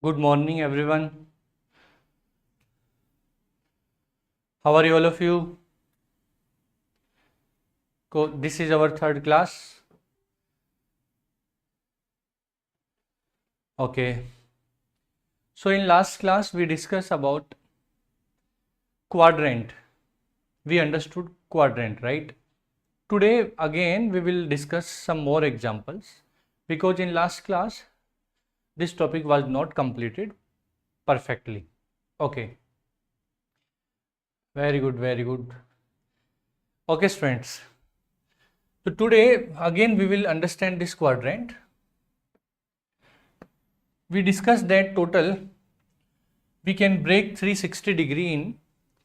Good morning, everyone. How are you, all of you? This is our third class. Okay. So in last class we discussed about quadrant. We understood quadrant, right? Today again we will discuss some more examples because in last class this topic was not completed perfectly. Okay. Very good, very good. Okay, students. So today again we will understand this quadrant. We discussed that total we can break 360 degree in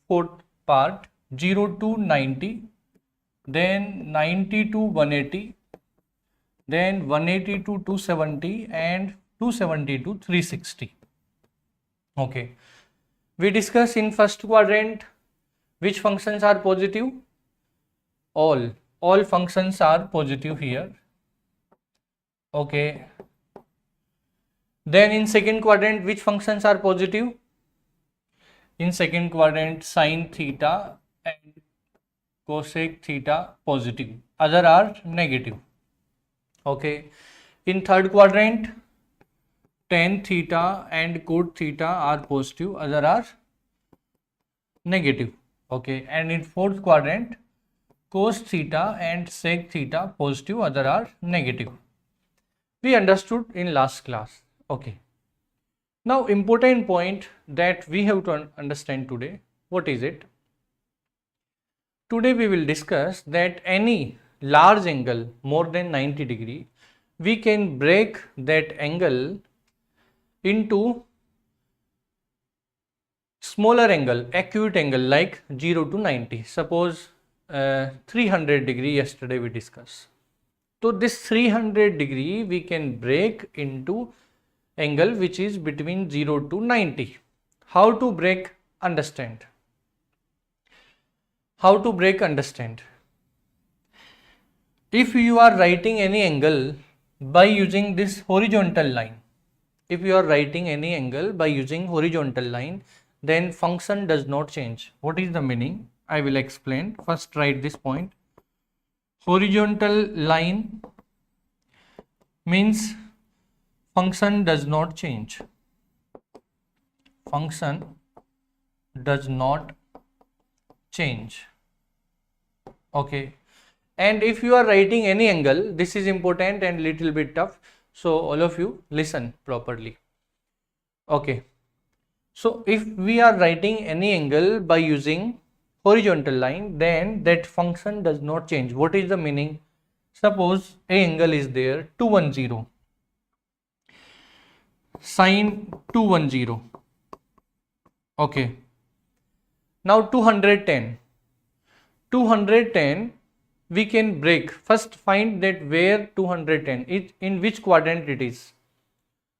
4 part, 0 to 90, then 90 to 180, then 180 to 270 and 270 to 360. Okay. We discuss in first quadrant which functions are positive. All functions are positive here. Okay. Then in second quadrant which functions are positive? In second quadrant sin theta and cosec theta positive, other are negative. Okay. In third quadrant tan theta and cot theta are positive, other are negative. Okay. And in fourth quadrant cos theta and sec theta positive, other are negative. We understood in last class. Okay. Now important point that we have to understand today, what is it? Today we will discuss that any large angle more than 90 degree, we can break that angle into smaller angle, acute angle like 0 to 90. Suppose 300 degree yesterday we discussed. So this 300 degree we can break into angle which is between 0 to 90. How to break? Understand. How to break? Understand. If you are writing any angle by using this horizontal line, if you are writing any angle by using horizontal line, then function does not change. What is the meaning? I will explain. First write this point. Horizontal line means function does not change. Function does not change. Okay. And if you are writing any angle, this is important and little bit tough. So all of you listen properly. Okay. So if we are writing any angle by using horizontal line, then that function does not change. What is the meaning? Suppose a angle is there 210. Sin 210. Okay. Now 210. 210 we can break. First find that where 210 is, in which quadrant it is.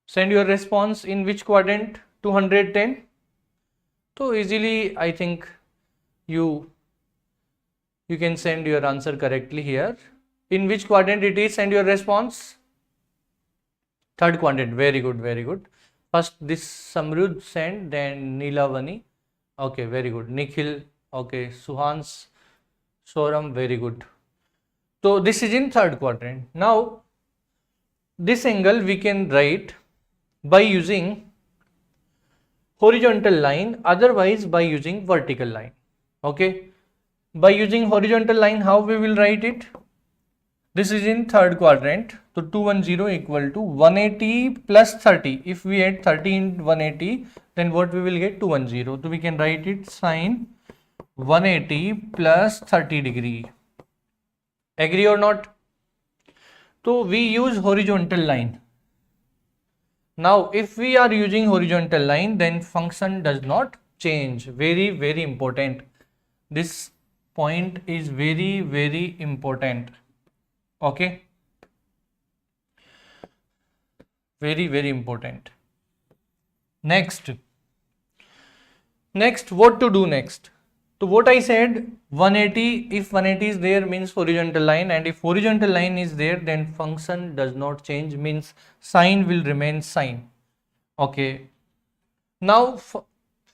Send your response in which quadrant 210. So easily I think you can send your answer correctly here. In which quadrant it is, send your response. Third quadrant. Very good, very good. First this Samrudh send, then Neelavani. Okay, very good. Nikhil, okay, Suhans, Soram, very good. So this is in third quadrant. Now this angle we can write by using horizontal line, otherwise by using vertical line. Okay. By using horizontal line, how we will write it? This is in third quadrant. So 210 equal to 180 plus 30. If we add 30 in 180, then what we will get? 210. So we can write it sin 180 plus 30 degree. Agree or not? So we use horizontal line. Now if we are using horizontal line, then function does not change. Very, very important. This point is very, very important. Okay. Very, very important. Next, what to do next? So what I said, 180, if 180 is there means horizontal line, and if horizontal line is there, then function does not change, means sign will remain sign. Okay. Now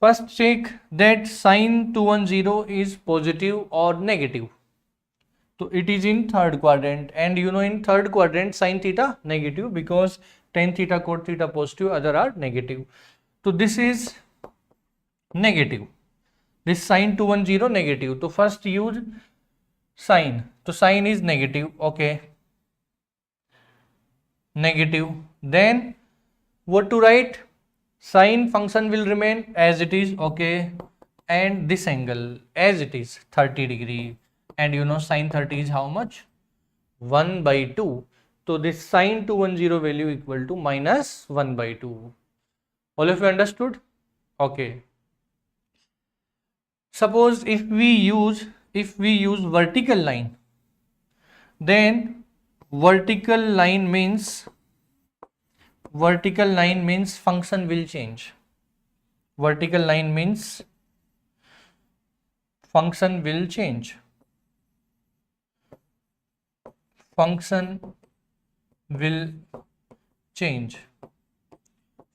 first check that sine 210 is positive or negative. So it is in third quadrant, and you know in third quadrant sine theta negative because tan theta cot theta positive, other are negative. So this is negative. This sine 210 negative. So first use sine. So sine is negative. Okay. Negative. Then what to write? Sine function will remain as it is. Okay. And this angle as it is 30 degree. And you know sine 30 is how much? 1 by 2. So this sine 210 value equal to minus 1 by 2. All of you understood? Okay. Suppose if we use vertical line, then vertical line means function will change. Vertical line means function will change. Function will change.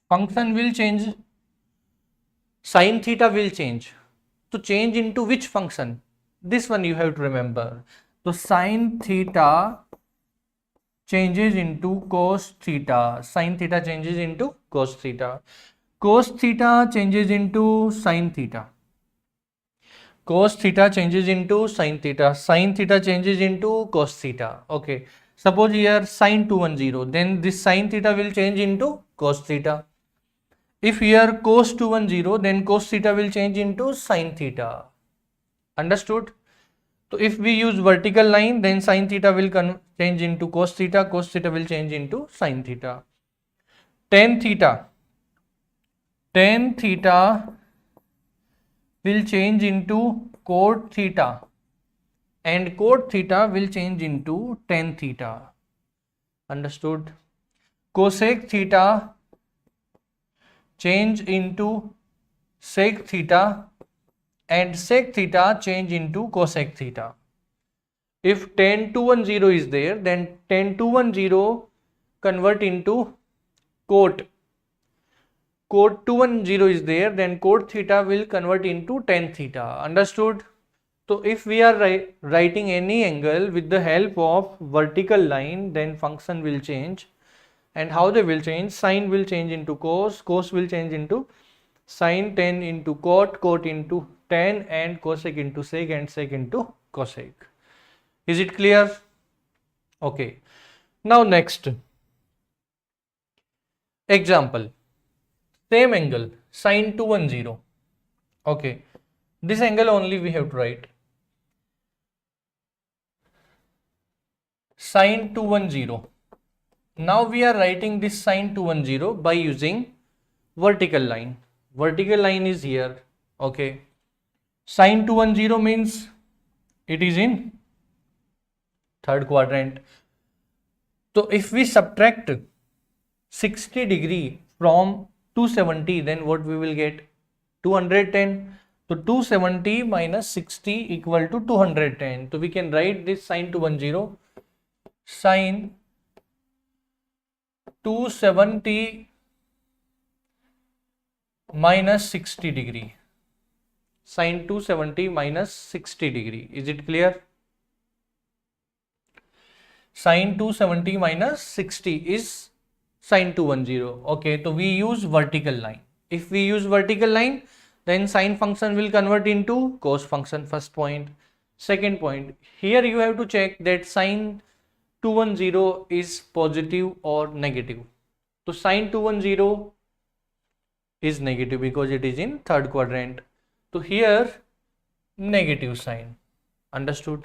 Function will change. Sin theta will change. To change into which function? This one you have to remember. So sin theta changes into cos theta. Sin theta changes into cos theta. Cos theta changes into sin theta. Cos theta changes into sin theta. Sin theta changes into cos theta. Okay. Suppose here sin 210, then this sin theta will change into cos theta. If here cos 210, then cos theta will change into sin theta. Understood? So if we use vertical line, then sin theta will change into cos theta will change into sin theta. Tan theta will change into cot theta, and cot theta will change into tan theta. Understood? Cosec theta change into sec theta, and sec theta change into cosec theta. If tan 210 is there, then tan 210 convert into cot. Cot 210 is there, then cot theta will convert into tan theta. Understood? So if we are writing any angle with the help of vertical line, then function will change. And how they will change? Sine will change into cos, cos will change into sine, tan into cot, cot into tan, and cosec into sec, and sec into cosec. Is it clear? Okay. Now next example. Same angle, sine 210. Okay. This angle only we have to write. Sine 210. Now we are writing this sine 210 by using vertical line. Vertical line is here. Okay. Sine 210 means it is in third quadrant. So if we subtract 60 degree from 270, then what we will get? 210. So 270 minus 60 equal to 210. So we can write this sine 210. Sine 270 minus 60 degree. Sine 270 minus 60 degree. Is it clear? Sine 270 minus 60 is sine 210. Okay, so we use vertical line. If we use vertical line, then sine function will convert into cos function. First point. Second point, here you have to check that sine 210 is positive or negative. So sine 210 is negative because it is in third quadrant. So here negative sign. Understood?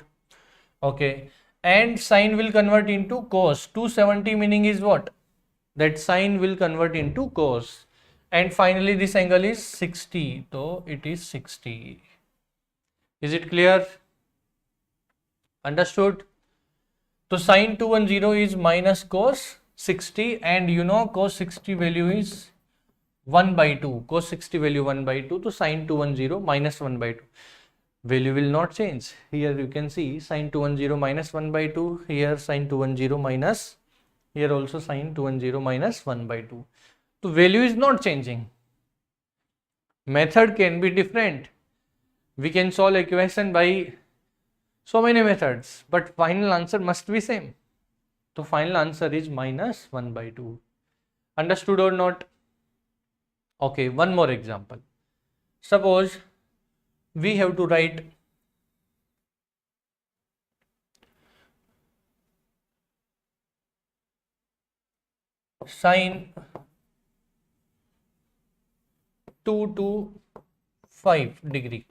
Okay. And sine will convert into cos. 270 meaning is what? That sine will convert into cos. And finally this angle is 60. So it is 60. Is it clear? Understood? So sine 210 is minus cos 60, and you know cos 60 value is 1 by 2. Cos 60 value 1 by 2. So sine 210 minus 1 by 2. Value will not change. Here you can see sine 210 minus 1 by 2. Here sine 210 minus. Here also sine 210 minus 1 by 2. So value is not changing. Method can be different. We can solve equation by so many methods, but final answer must be same. So final answer is minus 1 by 2. Understood or not? Okay, one more example. Suppose we have to write sine 2 to 5 degree.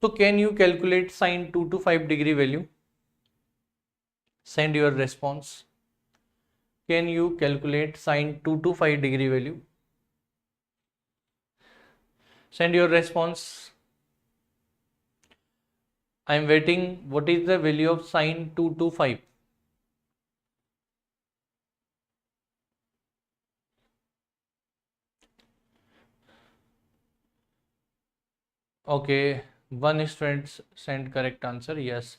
So can you calculate sine 2 to 5 degree value? Send your response. Can you calculate sine 2 to 5 degree value? Send your response. I am waiting. What is the value of sine 2 to 5? Okay, one student sent correct answer. Yes.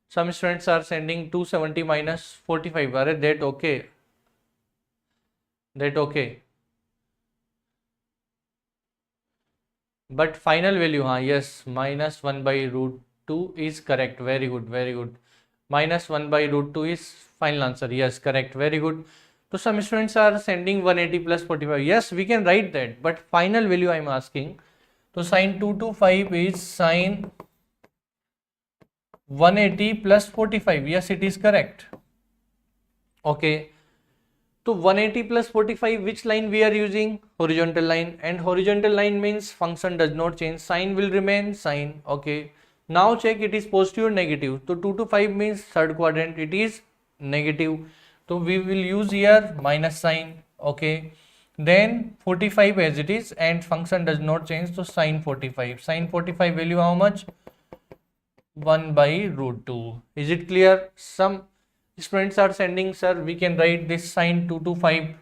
Some students are sending 270 minus 45. Are that okay? That okay. But final value, yes, minus 1 by root 2 is correct. Very good, very good. Minus 1 by root 2 is final answer. Yes, correct. Very good. So some students are sending 180 plus 45. Yes, we can write that. But final value I am asking. So sine 2 to 5 is sine 180 plus 45. Yes, it is correct. Okay. So 180 plus 45, which line we are using? Horizontal line. And horizontal line means function does not change. Sign will remain sign. Okay. Now check it is positive or negative. So 2 to 5 means third quadrant. It is negative. So we will use here minus sign. Okay. Then 45 as it is and function does not change. So sine 45. Sine 45 value how much? 1 by root 2. Is it clear? Some students are sending, sir, we can write this sine 2 to 5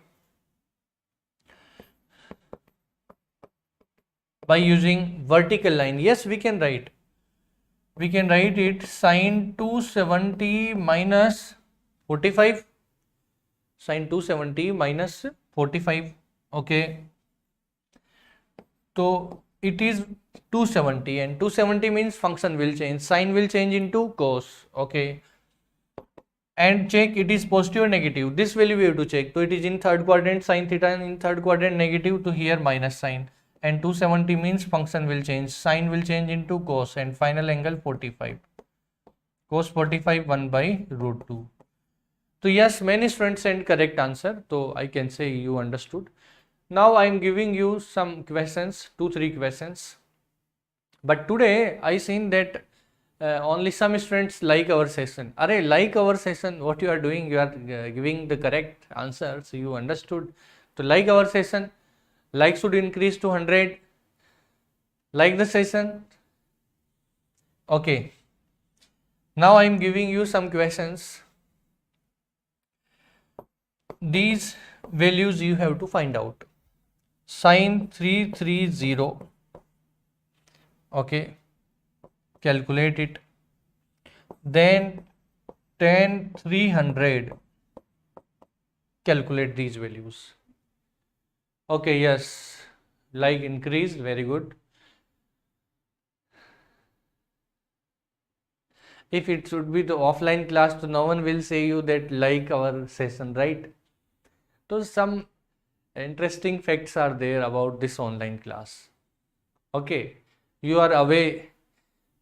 by using vertical line. Yes, we can write. We can write it sine 270 minus 45. Sine 270 minus 45. Okay. So it is 270 and 270 means function will change. Sine will change into cos. Okay. And check it is positive or negative. This value we have to check. So it is in third quadrant sine theta and in third quadrant negative, to here minus sign. And 270 means function will change. Sine will change into cos and final angle 45. Cos 45 1 by root 2. So yes, many students send correct answer. So I can say you understood. Now I am giving you some questions, 2-3 questions. But today I seen that only some students like our session. Array, like our session, what you are doing, you are giving the correct answers, you understood. To like our session, like should increase to 100. Like the session. Okay. Now I am giving you some questions. These values you have to find out. Sine 330. Okay. Calculate it. Then tan 300. Calculate these values. Okay, yes, like increased, very good. If it should be the offline class, so no one will say you that like our session, right? So some interesting facts are there about this online class. Okay, you are away,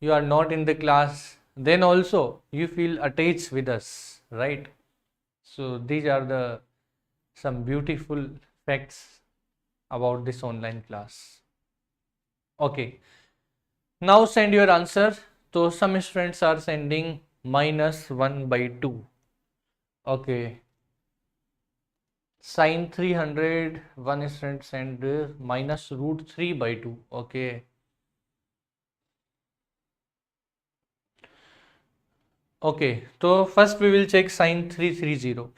you are not in the class, then also you feel attached with us, right? So these are the some beautiful facts about this online class. Okay, now send your answer. So some students are sending minus 1 by 2. Okay, sine 300, one student send minus root 3 by 2. Okay. Okay, so first we will check sine 330.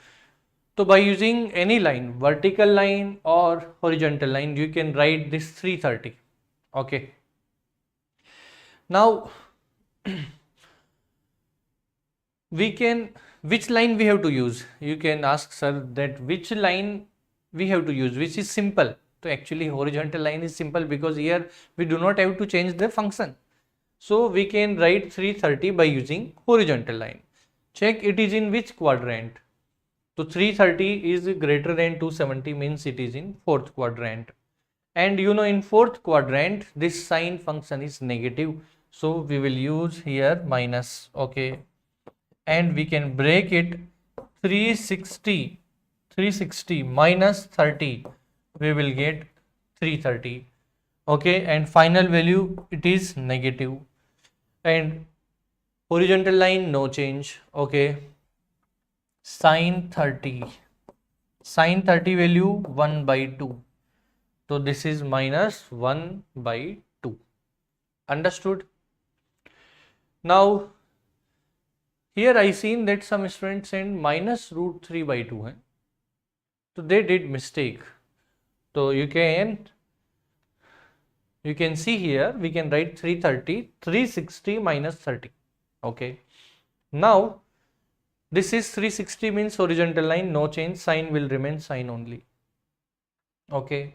So by using any line, vertical line or horizontal line, you can write this 330. Okay. Now we can, which line we have to use? You can ask, sir, that which line we have to use, which is simple. So actually horizontal line is simple because here we do not have to change the function. So we can write 330 by using horizontal line. Check it is in which quadrant. So 330 is greater than 270 means it is in fourth quadrant. And you know, in fourth quadrant this sign function is negative. So we will use here minus. Okay. And we can break it 360 minus 30. We will get 330. Okay. And final value it is negative. And horizontal line no change. Okay. Sin 30 value 1 by 2. So this is minus 1 by 2. Understood? Now here I seen that some students send minus root 3 by 2. So they did mistake. So you can see here we can write 360 minus 30. Okay. Now this is 360 means horizontal line no change, sign will remain sign only. Okay.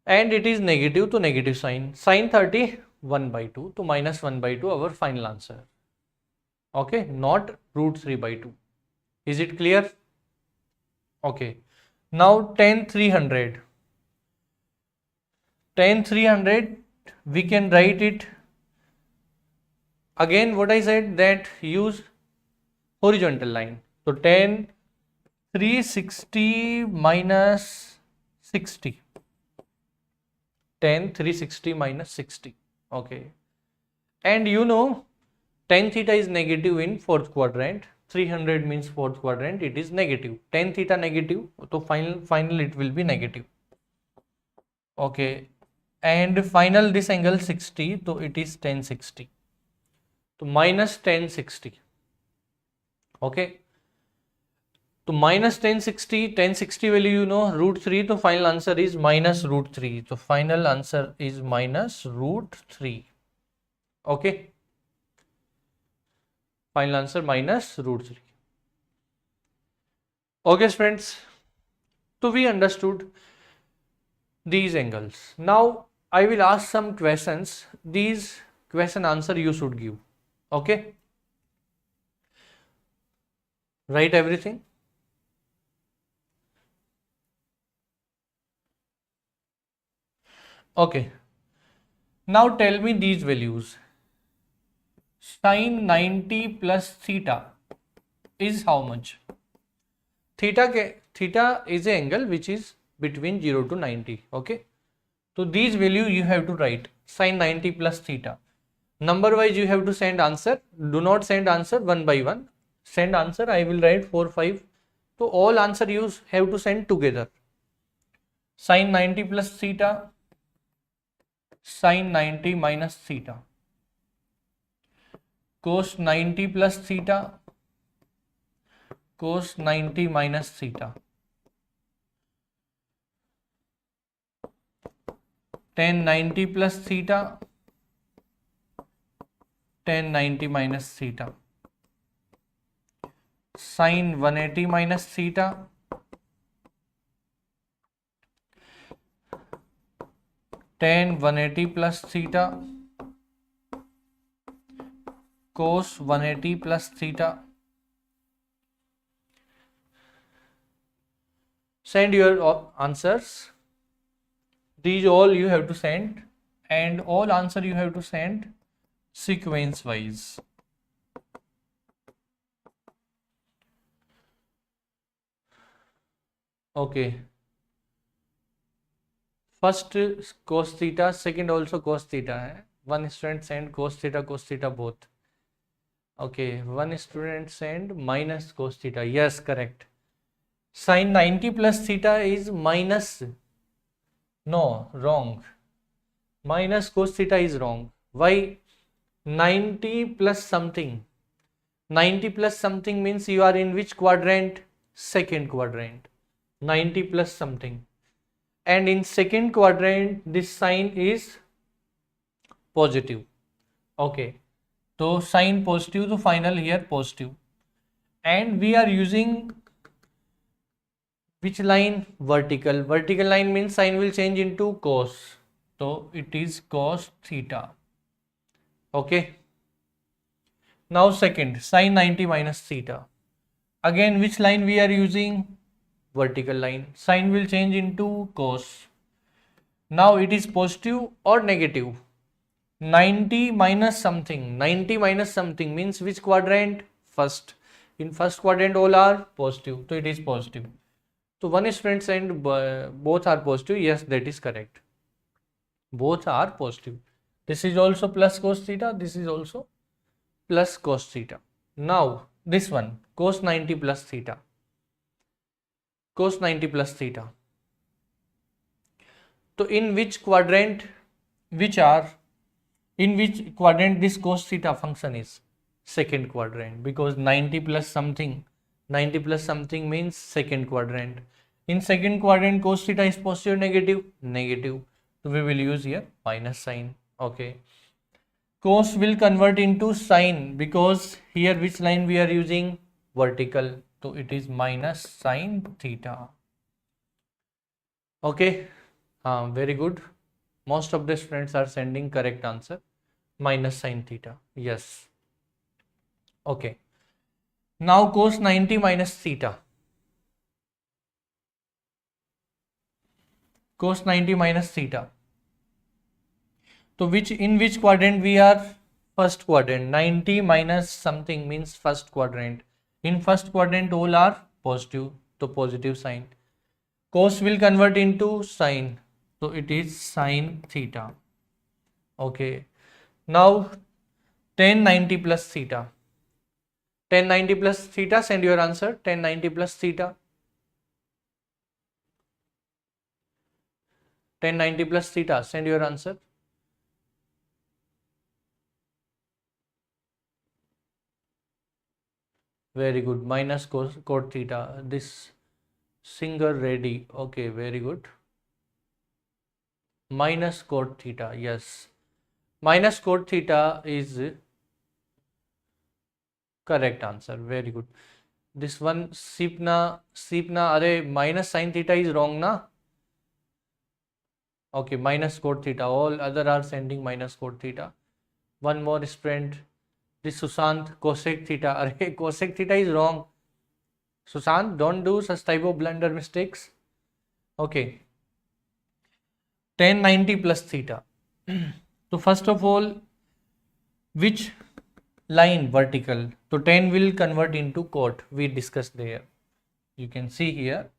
And it is negative to negative sign. Sin 30 1 by 2 to minus 1 by 2 our final answer. Okay, not root 3 by 2. Is it clear? Okay. Now tan 300 we can write it again what I said, that use horizontal line. So tan 360 minus 60. Tan 360 minus 60. Okay. And you know tan theta is negative in fourth quadrant. 300 means fourth quadrant, it is negative. Tan theta negative, so final it will be negative. Okay. And final this angle 60, so it is tan 60. So minus tan 60. Okay. So minus tan 60 value you know root 3, so final answer is minus root 3. So final answer is minus root 3. Okay. Final answer minus root 3. Okay friends. So we understood these angles. Now I will ask some questions. These question answer you should give. Okay. Write everything. Okay. Now tell me these values. Sin 90 plus theta is how much? Theta is an angle which is between 0 to 90. Okay. So these value you have to write. Sin 90 plus theta. Number wise you have to send answer. Do not send answer one by one. Send answer. I will write 4, 5. So all answer you have to send together. Sin 90 plus theta. Sin 90 minus theta. Cos 90 plus theta. Cos 90 minus theta. Tan 90 plus theta. Tan 90 minus theta. Sin 180 minus theta. Tan 180 plus theta. Cos 180 plus theta. Send your answers. These all you have to send, and all answer you have to send sequence wise. Okay. First cos theta, second also cos theta. One student send cos theta both. Okay, one student send minus cos theta. Yes, correct. Sin 90 plus theta is minus. No, wrong. Minus cos theta is wrong. Why? 90 plus something. 90 plus something means you are in which quadrant? Second quadrant. 90 plus something. And in second quadrant this sign is positive. Okay. So sign positive, so final here positive. And we are using Which line? Vertical. Vertical line means sign will change into cos. So it is cos theta. Okay. Now second, sin 90 minus theta. Again, which line we are using? Vertical line. Sign will change into cos. Now it is positive or negative? 90 minus something. 90 minus something means which quadrant? First. In first quadrant all are positive. So it is positive. So one is friends and both are positive. Yes, that is correct. Both are positive. This is also plus cos theta. This is also plus cos theta. Now this one cos 90 plus theta. Cos 90 plus theta. So in which quadrant this cos theta function is? Second quadrant, because 90 plus something means second quadrant. In second quadrant cos theta is positive or negative? Negative. So we will use here minus sign. Okay. Cos will convert into sine because here which line we are using? Vertical. So it is minus sine theta. Okay. Very good. Most of the students are sending correct answer. Minus sine theta. Yes. Okay. Now cos 90 minus theta. Cos 90 minus theta. So in which quadrant we are? First quadrant. 90 minus something means first quadrant. In first quadrant all are positive. So positive sign. Cos will convert into sine. So it is sine theta. Okay. Now tan 90 plus theta. Tan 90 plus theta, send your answer. Tan 90 plus theta. Tan 90 plus theta, send your answer. Very good. Minus cot theta. This singer ready. Okay, very good. Minus cot theta. Yes. Minus cot theta is correct answer. Very good. This one Sipna, are minus sin theta is wrong na? Okay, minus cot theta. All other are sending minus cot theta. One more student. This Sushant, cosec theta. Are cosec theta is wrong. Sushant, don't do such type of blunder mistakes. Okay. Tan 90 plus theta. So first of all, which line? Vertical. So tan will convert into cot. We discussed there. You can see here.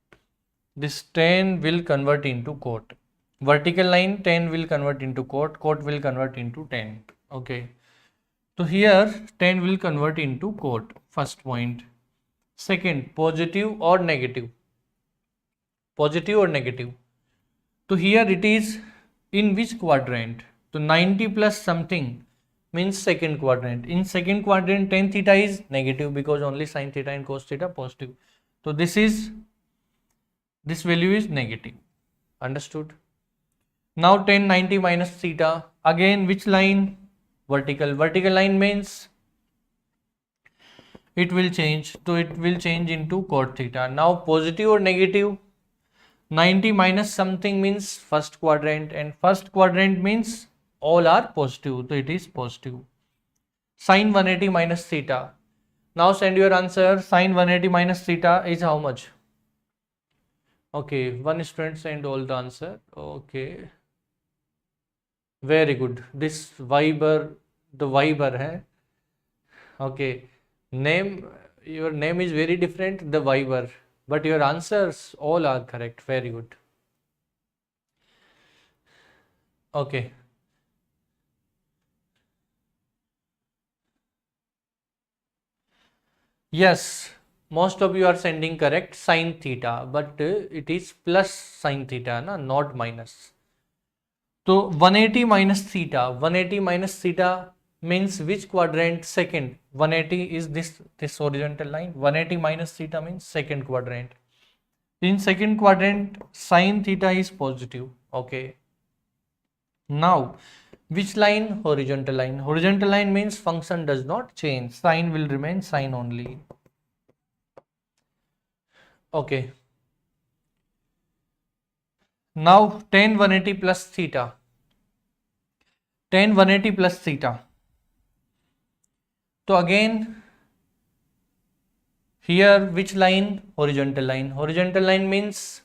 This tan will convert into cot. Vertical line, tan will convert into cot. Cot will convert into tan. Okay. So here tan will convert into cot. First point. Second, positive or negative? Positive or negative? So here it is in which quadrant? So 90 plus something means second quadrant. In second quadrant tan theta is negative because only sin theta and cos theta positive. So this value is negative. Understood? Now tan 90 minus theta. Again which line? Vertical. Vertical line means it will change. So it will change into cot theta. Now positive or negative? 90 minus something means first quadrant, and first quadrant means all are positive. So it is positive. Sin 180 minus theta. Now send your answer. Sin 180 minus theta is how much? Okay, one student send all the answer. Okay. Very good. This Viber, the Viber hai. Okay. Your name is very different, the Viber. But your answers all are correct. Very good. Okay. Yes, most of you are sending correct sin theta, but it is plus sin theta, not minus. So 180 minus theta. 180 minus theta means which quadrant? Second. 180 is this horizontal line. 180 minus theta means second quadrant. In second quadrant sin theta is positive. Okay. Now which line? Horizontal line. Horizontal line means function does not change. Sin will remain sin only. Okay. Now tan 180 plus theta, tan 180 plus theta. So again here which line? Horizontal line. Horizontal line means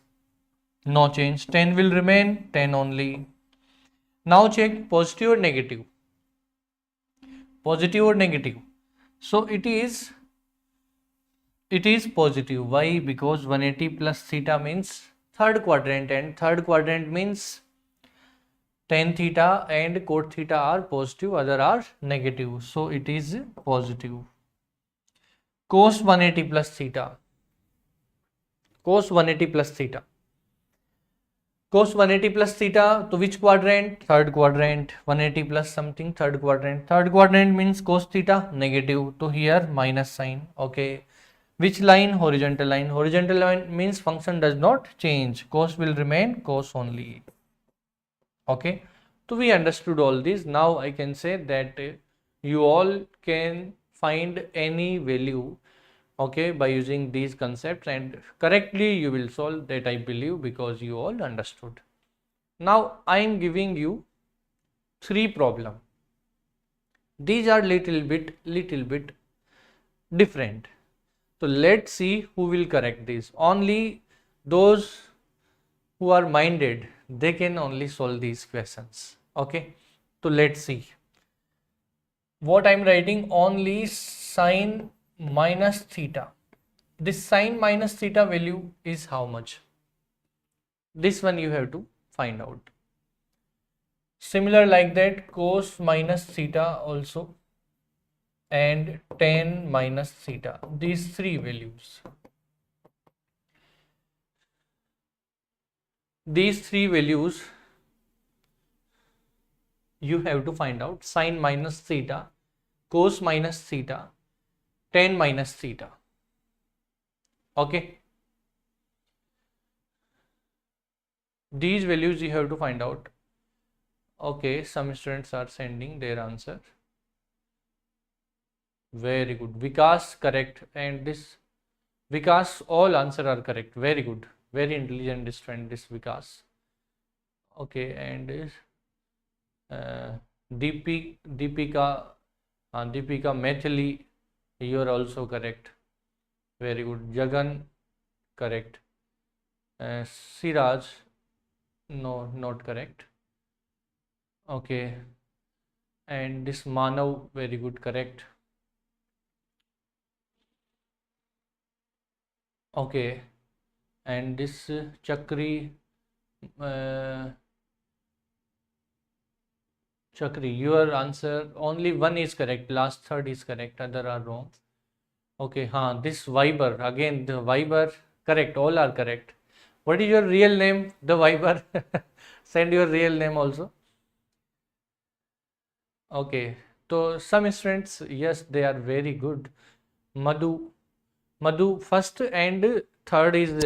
no change, tan will remain tan only. Now check positive or negative, positive or negative. So it is positive. Why? Because 180 plus theta means third quadrant, and third quadrant means tan theta and cot theta are positive, other are negative, so it is positive. Cos 180 plus theta, cos 180 plus theta, cos 180 plus theta, to which quadrant? Third quadrant. 180 plus something, third quadrant. Third quadrant means cos theta negative, to here minus sign. Okay, which line? Horizontal line. Horizontal line means function does not change, cos will remain cos only. Okay, so we understood all this. Now I can say that you all can find any value, okay, by using these concepts, and correctly you will solve that, I believe, because you all understood. Now I am giving you 3 problems. These are little bit different. So let's see who will correct this. Only those who are minded, they can only solve these questions. Okay, so let's see what I'm writing. Only sine minus theta. This sine minus theta value is how much? This one you have to find out. Similar like that, cos minus theta also, and tan minus theta. These 3 values. These 3 values you have to find out. Sine minus theta, cos minus theta, tan minus theta. Okay, these values you have to find out. Okay, some students are sending their answer. Very good. Vikas, correct. And this Vikas, all answer are correct. Very good. Very intelligent this friend, this Vikas. Okay, and Deepika Maithili, you are also correct. Very good. Jagan, correct. Siraj, no, not correct. Okay, and this Manav, very good, correct. Okay, and this Chakri, your answer only one is correct, last third is correct, other are wrong. Okay, this Viber, again the Viber, correct, all are correct. What is your real name, the Viber? Send your real name also. Okay, so some students, yes, they are very good. Madhu, first and third is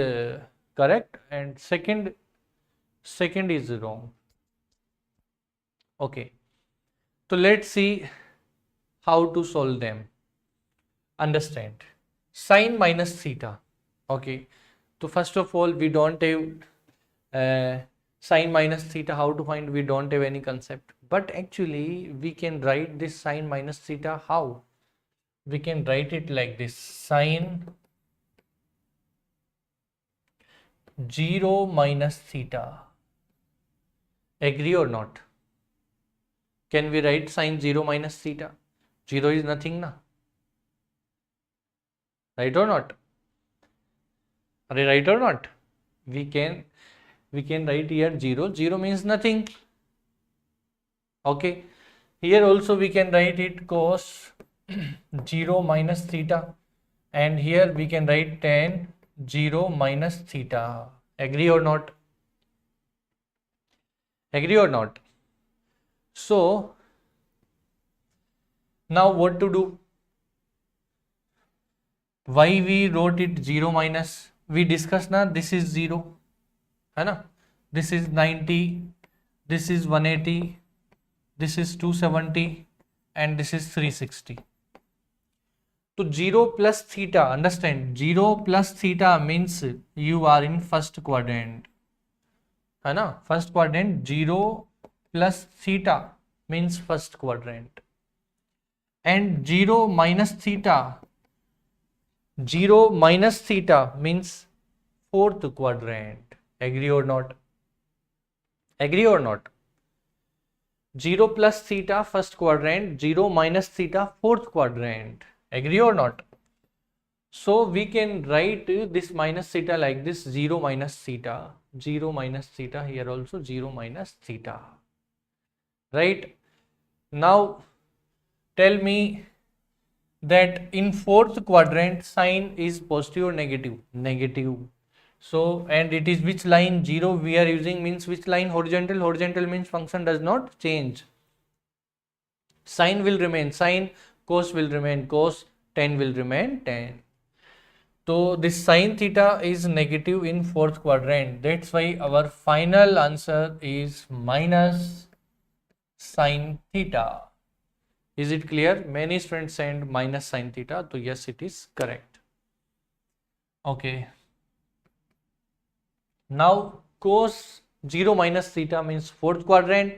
correct, and second is wrong. Okay, so let's see how to solve them. Understand, sine minus theta. Okay, so first of all, we don't have sine minus theta. How to find? We don't have any concept, but actually we can write this sine minus theta. How? We can write it like this: sine 0 minus theta. Agree or not? Can we write sine 0 minus theta? 0 is nothing, na? Right or not? Right or not? We can write here 0. 0 means nothing. Okay. Here also we can write it cos 0 minus theta, and here we can write tan 0 minus theta. Agree or not? Agree or not? So now what to do? Why we wrote it 0 minus? We discussed now, this is 0, है ना? This is 90, this is 180, this is 270, and this is 360. So 0 plus theta, understand, 0 plus theta means you are in first quadrant. है ना. First quadrant 0 plus theta means first quadrant, and 0 minus theta means fourth quadrant. Agree or not? Agree or not? 0 plus theta first quadrant, 0 minus theta fourth quadrant. Agree or not? So we can write this minus theta like this: 0 minus theta, 0 minus theta, here also 0 minus theta. Right? Now tell me that in fourth quadrant sign is positive or negative? Negative. So, and it is which line? 0 we are using means which line? Horizontal. Horizontal means function does not change. Sine will remain sine, cos will remain cos, tan will remain tan. So this sine theta is negative in fourth quadrant. That's why our final answer is minus sine theta. Is it clear? Many students send minus sine theta. So yes, it is correct. Okay. Now cos 0 minus theta means fourth quadrant.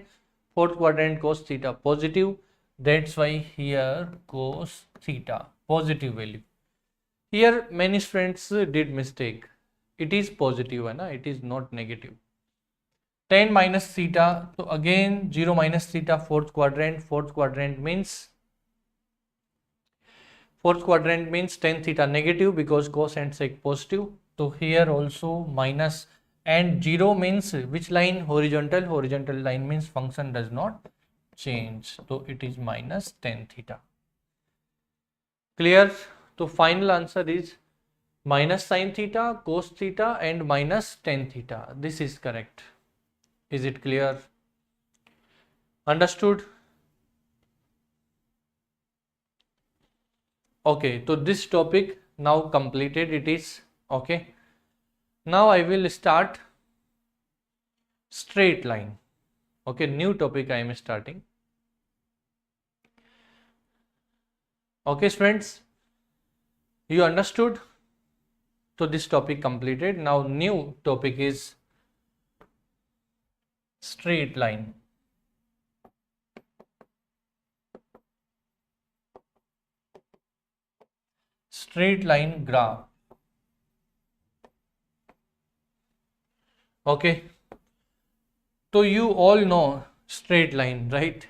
Fourth quadrant cos theta positive. That's why here cos theta positive value. Here many students did mistake. It is positive, it is not negative. Tan minus theta. So again 0 minus theta fourth quadrant. Fourth quadrant means tan theta negative because cos and sec positive. So here also minus, and 0 means which line? Horizontal. Horizontal line means function does not change. So it is minus tan theta. Clear? So final answer is minus sine theta, cos theta and minus tan theta. This is correct. Is it clear? Understood? Okay, so this topic now completed it is. Okay. Now I will start straight line. Okay, new topic I am starting. Okay, friends, you understood? So this topic completed. Now new topic is straight line. Straight line graph. Okay. So you all know straight line, right?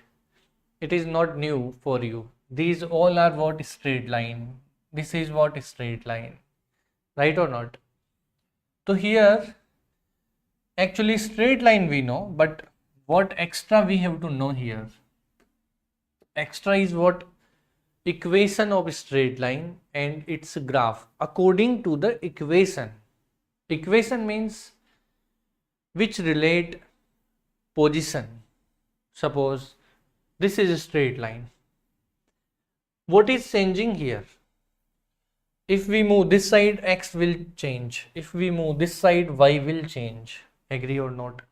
It is not new for you. These all are what? Straight line. This is what? Straight line. Right or not? So here actually straight line we know, but what extra we have to know here? Extra is what? Equation of straight line and its graph according to the equation. Equation means which relate position. Suppose this is a straight line. What is changing here? If we move this side, x will change. If we move this side, y will change. Agree or not?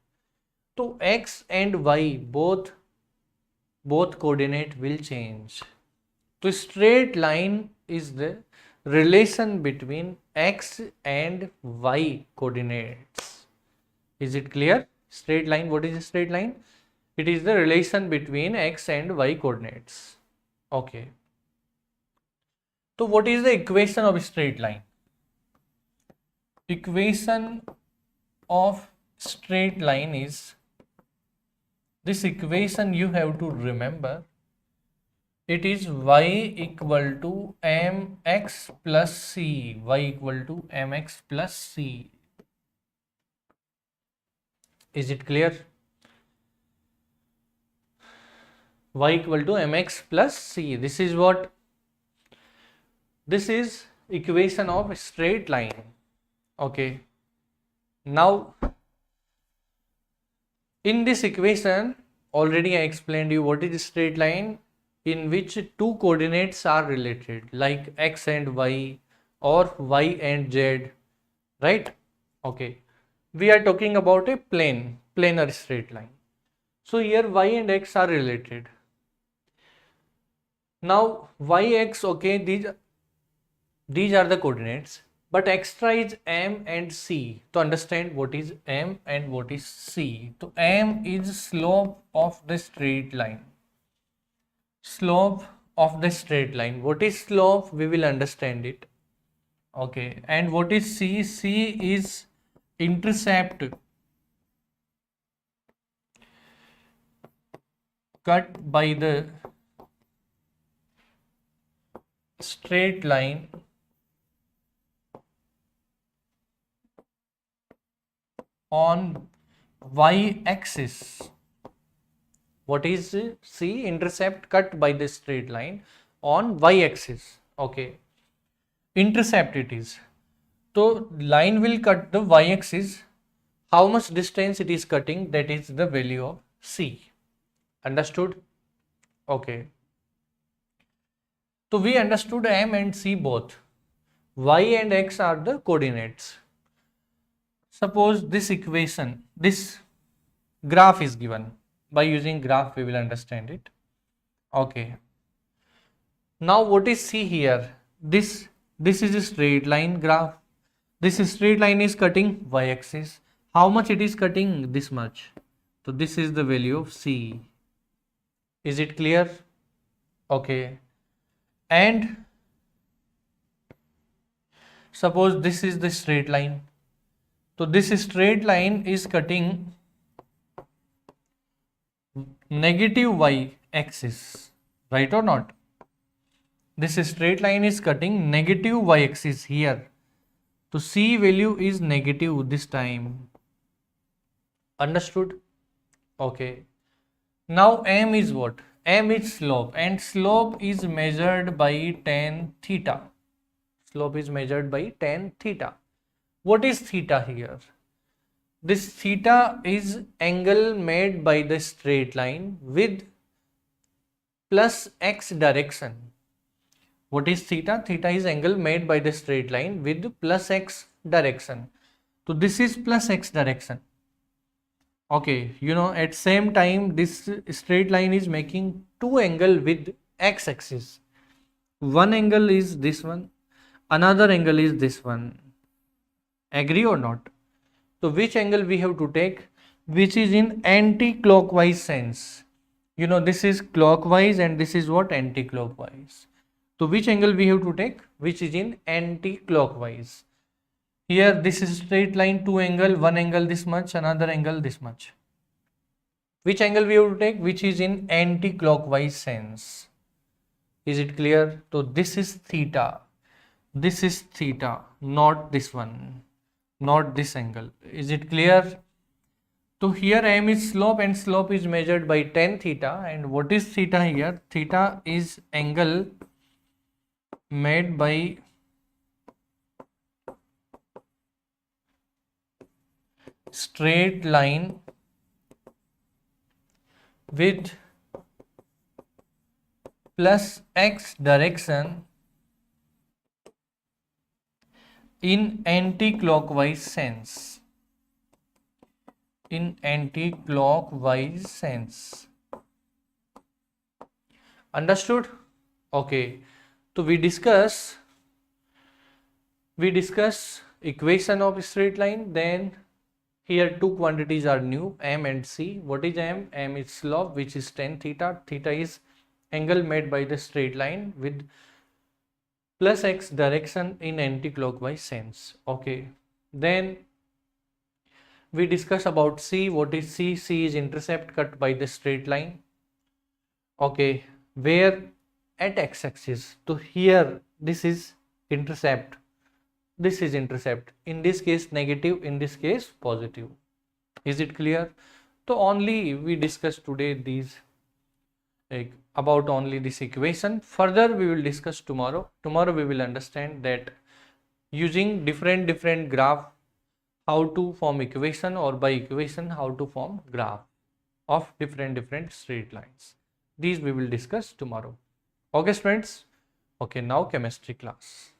So x and y both coordinate will change. So straight line is the relation between x and y coordinates. Is it clear? Straight line, what is a straight line? It is the relation between x and y coordinates. Okay. So what is the equation of a straight line? Equation of straight line is, this equation you have to remember, it is y equal to mx plus c. Y equal to mx plus c. Is it clear? Y equal to mx plus c. This is what? This is equation of a straight line. Okay. Now, in this equation, already I explained you what is a straight line in which two coordinates are related, like x and y or y and z, right? Okay. We are talking about a planar straight line. So here y and x are related. Now y, x, okay, these are the coordinates. But extra is M and C. To understand what is M and what is C. So M is slope of the straight line. Slope of the straight line. What is slope? We will understand it. Okay. And what is C? C is intercept cut by the straight line on y-axis. What is C? Intercept cut by the straight line on y-axis. Okay. Intercept it is. So line will cut the y-axis. How much distance it is cutting? That is the value of C. Understood? Okay. So we understood M and C both. Y and X are the coordinates. Suppose this equation, this graph is given. By using graph we will understand it. Okay. Now what is C here? This is a straight line graph. This straight line is cutting y-axis. How much it is cutting? This much. So this is the value of C. Is it clear? Okay. And suppose this is the straight line. So this straight line is cutting negative y-axis. Right or not? This straight line is cutting negative y-axis here. So C value is negative this time. Understood? Okay. Now M is what? M is slope, and slope is measured by tan theta. Slope is measured by tan theta. What is theta here? This theta is angle made by the straight line with plus x direction. What is theta? Theta is angle made by the straight line with plus x direction. So this is plus x direction. Okay, at same time this straight line is making two angle with x axis. One angle is this one, another angle is this one. Agree or not? So which angle we have to take? Which is in anti-clockwise sense. This is clockwise and this is what? Anti-clockwise. So which angle we have to take? Which is in anti-clockwise. Here this is straight line, two angle, one angle this much, another angle this much. Which angle we have to take? Which is in anti-clockwise sense. Is it clear? So this is theta. This is theta, not this one, not this angle. Is it clear? So here M is slope and slope is measured by tan theta. And what is theta here? Theta is angle made by straight line with plus x direction in anti-clockwise sense. In anti-clockwise sense. Understood? Okay. So we discuss equation of straight line. Then here two quantities are new, M and C. What is M? M is slope, which is tan theta. Theta is angle made by the straight line with plus x direction in anti-clockwise sense. Okay. Then we discuss about C. What is C? C is intercept cut by the straight line. Okay. Where? At x-axis. So here this is intercept. This is intercept. In this case negative, in this case positive. Is it clear? So only we discuss today these, like about only this equation. Further we will discuss tomorrow. Tomorrow we will understand that using different graph, how to form equation, or by equation how to form graph of different straight lines. These we will discuss tomorrow. Okay friends? Okay, now chemistry class.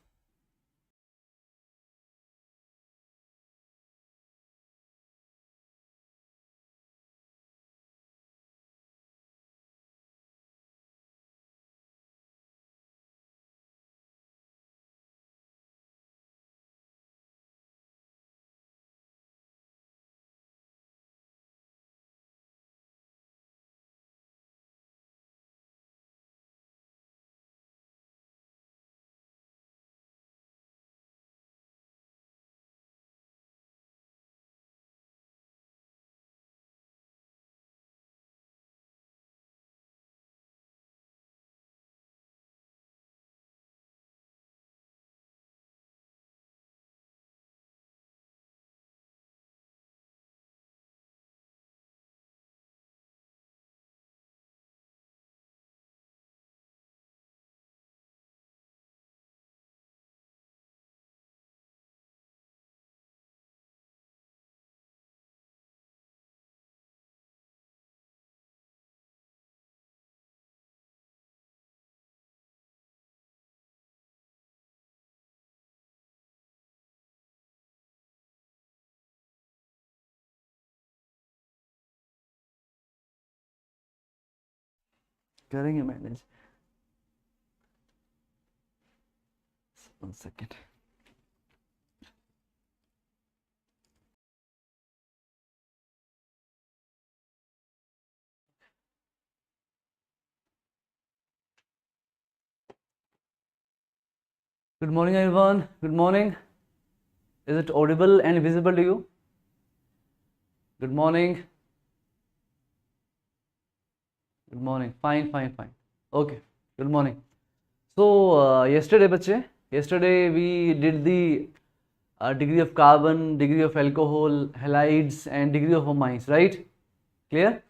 करेंगे manage. One second. Good morning, everyone. Good morning. Is it audible and visible to you? Good morning. Good morning. Fine. Okay. Good morning. So yesterday we did the degree of carbon, degree of alcohol, halides, and degree of amines, right? Clear?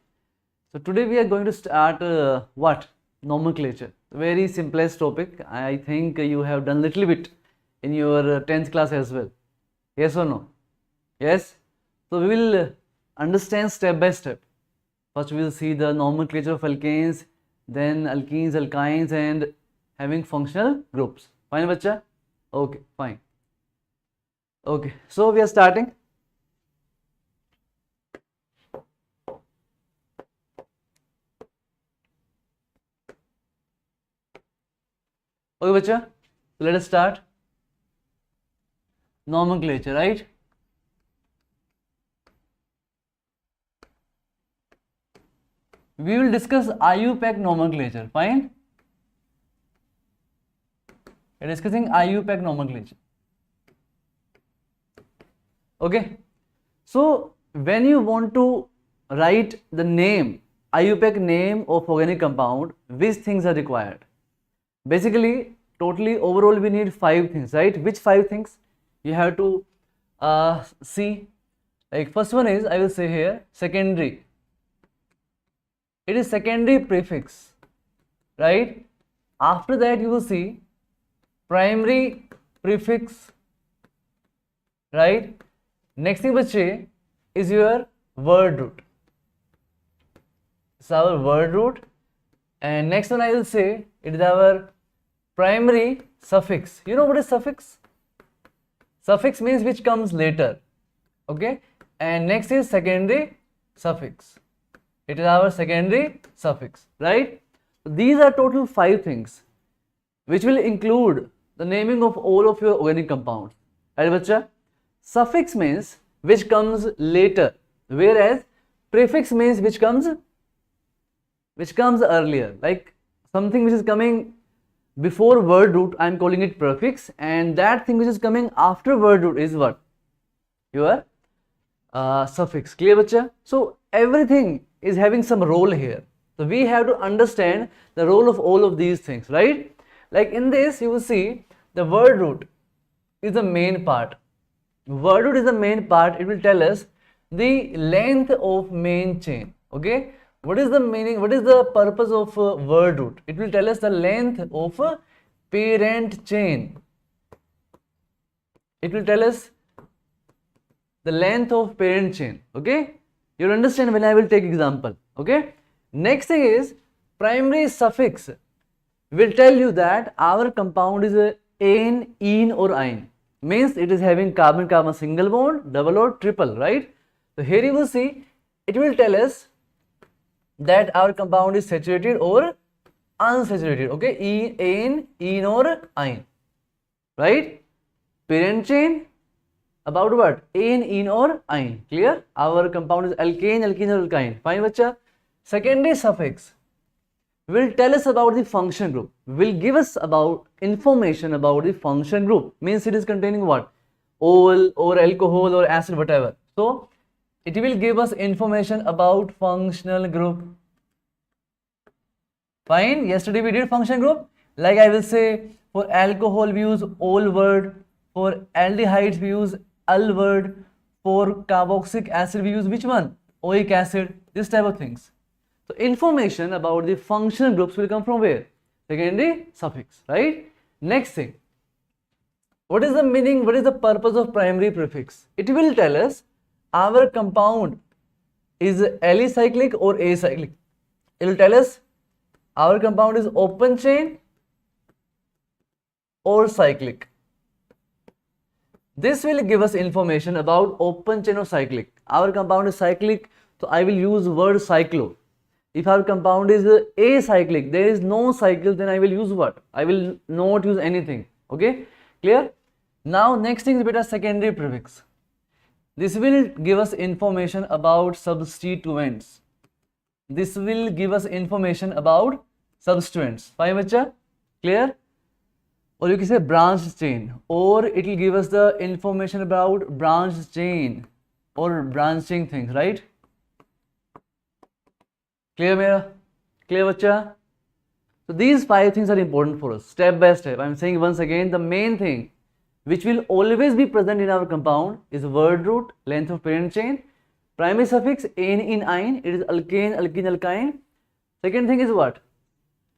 So today we are going to start what? Nomenclature. Very simplest topic. I think you have done little bit in your 10th class as well. Yes or no? Yes? So we will understand step by step. First we will see the nomenclature of alkanes, then alkenes, alkynes, and having functional groups. Fine, bacha? Okay, fine. Okay, so we are starting. Okay, bacha, so let us start. Nomenclature, right? We will discuss IUPAC nomenclature. Fine. We are discussing IUPAC nomenclature. Okay. So when you want to write the name, IUPAC name of organic compound, which things are required? Basically, totally overall we need 5 things, right? Which 5 things? You have to see. Like first one is, I will say here, secondary. It is secondary prefix, right? After that you will see primary prefix, right? Next thing bache is your word root. It's our word root. And next one I will say it is our primary suffix. You know what is suffix? Suffix means which comes later. Okay? And next is secondary suffix. It is our secondary suffix, right? So these are total 5 things which will include the naming of all of your organic compounds. Right, bacha? Suffix means which comes later, whereas prefix means which comes earlier. Like something which is coming before word root, I am calling it prefix, and that thing which is coming after word root is what? Your suffix. Clear, bacha? So everything is having some role here. So we have to understand the role of all of these things, right? Like in this, you will see the word root is the main part. Word root is the main part. It will tell us the length of main chain. Okay? What is the meaning? What is the purpose of word root? It will tell us the length of a parent chain. It will tell us the length of parent chain. Okay? You'll understand when I will take example. Okay? Next thing is primary suffix will tell you that our compound is a ane, ene or ine. Means it is having carbon-carbon single bond, double or triple, right? So here you will see it will tell us that our compound is saturated or unsaturated. Okay? Ane, ene or ine. Right? Parent chain. About what? Ane, ene or ine. Clear? Our compound is alkane, alkene or alkyne. Fine, bacha? Secondary suffix will tell us about the function group. Will give us about information about the function group. Means it is containing what? Oil or alcohol or acid, whatever. So it will give us information about functional group. Fine. Yesterday we did function group. Like I will say, for alcohol we use ol word. For aldehydes we use al word. For carboxylic acid we use which one? Oic acid. This type of things. So information about the functional groups will come from where? Secondary suffix, right? Next thing. What is the meaning? What is the purpose of primary prefix? It will tell us our compound is alicyclic or acyclic. It will tell us our compound is open chain or cyclic. This will give us information about open chain or cyclic. Our compound is cyclic, so I will use word cyclo. If our compound is acyclic, there is no cycle, then I will use what? I will not use anything. Okay, clear? Now next thing is beta secondary prefix. This will give us information about substituents. This will give us information about substituents. Fine, bacha? Clear? Or you can say branch chain, or it will give us the information about branch chain or branching things, right? Clear, Mera? Clear, bacha? So these 5 things are important for us, step by step. I am saying once again, the main thing which will always be present in our compound is word root, length of parent chain, primary suffix "ane" in "ine", it is alkane, alkene, alkyne. Second thing is what?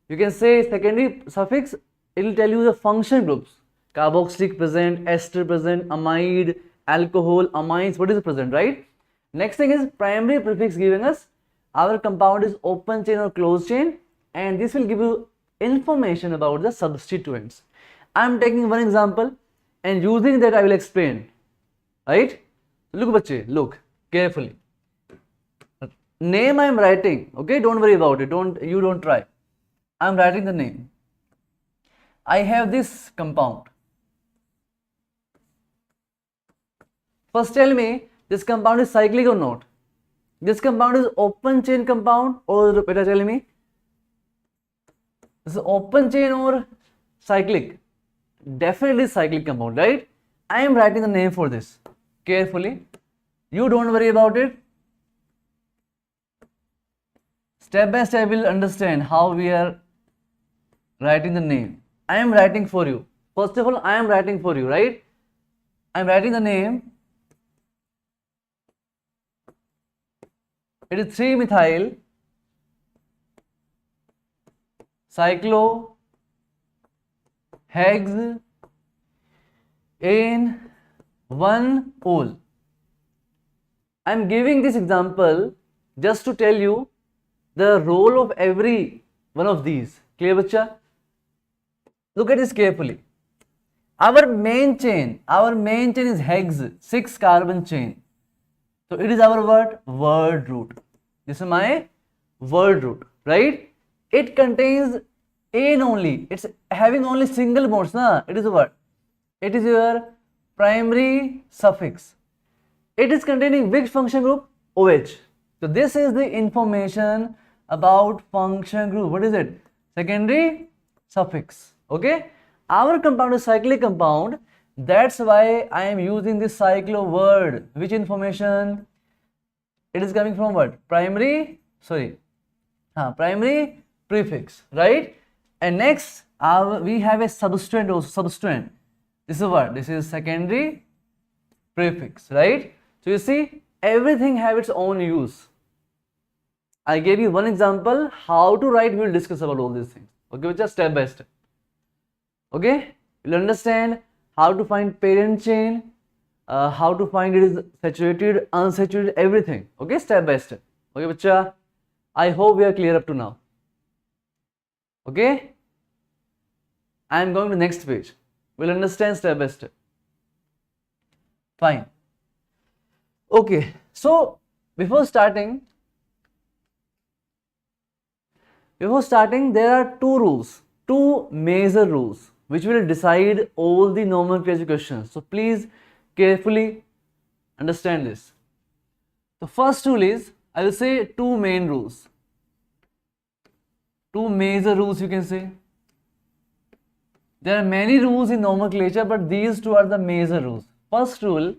You can say secondary suffix, it will tell you the function groups, carboxylic present, ester present, amide, alcohol, amines, what is present, right? Next thing is primary prefix, giving us our compound is open chain or closed chain, and this will give you information about the substituents. I am taking one example and using that I will explain, right? Look bache, look carefully. Name I am writing, okay, don't worry about it, you don't try. I am writing the name. I have this compound. First tell me, this compound is cyclic or not? This compound is open chain compound, or better tell me, this is open chain or cyclic? Definitely cyclic compound, right? I am writing the name for this carefully. You don't worry about it. Step by step we'll understand how we are writing the name. I am writing for you. First of all, I am writing for you, right? I am writing the name. It is 3-methyl cyclohexane 1-ol. I am giving this example just to tell you the role of every one of these. Clear, bacha? Look at this carefully. Our main chain is hex, 6 carbon chain. So it is our what? Word root. This is my word root, right? It contains ane only. It's having only single bonds, na? It is what? It is your primary suffix. It is containing which function group? OH. So this is the information about function group. What is it? Secondary suffix. Okay? Our compound is cyclic compound. That's why I am using this cyclo word. Which information? It is coming from what? Primary prefix, right? And next, we have a substituent also. Substituent. This is what? This is secondary prefix, right? So you see, everything have its own use. I gave you one example. How to write, we will discuss about all these things. Okay, just step by step. Okay, you'll understand how to find parent chain, how to find it is saturated, unsaturated, everything. Okay, step by step. Okay, bacha, I hope we are clear up to now. Okay, I am going to next page. We'll understand step by step. Fine. Okay, so before starting, there are two major rules which will decide all the nomenclature questions. So please carefully understand this. The first rule is, I will say two main rules. Two major rules you can say. There are many rules in nomenclature, but these two are the major rules. First rule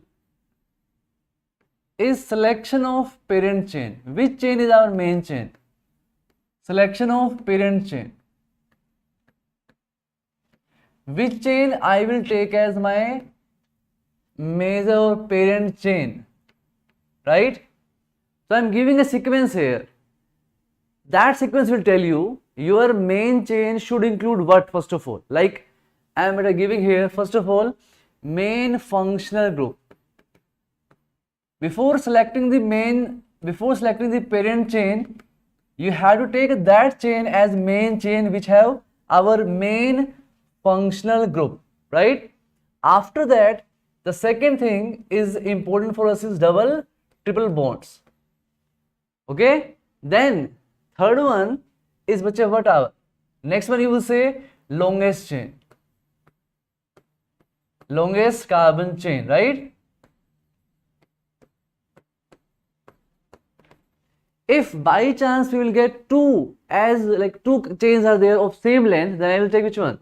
is selection of parent chain. Which chain is our main chain? Selection of parent chain. Which chain I will take as my major parent chain, right? So I am giving a sequence here. That sequence will tell you your main chain should include what, first of all. Like I am giving here, first of all, main functional group. Before selecting the parent chain, you have to take that chain as main chain which have our main functional group, right? After that, the second thing is important for us is double, triple bonds. Okay? Then Third one is bacha what our next one you will say longest chain, longest carbon chain, right? If by chance we will get two, as like two chains are there of same length, then I will take which one?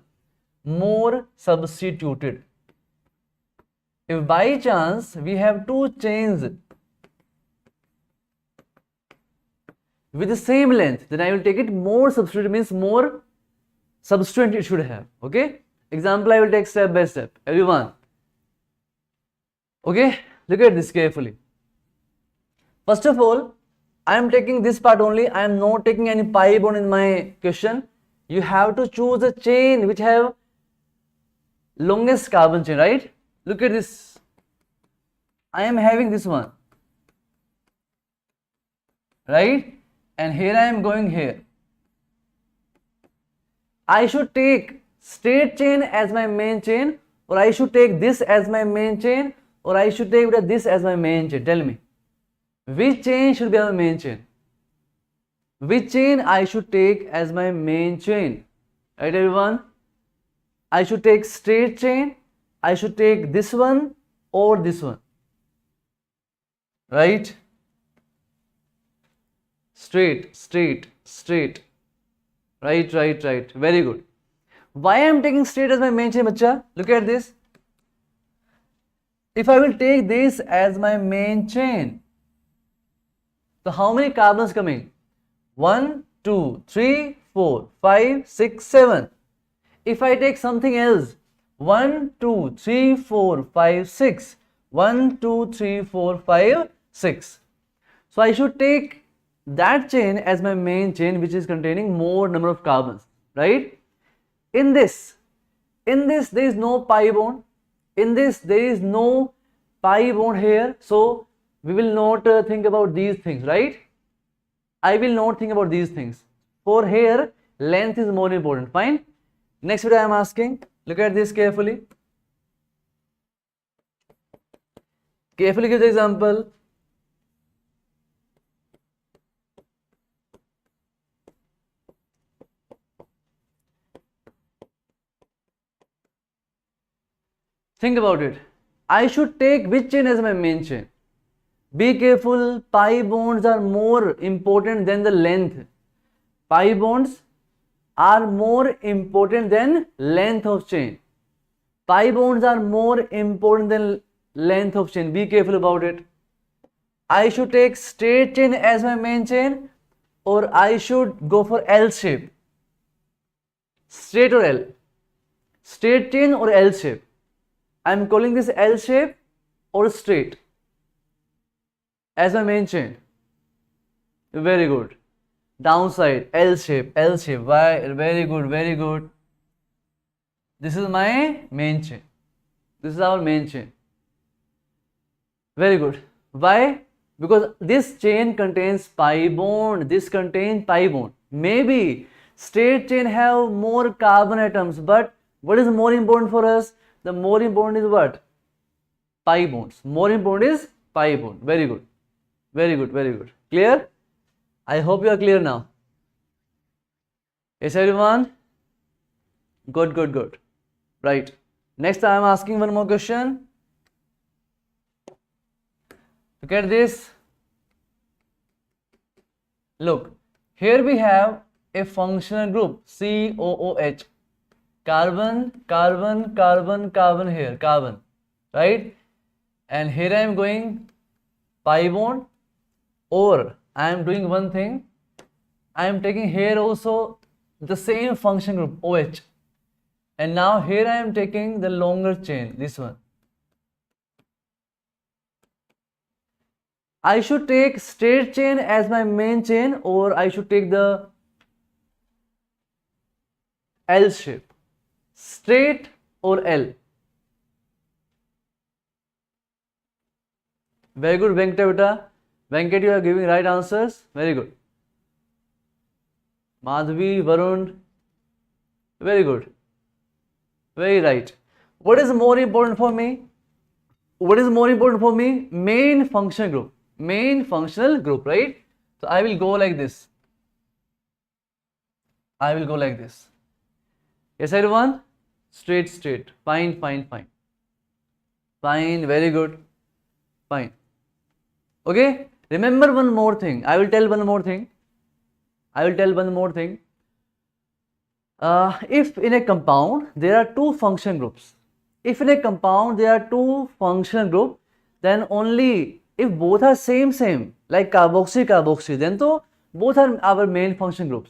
More substituted. If by chance we have two chains with the same length, then I will take it more substituted, means more substituent it should have. Okay? Example I will take step by step. Everyone. Okay? Look at this carefully. First of all, I am taking this part only. I am not taking any pi bond in my question. You have to choose a chain which have longest carbon chain, right? Look at this. I am having this one, right? And here I am going here. I should take straight chain as my main chain, or I should take this as my main chain, or I should take this as my main chain. Tell me. Which chain should be my main chain? Which chain I should take as my main chain? Right, everyone? I should take straight chain, I should take this one or this one. Right? Straight, straight, straight. Right, right, right. Very good. Why I am taking straight as my main chain, bacha? Look at this. If I will take this as my main chain, so how many carbons coming? 1, 2, 3, 4, 5, 6, 7. If I take something else, 1, 2, 3, 4, 5, 6. 1, 2, 3, 4, 5, 6. So I should take that chain as my main chain, which is containing more number of carbons, right? In this there is no pi bond. In this there is no pi bond here. So we will not think about these things, right? I will not think about these things. For here, length is more important. Fine. Next what I am asking, look at this carefully. Carefully give the example. Think about it. I should take which chain as my main chain? Be careful, pi bonds are more important than the length. Pi bonds are more important than length of chain. Pi bonds are more important than length of chain. Be careful about it. I should take straight chain as my main chain, or I should go for L shape. Straight or L? Straight chain or L shape? I am calling this L shape or straight as my main chain. Very good. Downside, L shape, L shape. Why? Very good, very good. This is my main chain. This is our main chain. Very good. Why? Because this chain contains pi bond. This contains pi bond. Maybe straight chain have more carbon atoms, but what is more important for us? The more important is what? Pi bonds. More important is pi bond. Very good. Very good, very good. Clear? I hope you are clear now. Yes, everyone? Good, good, good. Right. Next, I am asking one more question. Look at this. Look, here we have a functional group COOH. Carbon, carbon, carbon, carbon here, carbon. Right? And here I am going pi bond, or I am doing one thing. I am taking here also the same function group OH. And now here I am taking the longer chain, this one. I should take straight chain as my main chain, or I should take the L shape. Straight or L? Very good, Venkata. Venkat, you are giving right answers. Very good. Madhvi, Varun. Very good. Very right. What is more important for me? What is more important for me? Main functional group. Main functional group, right? So I will go like this. I will go like this. Yes, everyone? Straight, straight. Fine, fine, fine. Fine, very good. Fine. Okay? Remember one more thing. I will tell one more thing. If in a compound there are two function groups, then only if both are same, like carboxy, then to both are our main function groups.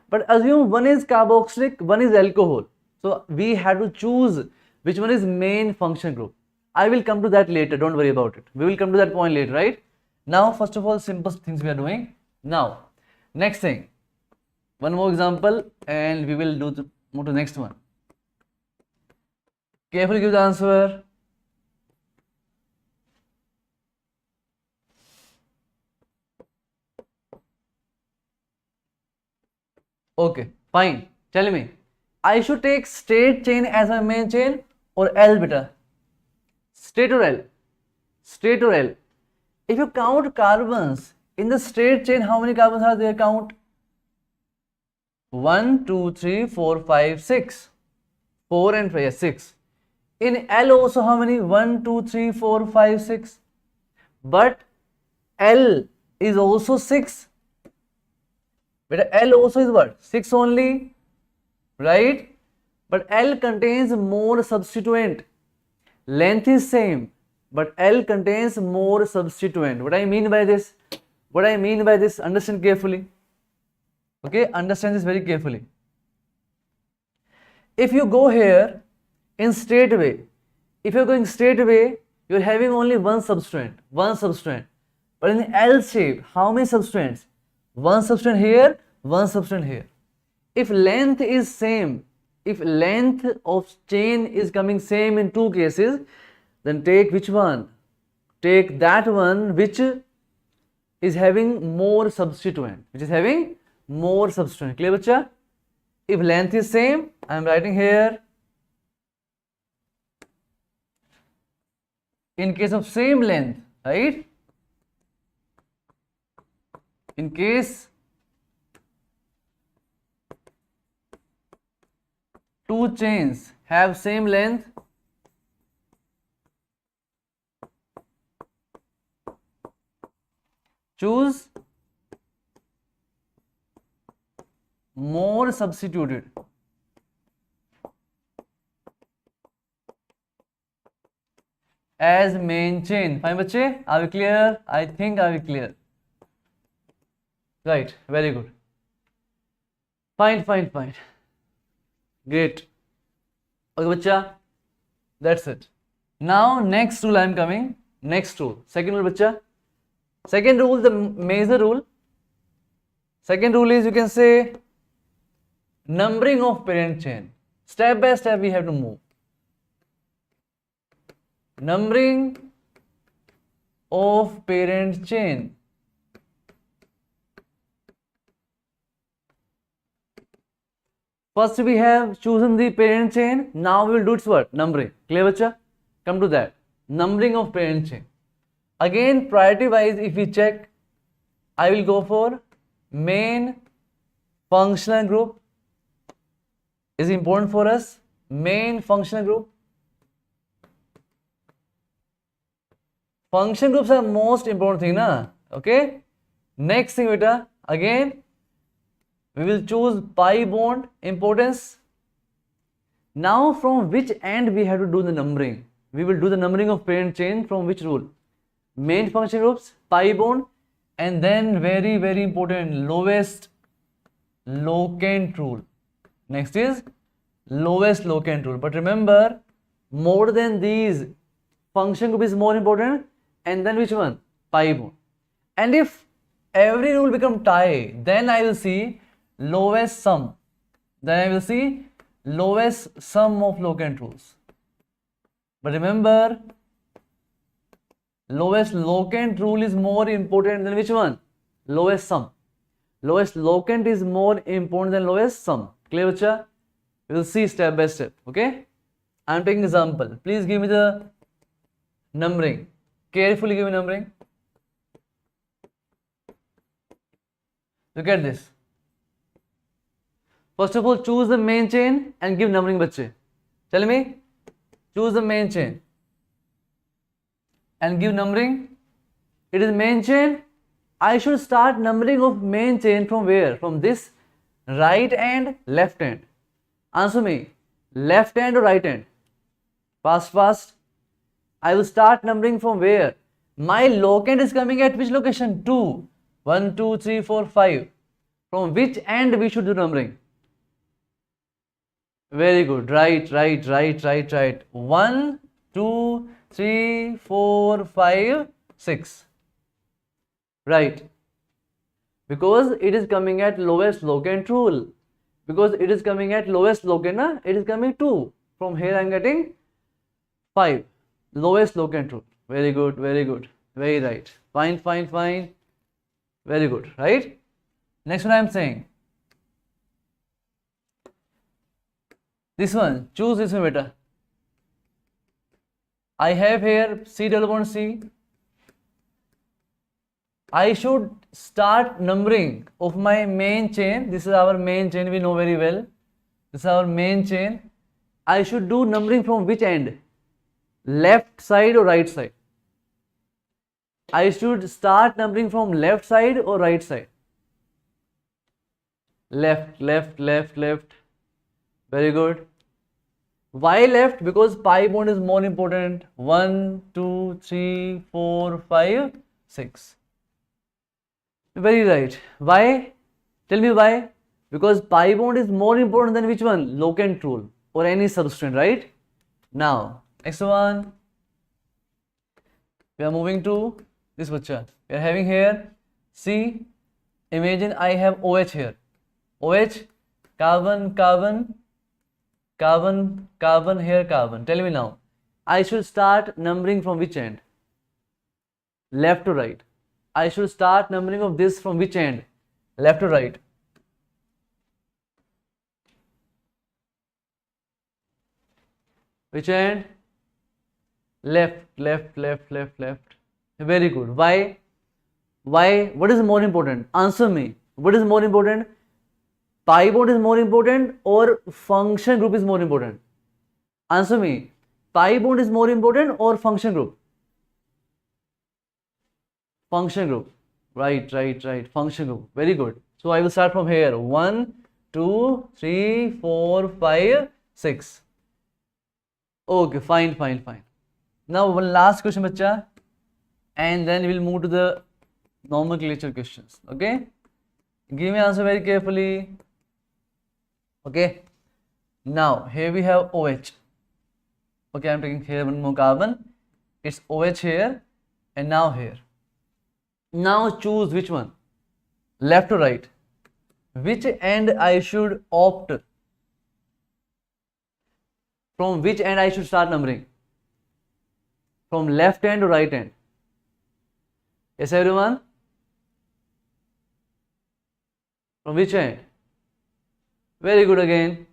But assume one is carboxylic, one is alcohol. So we have to choose which one is main function group. I will come to that later. Don't worry about it. We will come to that point later, right? Now, first of all, simple things we are doing. Now, next thing. One more example, and we will move to the next one. Carefully give the answer. Okay, fine. Tell me, I should take straight chain as my main chain or L beta? Straight or L? Straight or L? If you count carbons in the straight chain, how many carbons are there? Count. 1, 2, 3, 4, 5, 6. 4 and 5, 6. In L also how many? 1, 2, 3, 4, 5, 6. But L is also 6. But L also is what? 6 only, right? But L contains more substituent. Length is same, but L contains more substituent. What I mean by this? Understand carefully. Okay, understand this very carefully. If you go here in straight way, if you're going straight away, you're having only one substituent. But in L shape, how many substituents? One substituent here, one substituent here. If length is same, if length of chain is coming same in two cases, then take which one? Take that one which is having more substituent. Clear, bacha? If length is same, I am writing here. In case of same length, right? In case two chains have same length, choose more substituted. As main chain. Fine, bache? Are we clear? I think are we clear? Right, very good. Fine. Great. Okay, bacha. That's it. Now, next rule I am coming. Next rule. Second rule, bacha. Second rule, the major rule. Second rule is, you can say, numbering of parent chain. Step by step we have to move. Numbering of parent chain. First we have chosen the parent chain. Now we will do its what? Numbering. Clear, bacha? Come to that. Numbering of parent chain. Again, priority wise, if we check, I will go for main functional group. Is important for us. Main functional group. Function groups are most important thing, na? Okay. Next thing, beta. Again, we will choose pi bond importance. Now, from which end we have to do the numbering? We will do the numbering of parent chain from which rule? Main function groups, pi bond, and then very, very important, lowest locant rule. Next is lowest locant rule. But remember, more than these, function group is more important, and then which one? Pi bond. And if every rule become tie, then I will see lowest sum. Then I will see lowest sum of locant rules. But remember, lowest locant rule is more important than which one? Lowest sum. Lowest locant is more important than lowest sum. Clear, bacha? We will see step by step. Okay? I am taking example. Please give me the numbering. Carefully give me numbering. Look at this. First of all, choose the main chain and give numbering, bachche. Tell me, choose the main chain and give numbering. It is main chain. I should start numbering of main chain from where? From this right and left hand. Answer me, left hand or right hand? Fast, fast. I will start numbering from where? My locand is coming at which location? 2. 1, 2, 3, 4, 5. From which end we should do numbering? Very good. Right. 1, 2, 3, 4, 5, 6. Right. Because it is coming at lowest locand rule. Because it is coming at lowest locand, it is coming 2. From here I am getting 5. Lowest locand rule. Very good. Very right. Fine. Very good. Right? Next one I am saying. This one. Choose this one, beta. I have here C double bond C. I should start numbering of my main chain. This is our main chain, we know very well. This is our main chain. I should do numbering from which end? Left side or right side? I should start numbering from left side or right side? Left. Very good. Why left? Because pi bond is more important. 1, 2, 3, 4, 5, 6. Very right. Why? Tell me why. Because pi bond is more important than which one? Locant rule or any substrate, right? Now, next one. We are moving to this picture. We are having here C. Imagine I have OH here. OH, carbon, here carbon. Tell me now. I should start numbering from which end? Left to right. I should start numbering of this from which end? Left to right. Which end? Left. Very good. Why? What is more important? Answer me. What is more important? Pi bond is more important or function group is more important? Answer me. Pi bond is more important or function group? Function group. Right. Function group. Very good. So I will start from here. 1, 2, 3, 4, 5, 6. Okay, fine. Now one last question, bacha, and then we will move to the nomenclature questions. Okay, give me answer very carefully. Okay, now here we have OH. Okay, I am taking here one more carbon. It's OH here and now here. Now choose which one, left or right. Which end I should opt? From which end I should start numbering? From left hand or right hand? Yes, everyone? From which end? Very good again.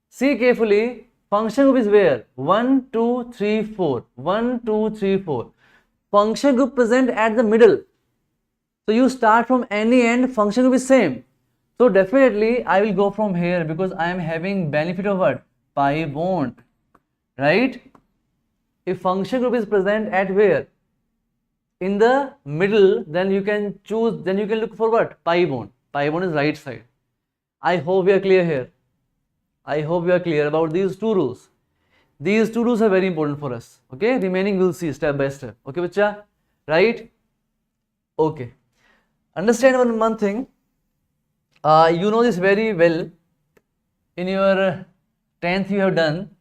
See carefully. Function group is where? 1, 2, 3, 4. 1, 2, 3, 4. Function group present at the middle. So you start from any end, function group is same. So definitely I will go from here because I am having benefit of what? Pi bond. Right? If function group is present at where? In the middle, then you can choose, then you can look for what? Pi bond. Pi bond is right side. I hope we are clear here. I hope we are clear about these two rules. These two rules are very important for us. Okay, remaining we'll see step by step. Okay, bacha? Right? Okay. Understand one thing. You know this very well. In your 10th you have done.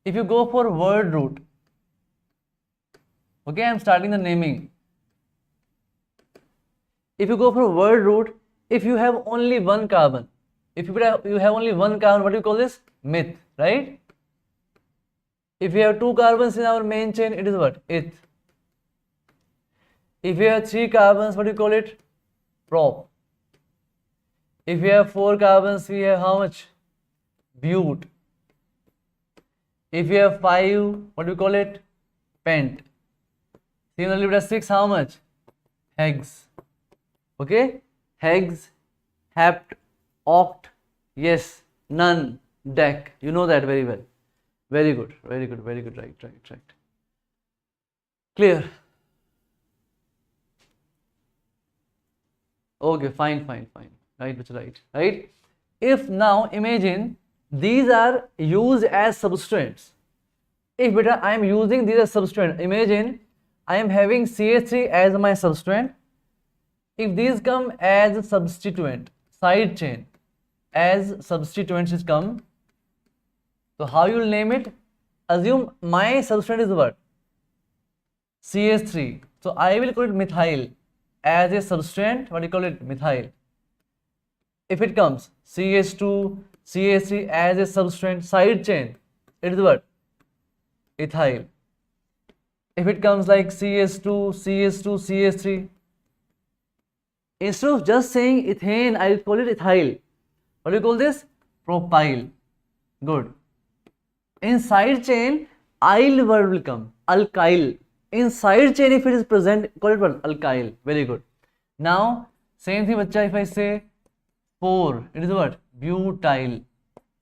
If you go for word root, okay, I am starting the naming. If you go for word root, if you have only one carbon, if you have only one carbon, what do you call this? Meth, right? If you have 2 carbons in our main chain, it is what? Eth. If you have 3 carbons, what do you call it? Prop. If you have 4 carbons, we have how much? Bute. If you have 5, what do you call it? Pent. Similarly, with 6, how much? Hex. Okay? Hex, hept, oct, Yes, none, deck. You know that very well. Very good, very good, very good. Right, right, right. Clear? Okay, fine, fine, fine. Right, which right, right. If now imagine these are used as substrates. If beta I am using these as substrate, imagine I am having CH3 as my substrate. If these come as a substituent, side chain, as substituents is come, so how you will name it? Assume my substrate is what? CH3. So I will call it methyl as a substrate. What do you call it? Methyl. If it comes CH2, CH3 as a substrate, side chain, it is what? Ethyl. If it comes like CH2, CH2, CH3, instead of just saying ethane, I will call it ethyl. What do you call this? Propyl. Good. In side chain, yl word will come. Alkyl. In side chain, if it is present, call it what? Alkyl. Very good. Now, same thing, bacha, if I say 4, it is what? Butyl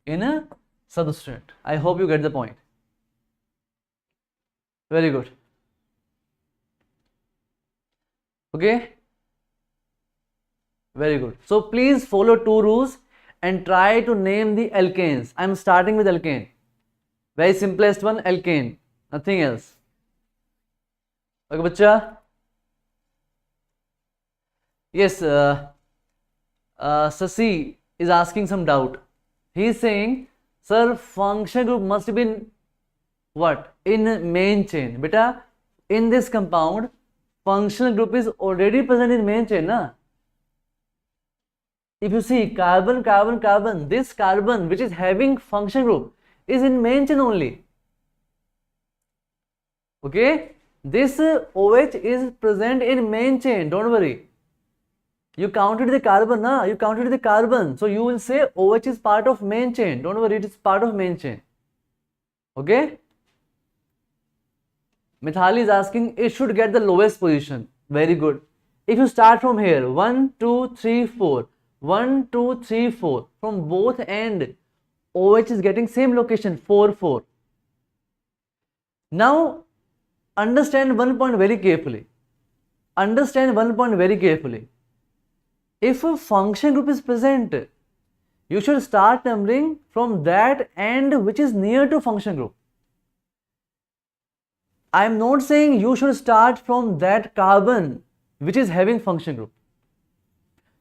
in a substrate. I hope you get the point. Very good. Okay. Very good. So please follow 2 rules and try to name the alkanes. I am starting with alkane. Very simplest one, alkane. Nothing else. Okay, bacha. Yes, Sasi is asking some doubt. He is saying, sir, function group must have been what? In main chain. Beta, in this compound, functional group is already present in main chain, na? If you see carbon, carbon, carbon, this carbon which is having function group is in main chain only. Okay? This OH is present in main chain, don't worry. You counted the carbon, na? You counted the carbon. So you will say OH is part of main chain. Don't worry, it is part of main chain. Okay? Mithali is asking, it should get the lowest position. Very good. If you start from here, 1, 2, 3, 4. 1, 2, 3, 4. From both end, OH is getting same location, 4, 4. Now, understand one point very carefully. Understand one point very carefully. If a function group is present, you should start numbering from that end which is near to function group. I am not saying you should start from that carbon which is having function group.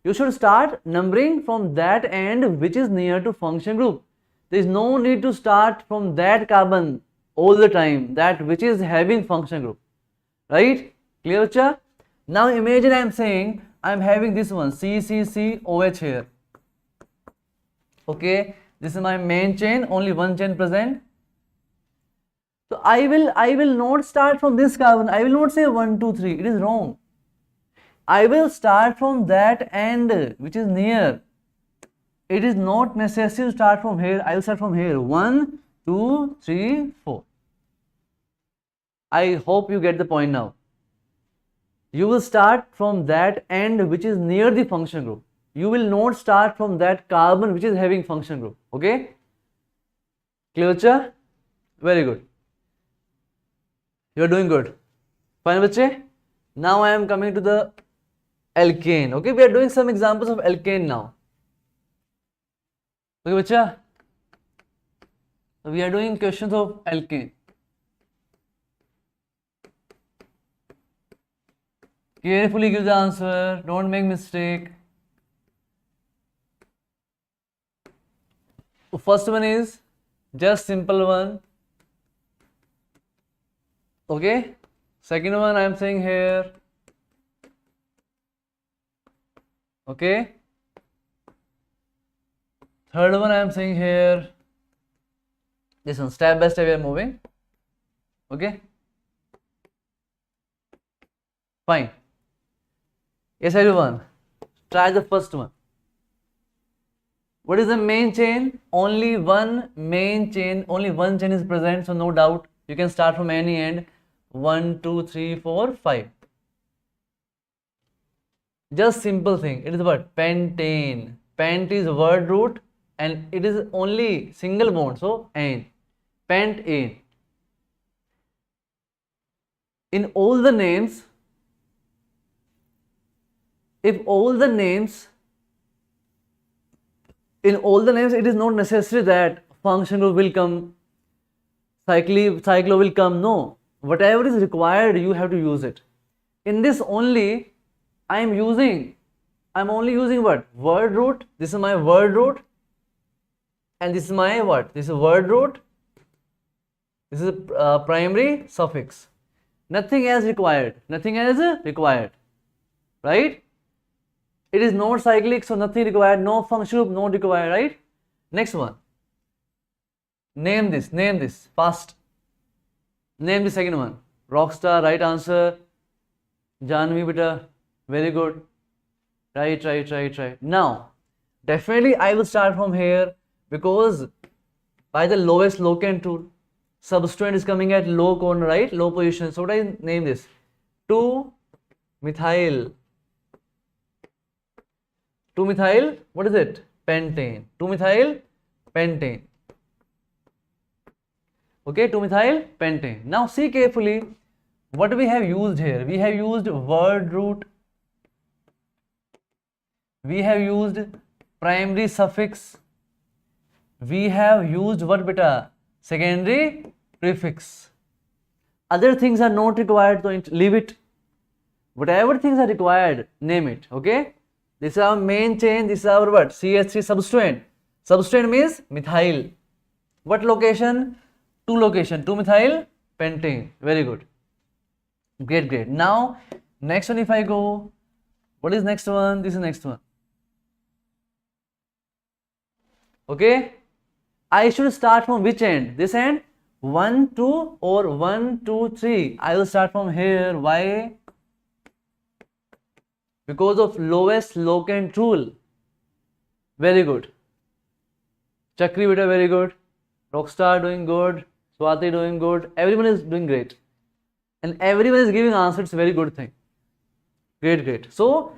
You should start numbering from that end which is near to function group. There is no need to start from that carbon all the time, that which is having function group. Right? Clear, bacha? Now imagine I am saying I am having this one, CCCOH here. Okay, this is my main chain, only one chain present. So I will not start from this carbon. I will not say 1, 2, 3. It is wrong. I will start from that end which is near. It is not necessary to start from here. I will start from here. 1, 2, 3, 4. I hope you get the point now. You will start from that end which is near the function group. You will not start from that carbon which is having function group. Okay? Clear, bacha? Very good. You are doing good. Fine, bache? Now I am coming to the alkane. Okay, we are doing some examples of alkane now. Okay, bacha? So we are doing questions of alkane. Carefully give the answer. Don't make mistake. So first one is just simple one. Okay. Second one I am saying here. Okay. Third one I am saying here. This one, step by step we are moving. Okay. Fine. Yes, everyone. Try the first one. What is the main chain? Only one main chain, only one chain is present, so no doubt. You can start from any end. 1, 2, 3, 4, 5. Just simple thing. It is what? Pentane. Pent is word root and it is only single bond, so ane, pentane. In all the names, if all the names, in all the names, it is not necessary that function group will come, cyclo will come. No, whatever is required, you have to use it. In this only, I'm only using what? Word root. This is my word root, and this is my what? This is word root. This is a primary suffix. Nothing else required. Nothing else required. Right? It is not cyclic, so nothing required. No function group, not required. Right? Next one. Name this. Fast. Name the second one. Rockstar, right answer. Janvi beta, very good. Right. Now, definitely I will start from here, because by the lowest locant rule, substituent is coming at low corner, right? Low position. So what I name this? 2-methyl. 2-methyl, what is it? Pentane. 2-methyl pentane. Okay, 2-methyl pentane. Now see carefully what we have used here. We have used word root. We have used primary suffix. We have used what beta? Secondary prefix. Other things are not required, so leave it. Whatever things are required, name it. Okay. This is our main chain. This is our what? CH3 substituent. Substituent means methyl. What location? 2 location. 2-methyl pentane. Very good. Great. Now, next one if I go, what is next one? This is next one. Okay. I should start from which end? This end? 1, 2 or 1, 2, 3. I will start from here. Why? Because of lowest locant rule. Very good. Chakri beta, very good. Rockstar doing good. Swati doing good. Everyone is doing great. And everyone is giving answer. It's a very good thing. Great. So,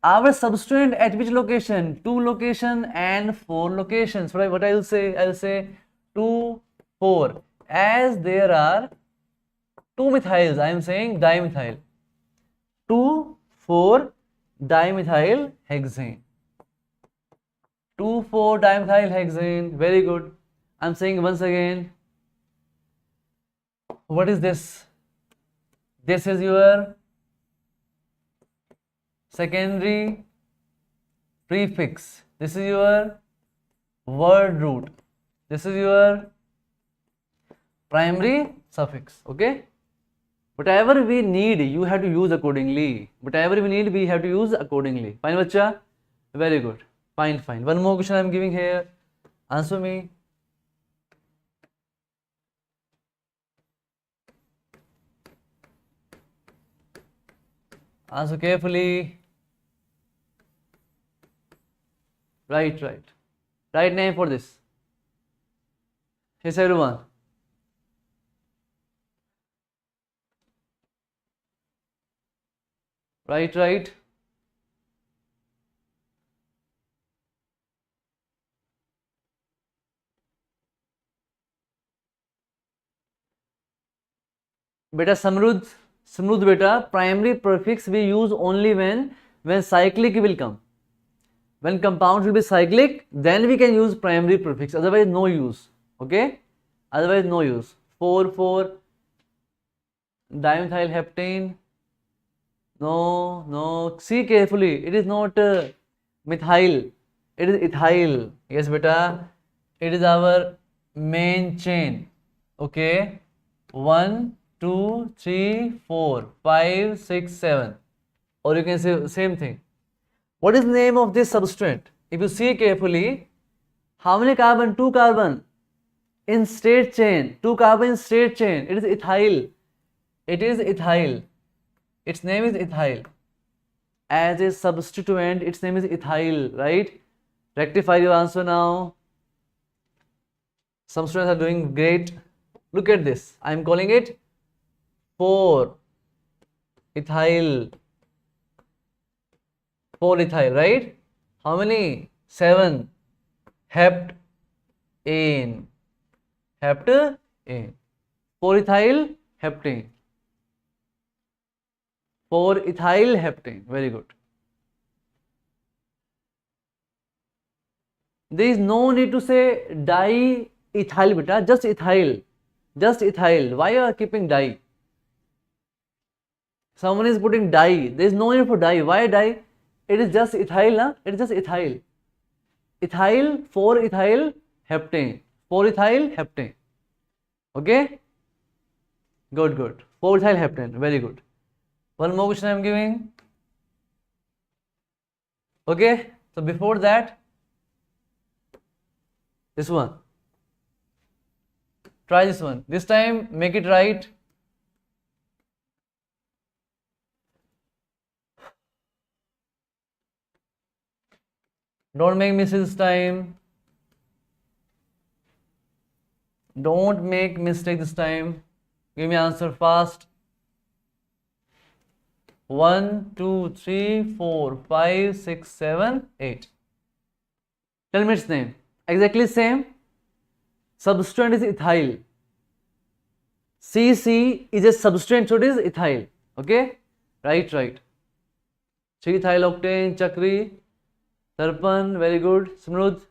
our substituent at which location? 2 location and 4 locations. What I will say? I will say 2, 4. As there are 2 methyls, I am saying dimethyl. 2, 4 dimethyl hexane. 2, 4 dimethyl hexane. Very good. I am saying once again. What is this? This is your secondary prefix. This is your word root. This is your primary suffix. Okay. Whatever we need, you have to use accordingly. Whatever we need, we have to use accordingly. Fine, bacha? Very good. Fine. One more question I am giving here. Answer me. Answer carefully. Right. Right name for this. Yes, everyone. Right. Beta Samrudh beta, primary prefix we use only when cyclic will come. When compound will be cyclic, then we can use primary prefix. Otherwise, no use. Okay? Otherwise, no use. 4 dimethyl heptane. No. See carefully. It is not methyl. It is ethyl. Yes, beta. It is our main chain. Okay? 1, 2, 3, 4, 5, 6, 7. Or you can say same thing. What is the name of this substituent? If you see carefully, how many carbon? 2 carbon in straight chain. 2 carbon in straight chain. It is ethyl. Its name is ethyl. As a substituent, its name is ethyl, right? Rectify your answer now. Some students are doing great. Look at this. I am calling it 4-ethyl. 4-ethyl, right? How many? 7 heptane. Heptane. 4-ethyl heptane. 4-ethyl heptane. Very good. There is no need to say di-ethyl beta, just ethyl. Just ethyl. Why you are keeping di? Someone is putting di. There is no need for di. Why di? It is just ethyl, na? It is just ethyl. Ethyl, 4-ethyl heptane. 4-ethyl heptane. Okay? Good, good. 4-ethyl heptane. Very good. One more question I am giving. Okay? So before that, this one. Try this one. This time, make it right. Don't make mistakes this time. Don't make mistake this time. Give me answer fast. 1, 2, 3, 4, 5, 6, 7, 8. Tell me its name. Exactly same. Substrate is ethyl. CC is a substrate, so it is ethyl. Okay? Right, right. 3-ethyl octane, Chakri, Tarpan, very good. Smrudh,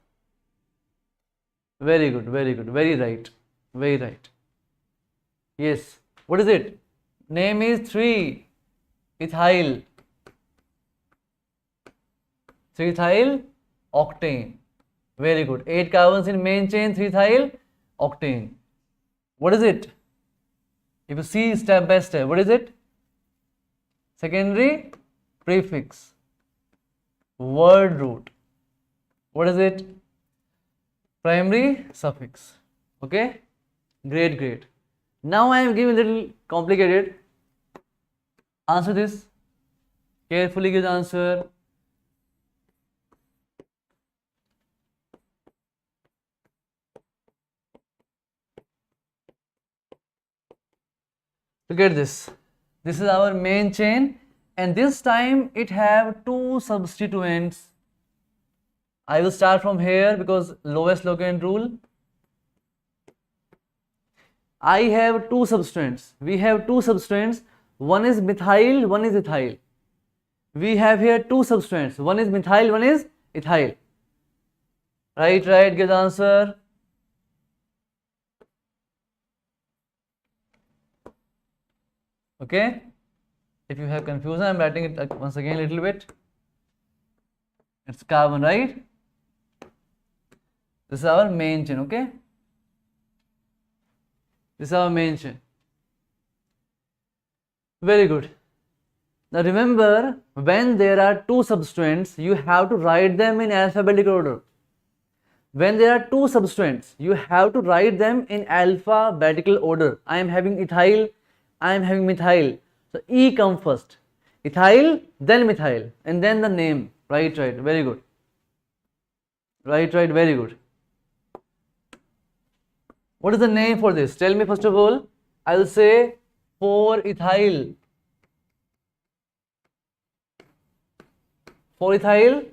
very good, very good, very right, very right. Yes. What is it? Name is 3-ethyl. 3-ethyl octane. Very good. 8 carbons in main chain, 3-ethyl octane. What is it? If you see step by step, what is it? Secondary prefix. Word root. What is it? Primary suffix. Okay? Great, great. Now I am giving a little complicated. Answer this. Carefully give the answer. Look at this. This is our main chain, and this time it have 2 substituents. I will start from here because lowest locant rule. I have 2 substituents. We have 2 substituents. One is methyl, one is ethyl. We have here 2 substituents. One is methyl, one is ethyl. Right, right. Get the answer. Okay? If you have confusion, I am writing it once again a little bit. It's carbon, right? This is our main chain, okay? This is our main chain. Very good. Now remember, when there are 2 substituents, you have to write them in alphabetical order. When there are 2 substituents, you have to write them in alphabetical order. I am having ethyl, I am having methyl. So E comes first. Ethyl, then methyl, and then the name. Right, right. Very good. Right, right. Very good. What is the name for this? Tell me first of all. I will say 4-ethyl. 4-ethyl,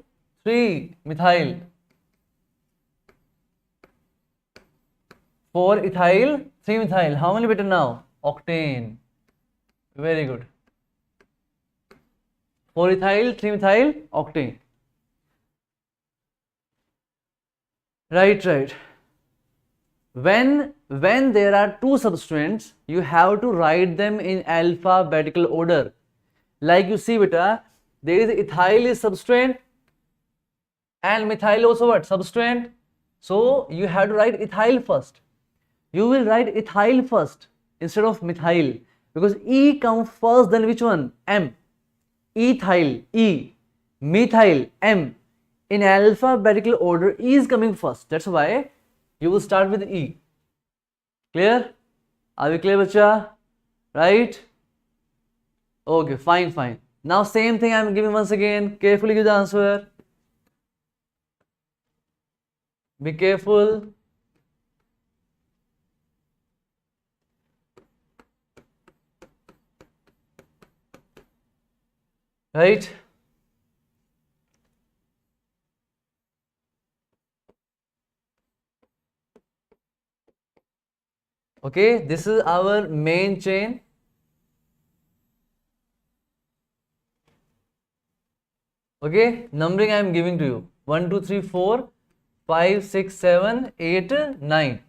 3-methyl. 4-ethyl, 3-methyl. How many better now? Octane. Very good. 4-ethyl, 3-methyl, octane. Right, right. When there are 2 substituents, you have to write them in alphabetical order. Like you see, beta, there is ethyl is substituent and methyl also what? Substituent. So you have to write ethyl first. You will write ethyl first instead of methyl, because E comes first, then which one? M. Ethyl, E. Methyl, M. In alphabetical order, E is coming first. That's why you will start with E. Clear? Are we clear, bacha? Right? Okay, fine, fine. Now same thing I am giving once again. Carefully give the answer. Be careful. Right? Okay, this is our main chain. Okay, numbering I am giving to you 1, 2, 3, 4, 5, 6, 7, 8, 9.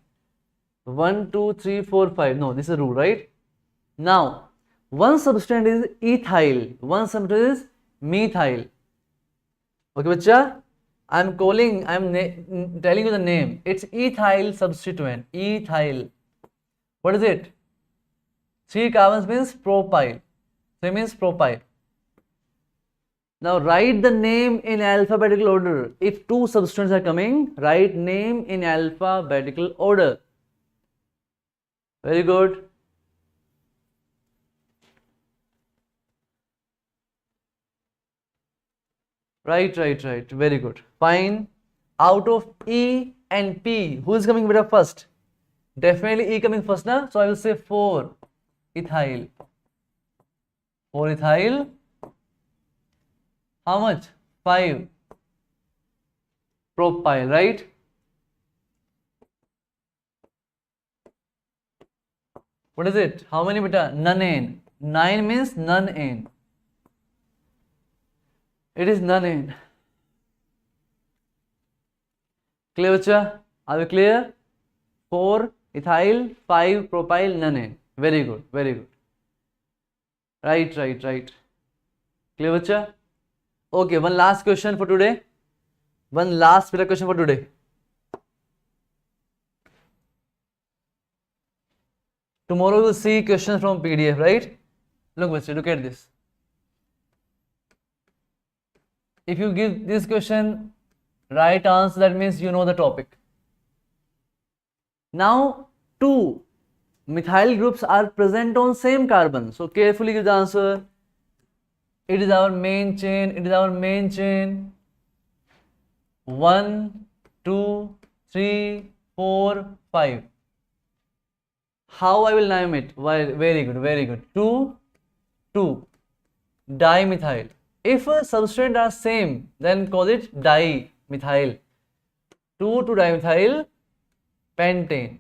1, 2, 3, 4, 5. No, this is a rule, right? Now, one substance is ethyl, one substance is methyl. Okay, bacha? I'm telling you the name. It's ethyl substituent. Ethyl. What is it? 3 carbons means propyl. So it means propyl. Now write the name in alphabetical order. If two substances are coming, write name in alphabetical order. Very good. Right. Very good. Fine. Out of E and P, who is coming better first? Definitely E coming first, na? So I will say 4 ethyl. 4 ethyl. How much? 5 propyl, right? What is it? How many beta? None. 9 means none. It is none. Clear, bacha? Are we clear? 4 ethyl, 5 propyl, none. Very good. Right. Clear, bacha? Okay, one last question for today. One last question for today. Tomorrow we'll see questions from PDF, right? Look, bacha, look at this. If you give this question right answer, that means you know the topic. Now, 2 methyl groups are present on same carbon. So carefully give the answer. It is our main chain. 1, 2, 3, 4, 5. How I will name it? Well, very good. 2 dimethyl. If substrate are same, then call it dimethyl. 2 dimethyl pentane.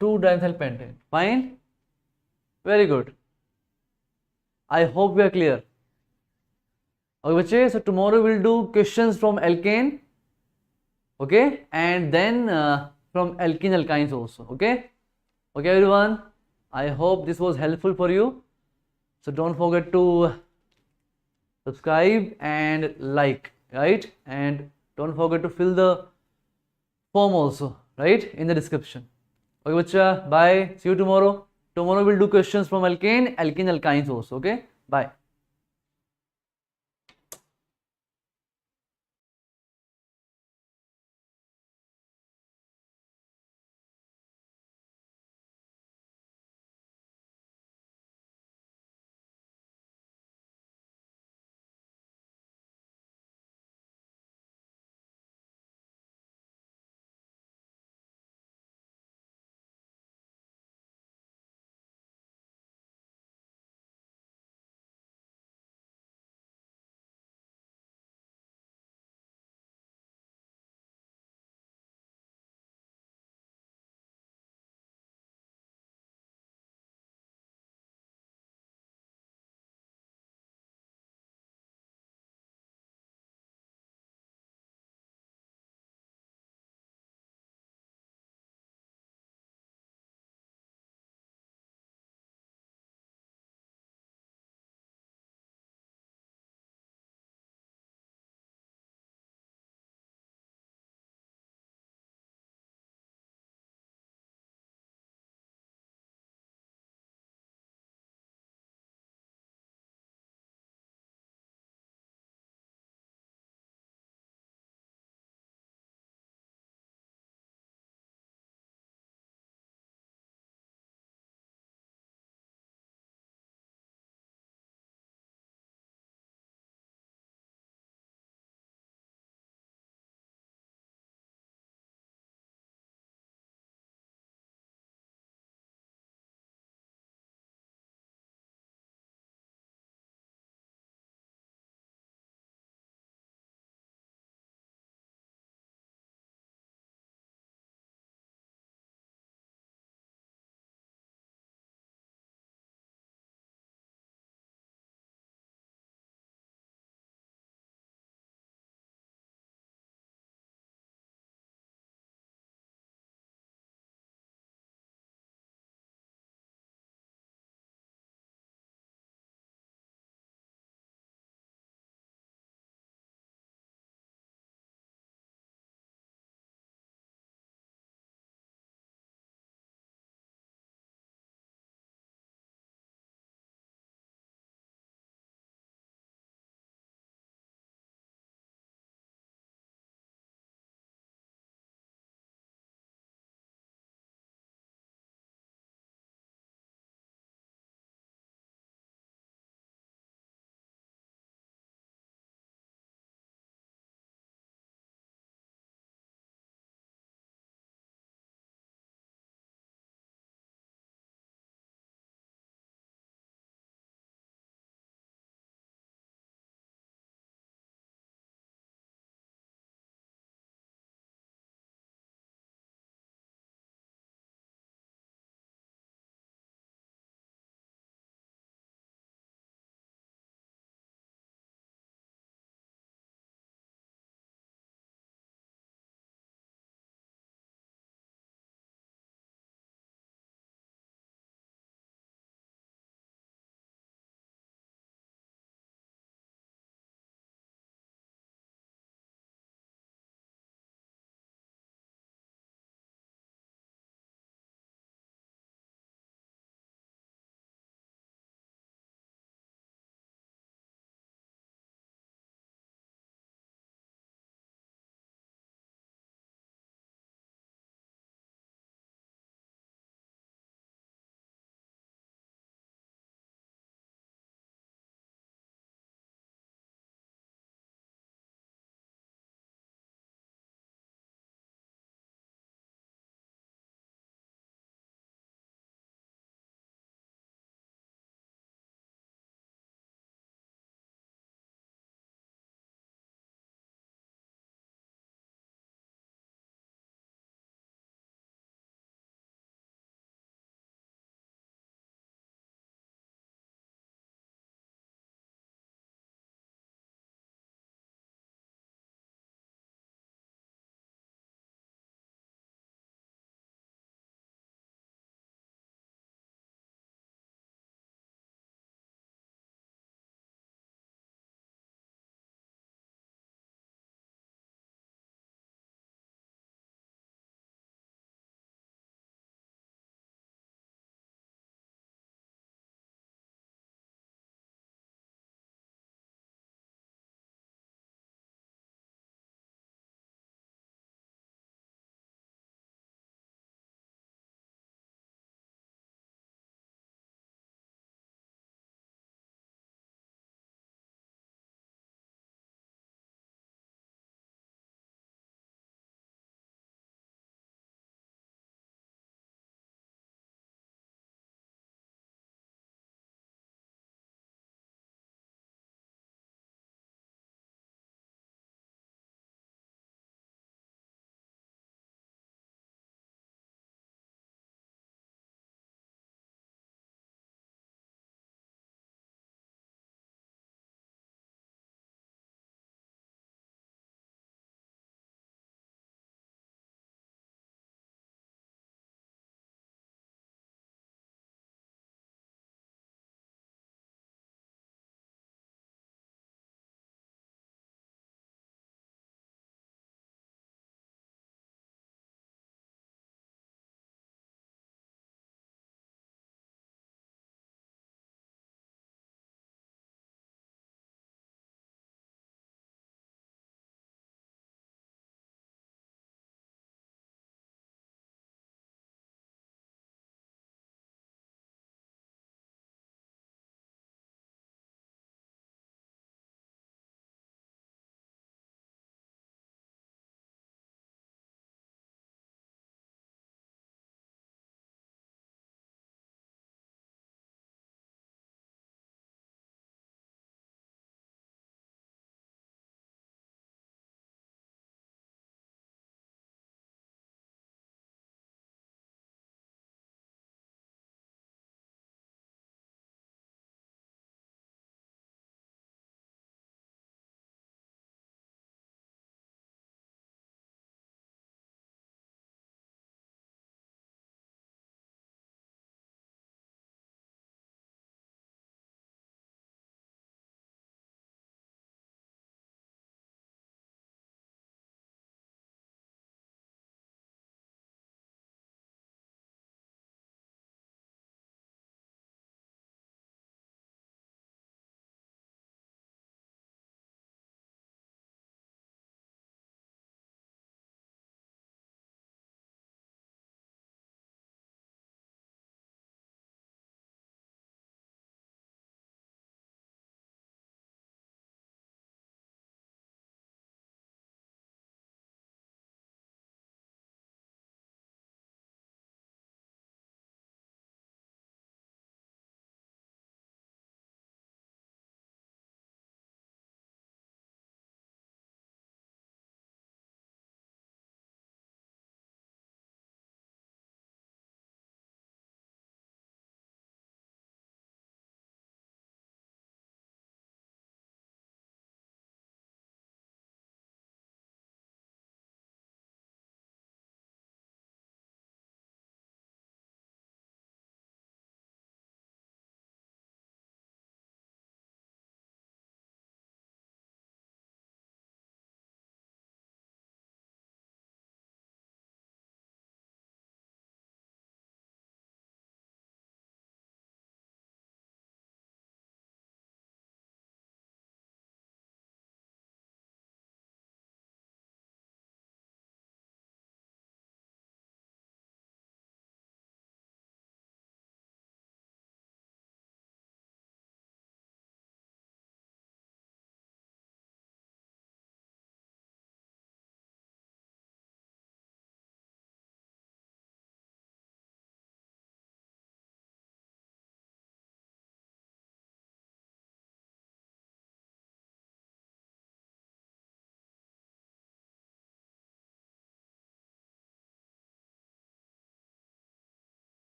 2 dimethyl pentane. Fine. Very good. I hope we are clear. Okay, so tomorrow we'll do questions from alkane. Okay, and then from alkynes also. Okay, everyone. I hope this was helpful for you. So don't forget to subscribe and like, right? And don't forget to fill the form also, right? In the description. Okay, bacha. Bye. See you tomorrow. Tomorrow we'll do questions from alkynes also. Okay. Bye.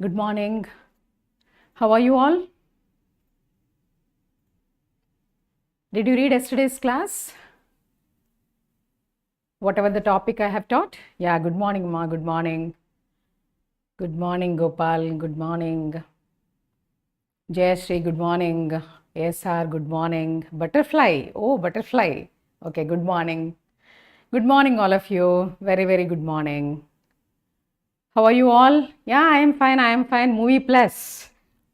Good morning. How are you all? Did you read yesterday's class? Whatever the topic I have taught? Yeah, good morning, Ma. Good morning. Good morning, Gopal. Good morning. Jayashree, good morning. ASR, good morning. Butterfly. Oh, butterfly. Okay, good morning. Good morning, all of you. Very, very good morning. How are you all? Yeah, I am fine. I am fine. Movie Plus.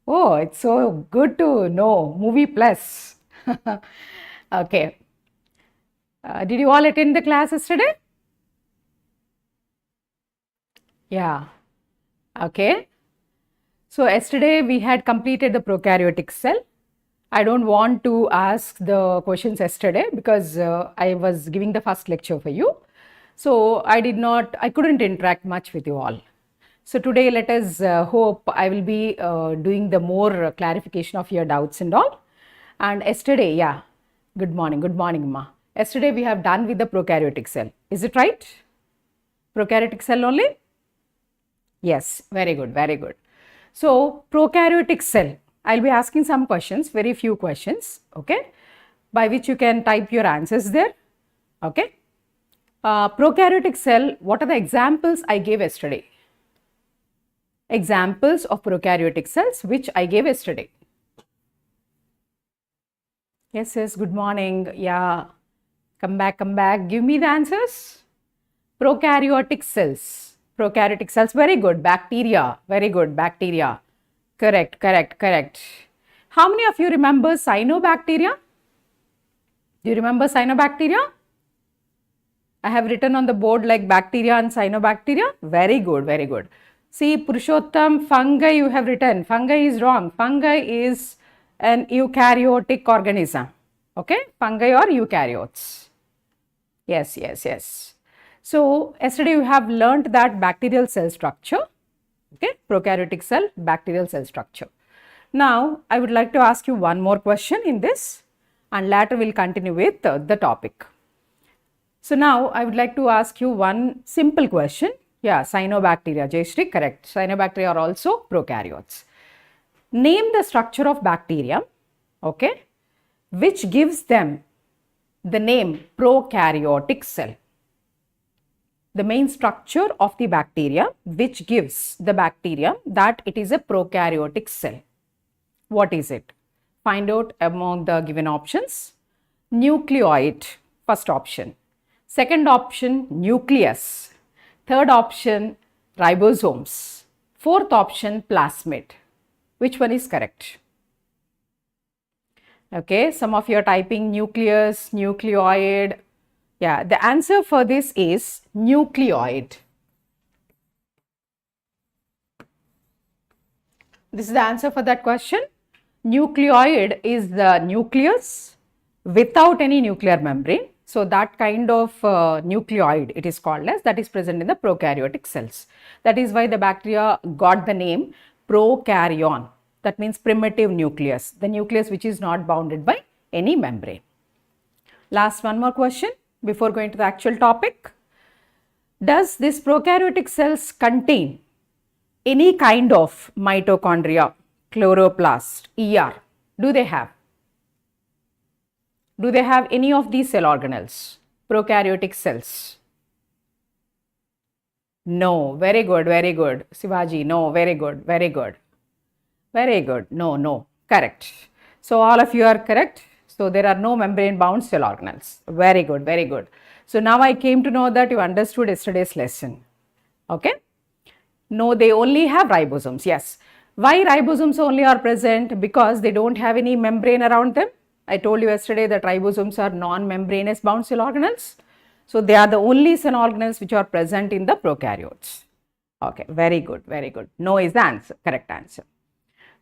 Oh, it's so good to know. Movie Plus. Okay. Did you all attend the class yesterday? Yeah. Okay. So yesterday we had completed the prokaryotic cell. I don't want to ask the questions yesterday because I was giving the first lecture for you. So I couldn't interact much with you all. So today let us hope I will be doing the more clarification of your doubts and all. And yesterday, yeah, good morning, Ma. Yesterday we have done with the prokaryotic cell. Is it right? Prokaryotic cell only? Yes, very good, very good. So prokaryotic cell, I'll be asking some questions, very few questions, okay, by which you can type your answers there, okay. Prokaryotic cell, what are the examples I gave yesterday? Examples of prokaryotic cells which I gave yesterday. Yes, yes, good morning. Yeah, come back, give me the answers. Prokaryotic cells, very good. Bacteria, very good, bacteria. Correct. How many of you remember cyanobacteria? Do you remember cyanobacteria? I have written on the board like bacteria and cyanobacteria. Very good. See, Purushottam, fungi you have written. Fungi is wrong. Fungi is an eukaryotic organism. Okay, fungi or eukaryotes. Yes. So, yesterday we have learnt that bacterial cell structure. Okay, prokaryotic cell, bacterial cell structure. Now, I would like to ask you one more question in this and later we will continue with the topic. So, now I would like to ask you one simple question. Yeah, cyanobacteria, Jayashree, correct. Cyanobacteria are also prokaryotes. Name the structure of bacteria, okay, which gives them the name prokaryotic cell. The main structure of the bacteria which gives the bacteria that it is a prokaryotic cell. What is it? Find out among the given options. Nucleoid, first option. Second option, nucleus. Third option, ribosomes. Fourth option, plasmid. Which one is correct? Okay, some of you are typing nucleus, nucleoid. Yeah, the answer for this is nucleoid. This is the answer for that question. Nucleoid is the nucleus without any nuclear membrane. So, that kind of nucleoid it is called as, that is present in the prokaryotic cells. That is why the bacteria got the name prokaryon. That means primitive nucleus, the nucleus which is not bounded by any membrane. Last one more question before going to the actual topic. Does this prokaryotic cells contain any kind of mitochondria, chloroplast, ER? Do they have? Do they have any of these cell organelles? Prokaryotic cells? No. Very good. Sivaji, no. Very good. No. Correct. So, all of you are correct. So, there are no membrane bound cell organelles. Very good. So, now I came to know that you understood yesterday's lesson. Okay. No, they only have ribosomes. Yes. Why ribosomes only are present? Because they don't have any membrane around them. I told you yesterday that ribosomes are non-membranous bound cell organelles. So, they are the only cell organelles which are present in the prokaryotes. Okay, very good. No is the answer, correct answer.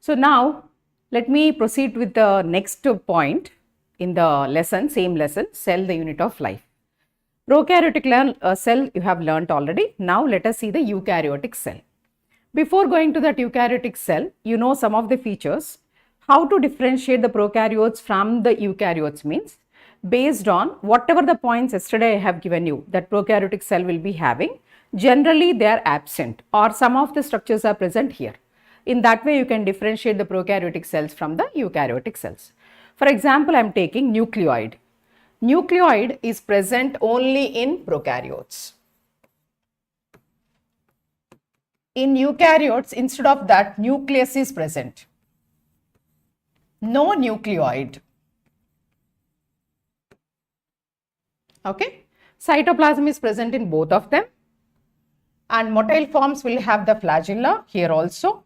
So, now let me proceed with the next point in the lesson, same lesson, cell the unit of life. Prokaryotic cell you have learnt already. Now, let us see the eukaryotic cell. Before going to that eukaryotic cell, you know some of the features. How to differentiate the prokaryotes from the eukaryotes means based on whatever the points yesterday I have given you that prokaryotic cell will be having, generally they are absent or some of the structures are present here. In that way, you can differentiate the prokaryotic cells from the eukaryotic cells. For example, I am taking nucleoid. Nucleoid is present only in prokaryotes. In eukaryotes, instead of that, nucleus is present. No nucleoid. Okay. Cytoplasm is present in both of them. And motile forms will have the flagella here also.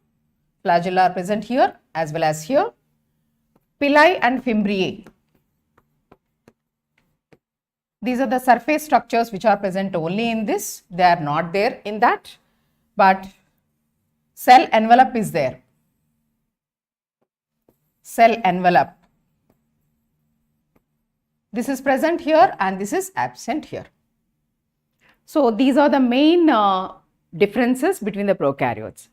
Flagella are present here as well as here. Pili and fimbriae. These are the surface structures which are present only in this. They are not there in that. But cell envelope is there. Cell envelope. This is present here and this is absent here. So these are the main differences between the prokaryotes.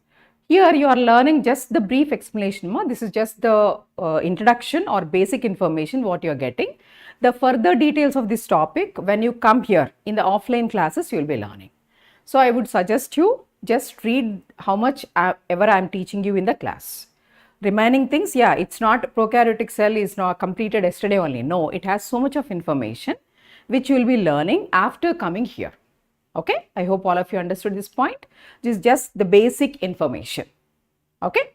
Here you are learning just the brief explanation. This is just the introduction or basic information what you are getting. The further details of this topic, when you come here in the offline classes, you will be learning. So I would suggest you just read how much ever I am teaching you in the class. Remaining things, yeah, it's not prokaryotic cell is not completed yesterday only. No, it has so much of information which you will be learning after coming here. Okay, I hope all of you understood this point. This is just the basic information. Okay,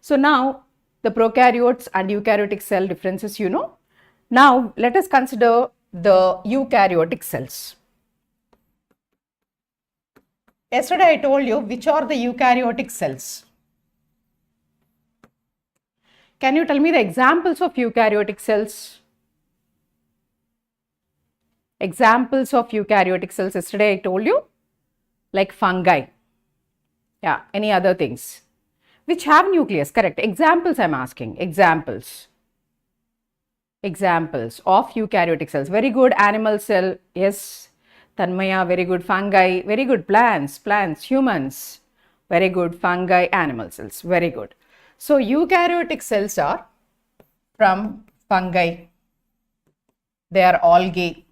so now the prokaryotes and eukaryotic cell differences you know. Now let us consider the eukaryotic cells. Yesterday I told you which are the eukaryotic cells. Can you tell me the examples of eukaryotic cells? Examples of eukaryotic cells yesterday I told you, like fungi. Yeah, any other things which have nucleus, correct. Examples I am asking, examples of eukaryotic cells. Very good. Animal cell, yes. Tanmaya, very good. Fungi, very good. Plants, humans, very good. Fungi, animal cells, very good. So eukaryotic cells are from fungi, they are algae,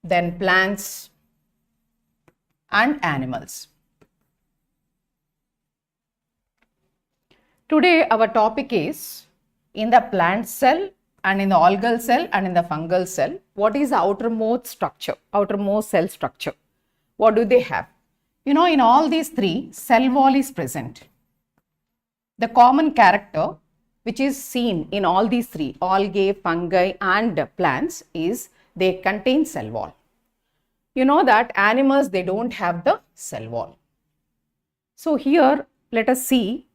then plants and animals. Today our topic is in the plant cell and in the algal cell and in the fungal cell, what is the outermost structure, outermost cell structure? What do they have? You know, in all these three, cell wall is present. The common character which is seen in all these three, algae, fungi and plants, is they contain cell wall. You know that animals, they don't have the cell wall. So here let us see,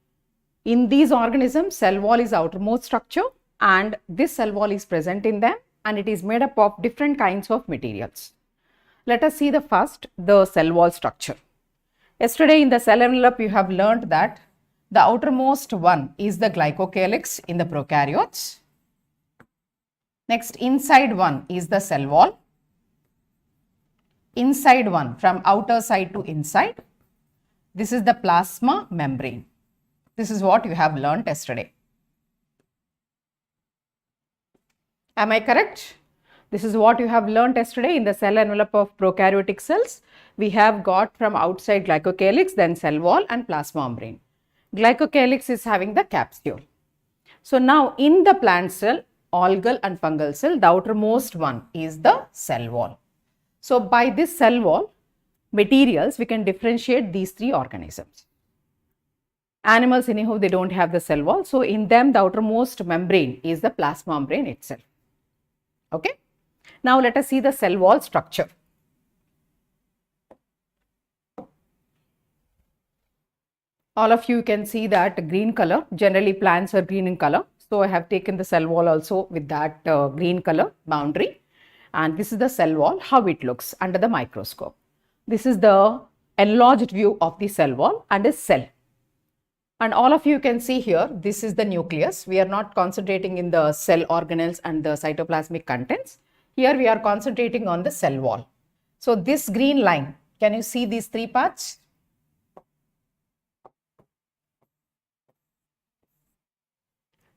in these organisms, cell wall is outermost structure and this cell wall is present in them and it is made up of different kinds of materials. Let us see the first, the cell wall structure. Yesterday in the cell envelope you have learnt that the outermost one is the glycocalyx in the prokaryotes. Next, inside one is the cell wall. Inside one, from outer side to inside, this is the plasma membrane. This is what you have learnt yesterday. Am I correct? This is what you have learnt yesterday in the cell envelope of prokaryotic cells. We have got from outside glycocalyx, then cell wall and plasma membrane. Glycocalyx is having the capsule. So now in the plant cell, algal and fungal cell, the outermost one is the cell wall. So by this cell wall materials, we can differentiate these three organisms. Animals anyhow, they don't have the cell wall. So in them, the outermost membrane is the plasma membrane itself. Okay. Now let us see the cell wall structure. All of you can see that green color. Generally plants are green in color. So I have taken the cell wall also with that green color boundary. And this is the cell wall, how it looks under the microscope. This is the enlarged view of the cell wall and a cell. And all of you can see here, this is the nucleus. We are not concentrating in the cell organelles and the cytoplasmic contents. Here we are concentrating on the cell wall. So this green line, can you see these three parts?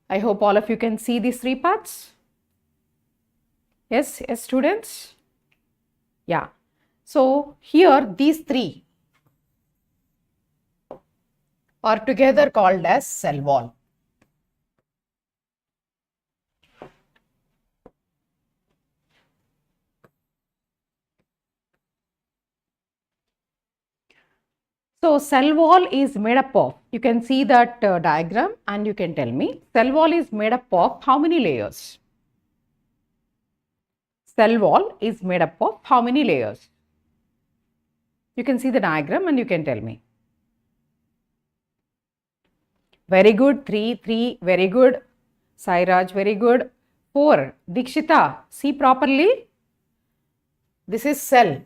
I hope all of you can see these three parts. Yes, yes, students? Yeah. So here these three or together called as cell wall. So cell wall is made up of, you can see that diagram and you can tell me, cell wall is made up of how many layers? Cell wall is made up of how many layers? You can see the diagram and you can tell me. Very good, 3, very good. Sairaj, very good. 4, Dikshita, see properly. This is cell,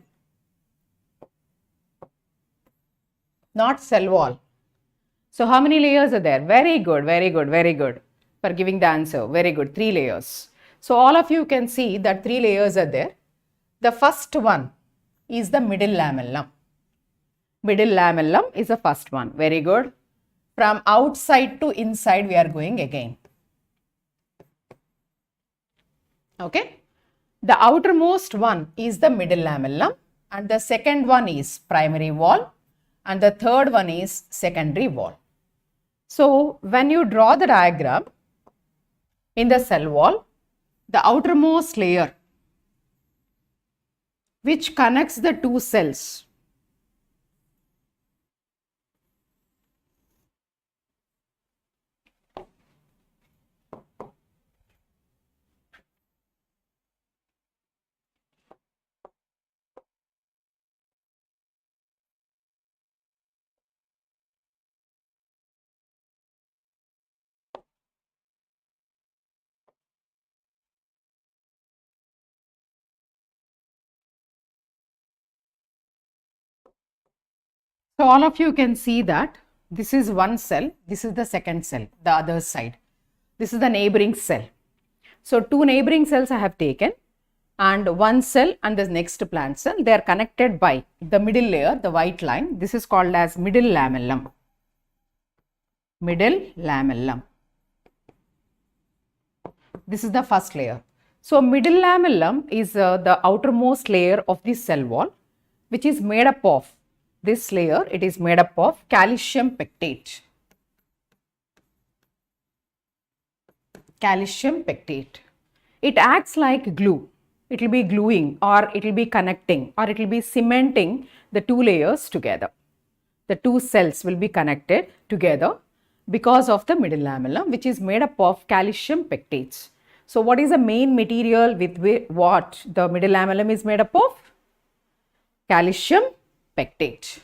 not cell wall. So how many layers are there? Very good, very good, very good for giving the answer. Very good, 3 layers. So all of you can see that 3 layers are there. The first one is the middle lamellum. Middle lamellum is the first one. Very good. From outside to inside we are going again. Okay. The outermost one is the middle lamellum and the second one is primary wall and the third one is secondary wall. So when you draw the diagram in the cell wall, the outermost layer which connects the two cells So all of you can see that this is one cell, this is the second cell, the other side. This is the neighboring cell. So 2 neighboring cells I have taken and one cell and the next plant cell. They are connected by the middle layer, the white line. This is called as middle lamellum. Middle lamellum. This is the first layer. So middle lamellum is the outermost layer of the cell wall, which is made up of this layer. It is made up of calcium pectate. Calcium pectate. It acts like glue. It will be gluing or it will be connecting or it will be cementing the 2 layers together. The 2 cells will be connected together because of the middle lamellum, which is made up of calcium pectates. So what is the main material with what the middle lamellum is made up of? Calcium pectate.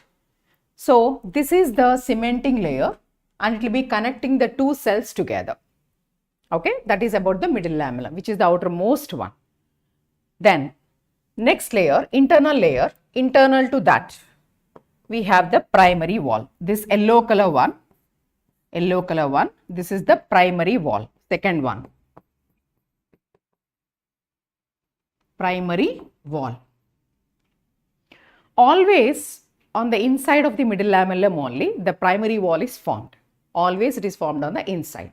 So this is the cementing layer and it will be connecting the 2 cells together. Okay, that is about the middle lamellum, which is the outermost one. Then next layer, internal to that we have the primary wall. This yellow color one, this is the primary wall, second one. Primary wall. Always on the inside of the middle lamellum only, the primary wall is formed. Always it is formed on the inside.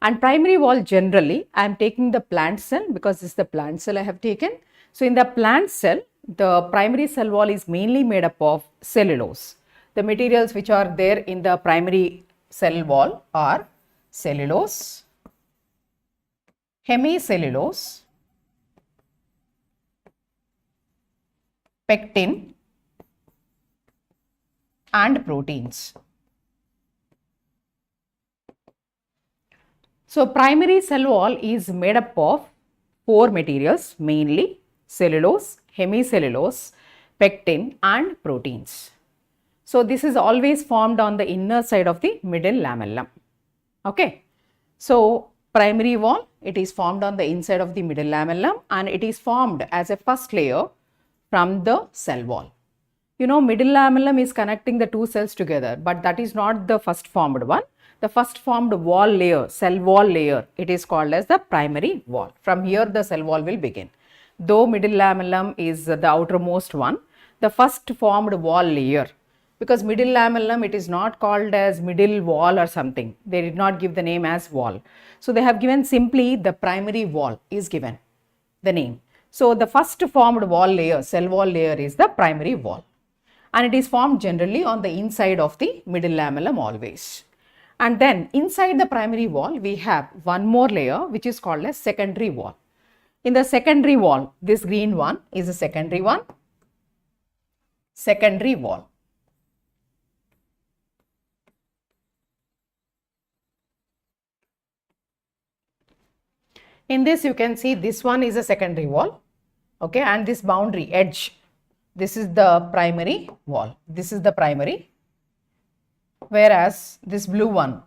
And primary wall generally, I am taking the plant cell because this is the plant cell I have taken. So in the plant cell, the primary cell wall is mainly made up of cellulose. The materials which are there in the primary cell wall are cellulose, hemicellulose, pectin and proteins. So primary cell wall is made up of 4 materials, mainly cellulose, hemicellulose, pectin and proteins. So this is always formed on the inner side of the middle lamellum. Okay. So primary wall, it is formed on the inside of the middle lamellum and it is formed as a first layer from the cell wall. You know, middle lamellum is connecting the 2 cells together, but that is not the first formed one. The first formed wall layer, cell wall layer, it is called as the primary wall. From here the cell wall will begin. Though middle lamellum is the outermost one, the first formed wall layer, because middle lamellum it is not called as middle wall or something. They did not give the name as wall. So they have given simply the primary wall is given the name. So the first formed wall layer, cell wall layer is the primary wall. and it is formed generally on the inside of the middle lamellum always. And then inside the primary wall we have one more layer which is called as secondary wall. In the secondary wall, this green one is a secondary one, secondary wall. In this you can see this one is a secondary wall, okay, and this boundary edge, this is the primary wall, this is the primary, whereas this blue one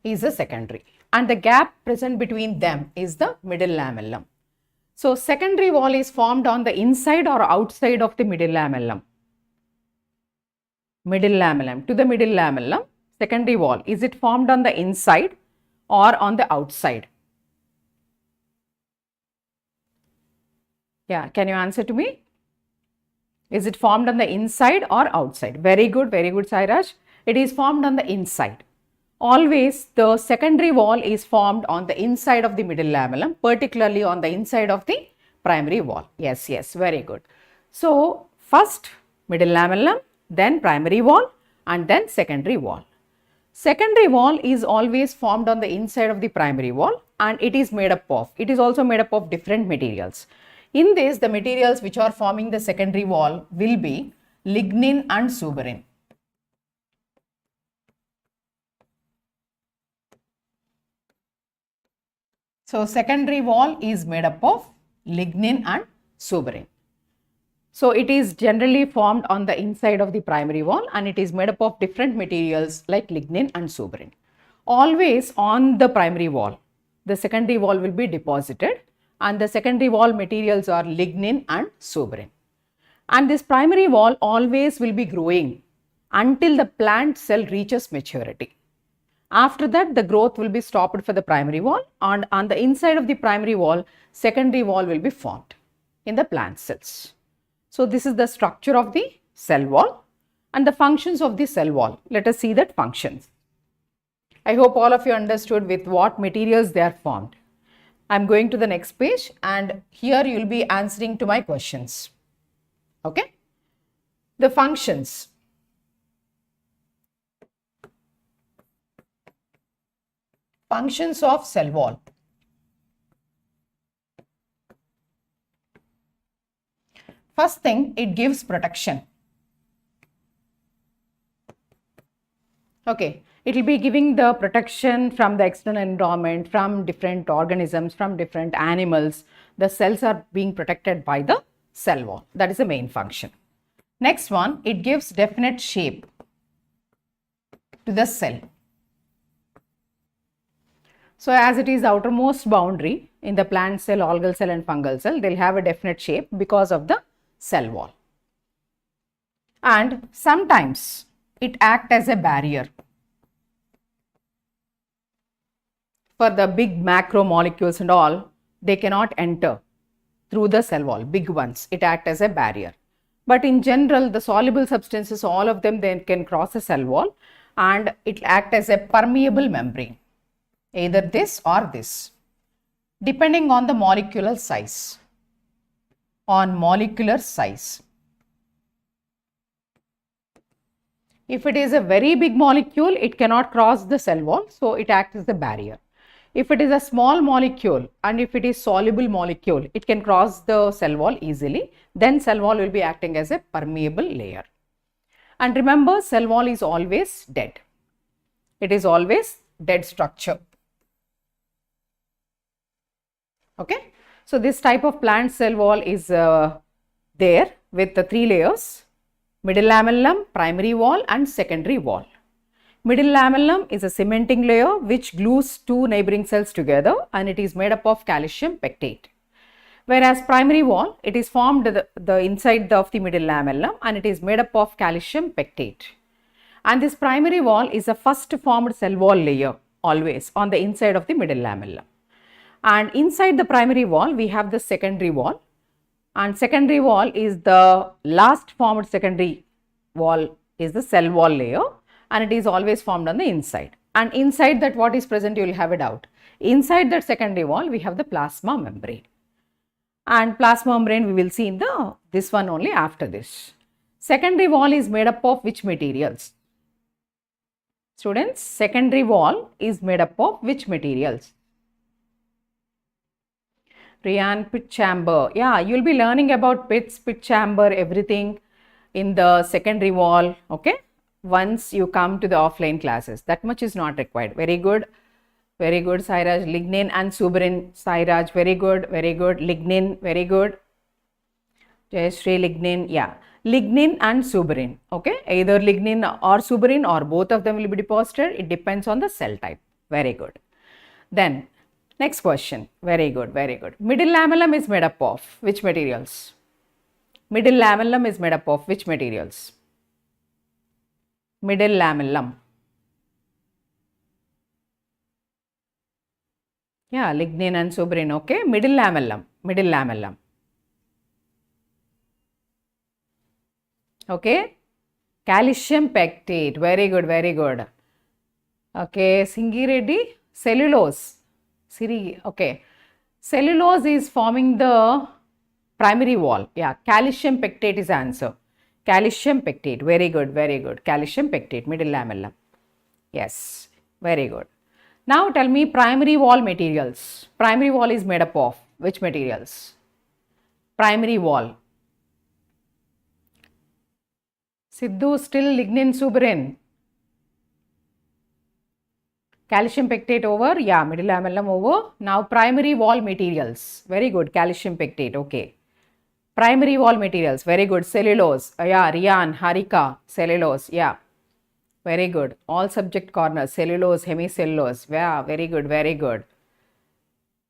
is a secondary, and the gap present between them is the middle lamellum. So secondary wall is formed on the inside or outside of the middle lamellum? Middle lamellum, to the middle lamellum, secondary wall, is it formed on the inside or on the outside? Yeah, can you answer to me? Is it formed on the inside or outside? Very good, Sairaj. It is formed on the inside. Always the secondary wall is formed on the inside of the middle lamellum, particularly on the inside of the primary wall. Yes, very good. So first middle lamellum, then primary wall, and then secondary wall. Secondary wall is always formed on the inside of the primary wall, and it is also made up of different materials. In this, the materials which are forming the secondary wall will be lignin and suberin. So secondary wall is made up of lignin and suberin. So it is generally formed on the inside of the primary wall, and it is made up of different materials like lignin and suberin. Always on the primary wall, the secondary wall will be deposited, and the secondary wall materials are lignin and suberin. And this primary wall always will be growing until the plant cell reaches maturity. After that, the growth will be stopped for the primary wall, and on the inside of the primary wall, secondary wall will be formed in the plant cells. So this is the structure of the cell wall and the functions of the cell wall. Let us see that functions. I hope all of you understood with what materials they are formed. I am going to the next page, and here you will be answering to my questions. Okay. The functions. Functions of cell wall. First thing, it gives protection. Okay, it will be giving the protection from the external environment, from different organisms, from different animals. The cells are being protected by the cell wall. That is the main function. Next one, it gives definite shape to the cell. So as it is outermost boundary in the plant cell, algal cell and fungal cell, they will have a definite shape because of the cell wall. And sometimes it acts as a barrier. For the big macromolecules and all, they cannot enter through the cell wall, big ones, it acts as a barrier. But in general, the soluble substances, all of them, they can cross a cell wall, and it acts as a permeable membrane, either this or this, depending on the molecular size. If it is a very big molecule, it cannot cross the cell wall, so it acts as the barrier. If it is a small molecule and if it is soluble molecule, it can cross the cell wall easily, then cell wall will be acting as a permeable layer. And remember, cell wall is always dead. It is always dead structure. Okay. So this type of plant cell wall is there with the three layers: middle lamellum, primary wall and secondary wall. Middle lamellum is a cementing layer which glues two neighboring cells together, and it is made up of calcium pectate. Whereas primary wall, it is formed the inside of the middle lamellum, and it is made up of calcium pectate. And this primary wall is a first formed cell wall layer always on the inside of the middle lamellum. And inside the primary wall, we have the secondary wall, and secondary wall is the last formed secondary wall, is the cell wall layer, and it is always formed on the inside. And inside that, what is present, you will have a doubt. Inside that secondary wall, we have the plasma membrane. and plasma membrane we will see in this one only after this. Secondary wall is made up of which materials? Students, secondary wall is made up of which materials? Rian, pit chamber. Yeah, you will be learning about pits, pit chamber, everything in the secondary wall, okay? Once you come to the offline classes, that much is not required. Very good, Sairaj. Lignin and suberin, Sairaj, very good, lignin, very good. Jayashree, lignin, yeah. Lignin and suberin, okay? Either lignin or suberin or both of them will be deposited. It depends on the cell type. Very good. Then, next question. Very good. Middle lamellum is made up of which materials? Middle lamellum is made up of which materials? Middle lamellum. Yeah, lignin and suberin, okay? Middle lamellum. Okay? Calcium pectate, very good. Okay, Singi Reddy, cellulose. Siri, okay. Cellulose is forming the primary wall. Yeah, calcium pectate is answer. Calcium pectate, very good. Calcium pectate, middle lamellum. Yes, very good. Now tell me primary wall materials. Primary wall is made up of which materials? Primary wall. Sidhu, still lignin suberin. Calcium pectate over, yeah, middle lamellum over. Now primary wall materials, very good, calcium pectate, okay. Primary wall materials, very good, cellulose, yeah, Rian, Harika, cellulose, yeah, very good. All subject corners, cellulose, hemicellulose, yeah, very good.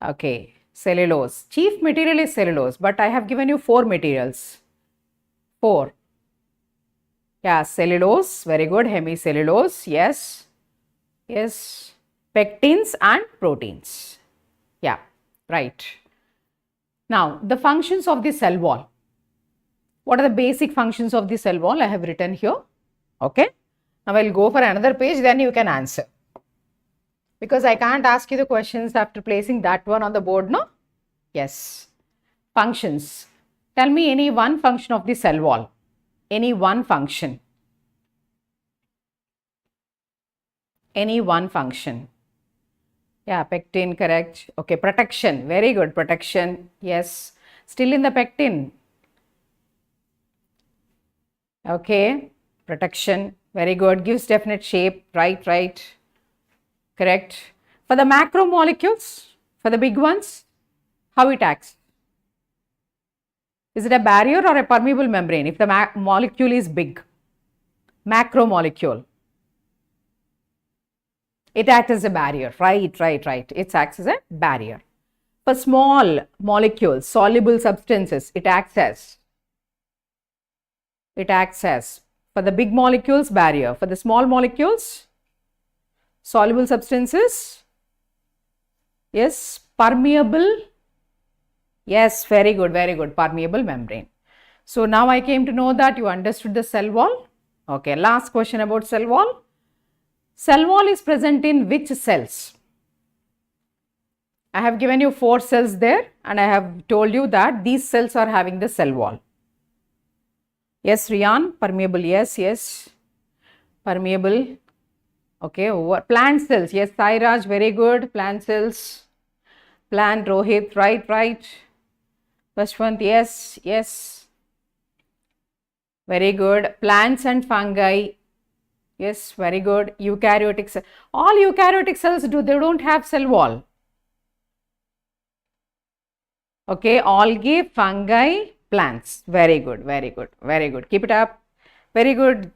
Okay, cellulose. Chief material is cellulose, but I have given you 4 materials. 4. Yeah, cellulose, very good, hemicellulose, yes. Pectins and proteins. Yeah, right. Now, the functions of the cell wall. What are the basic functions of the cell wall? I have written here. Okay. Now, I will go for another page, then you can answer. Because I can't ask you the questions after placing that one on the board, no? Yes. Functions. Tell me any one function of the cell wall. Any one function. Any one function. Yeah, pectin, correct. Okay, protection, very good, protection, yes. Still in the pectin. Okay, protection, very good, gives definite shape, right, correct. For the macromolecules, for the big ones, how it acts? Is it a barrier or a permeable membrane if the molecule is big? Macromolecule. It acts as a barrier, right. It acts as a barrier. For small molecules, soluble substances, it acts as. For the big molecules, barrier. For the small molecules, soluble substances, yes, permeable. Yes, very good, permeable membrane. So now I came to know that you understood the cell wall. Okay, last question about cell wall. Cell wall is present in which cells? I have given you 4 cells there and I have told you that these cells are having the cell wall. Yes, Rian, permeable, yes, permeable. Okay, over plant cells, yes, Sairaj, very good, plant cells. Plant, Rohit, right. Vashwant, yes. Very good. Plants and fungi. Yes, very good. Eukaryotic cells. All eukaryotic cells they don't have cell wall. Okay, algae, fungi, plants. Very good. Keep it up. Very good,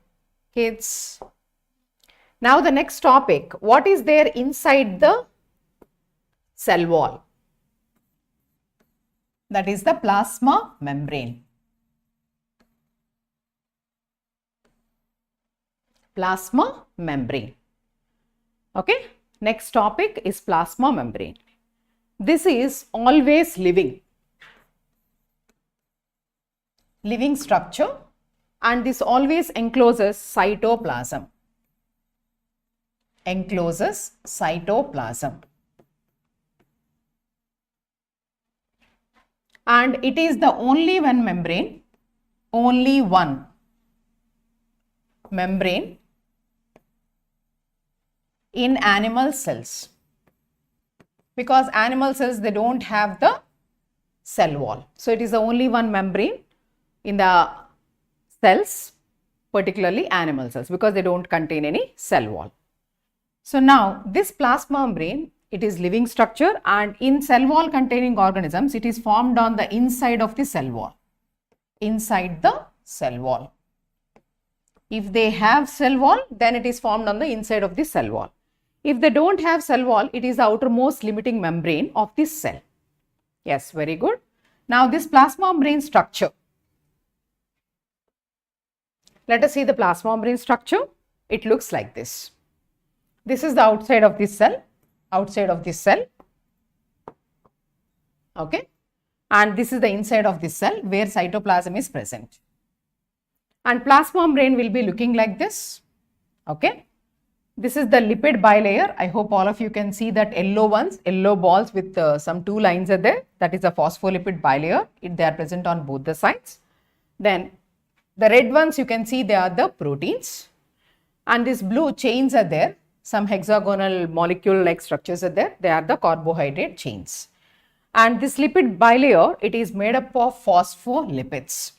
kids. Now the next topic. What is there inside the cell wall? That is the plasma membrane. Plasma membrane. Okay, next topic is plasma membrane. This is always living structure and this always encloses cytoplasm. Encloses cytoplasm. and it is the only one membrane in animal cells, because animal cells, they don't have the cell wall. So it is the only one membrane in the cells, particularly animal cells, because they don't contain any cell wall. So now this plasma membrane, it is living structure, and in cell wall containing organisms, it is formed on the inside of the cell wall. Inside the cell wall. If they have cell wall, then it is formed on the inside of the cell wall. If they don't have cell wall, it is the outermost limiting membrane of this cell. Yes, very good. Now this plasma membrane structure. Let us see the plasma membrane structure. It looks like this. This is the outside of this cell. Okay. And this is the inside of this cell where cytoplasm is present. And plasma membrane will be looking like this. Okay. This is the lipid bilayer. I hope all of you can see that yellow balls with some two lines are there. That is a phospholipid bilayer. They are present on both the sides. Then the red ones, you can see they are the proteins. And these blue chains are there. Some hexagonal molecule like structures are there. They are the carbohydrate chains. And this lipid bilayer, it is made up of phospholipids.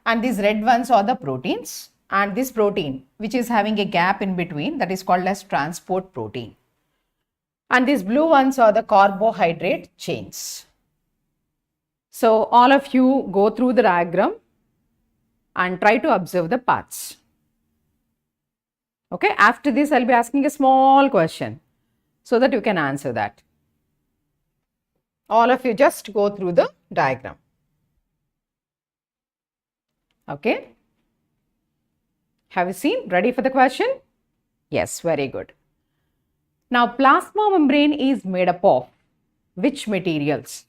And these red ones are the proteins. And this protein, which is having a gap in between, that is called as transport protein. And these blue ones are the carbohydrate chains. So all of you go through the diagram and try to observe the paths. Okay, after this I'll be asking a small question so that you can answer that. All of you just go through the diagram. Okay. Have you seen? Ready for the question? Yes, very good. Now, plasma membrane is made up of which materials?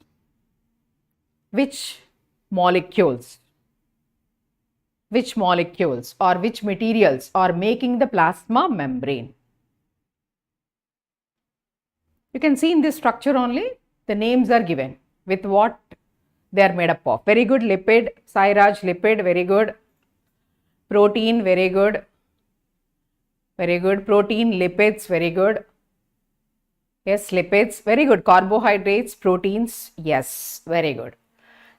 Which molecules? Which molecules or which materials are making the plasma membrane? You can see in this structure only, the names are given with what they are made up of. Very good. Lipid, Sairaj, lipid, very good. Protein, very good. Very good. Protein, lipids, very good. Yes, lipids, very good. Carbohydrates, proteins, yes, very good.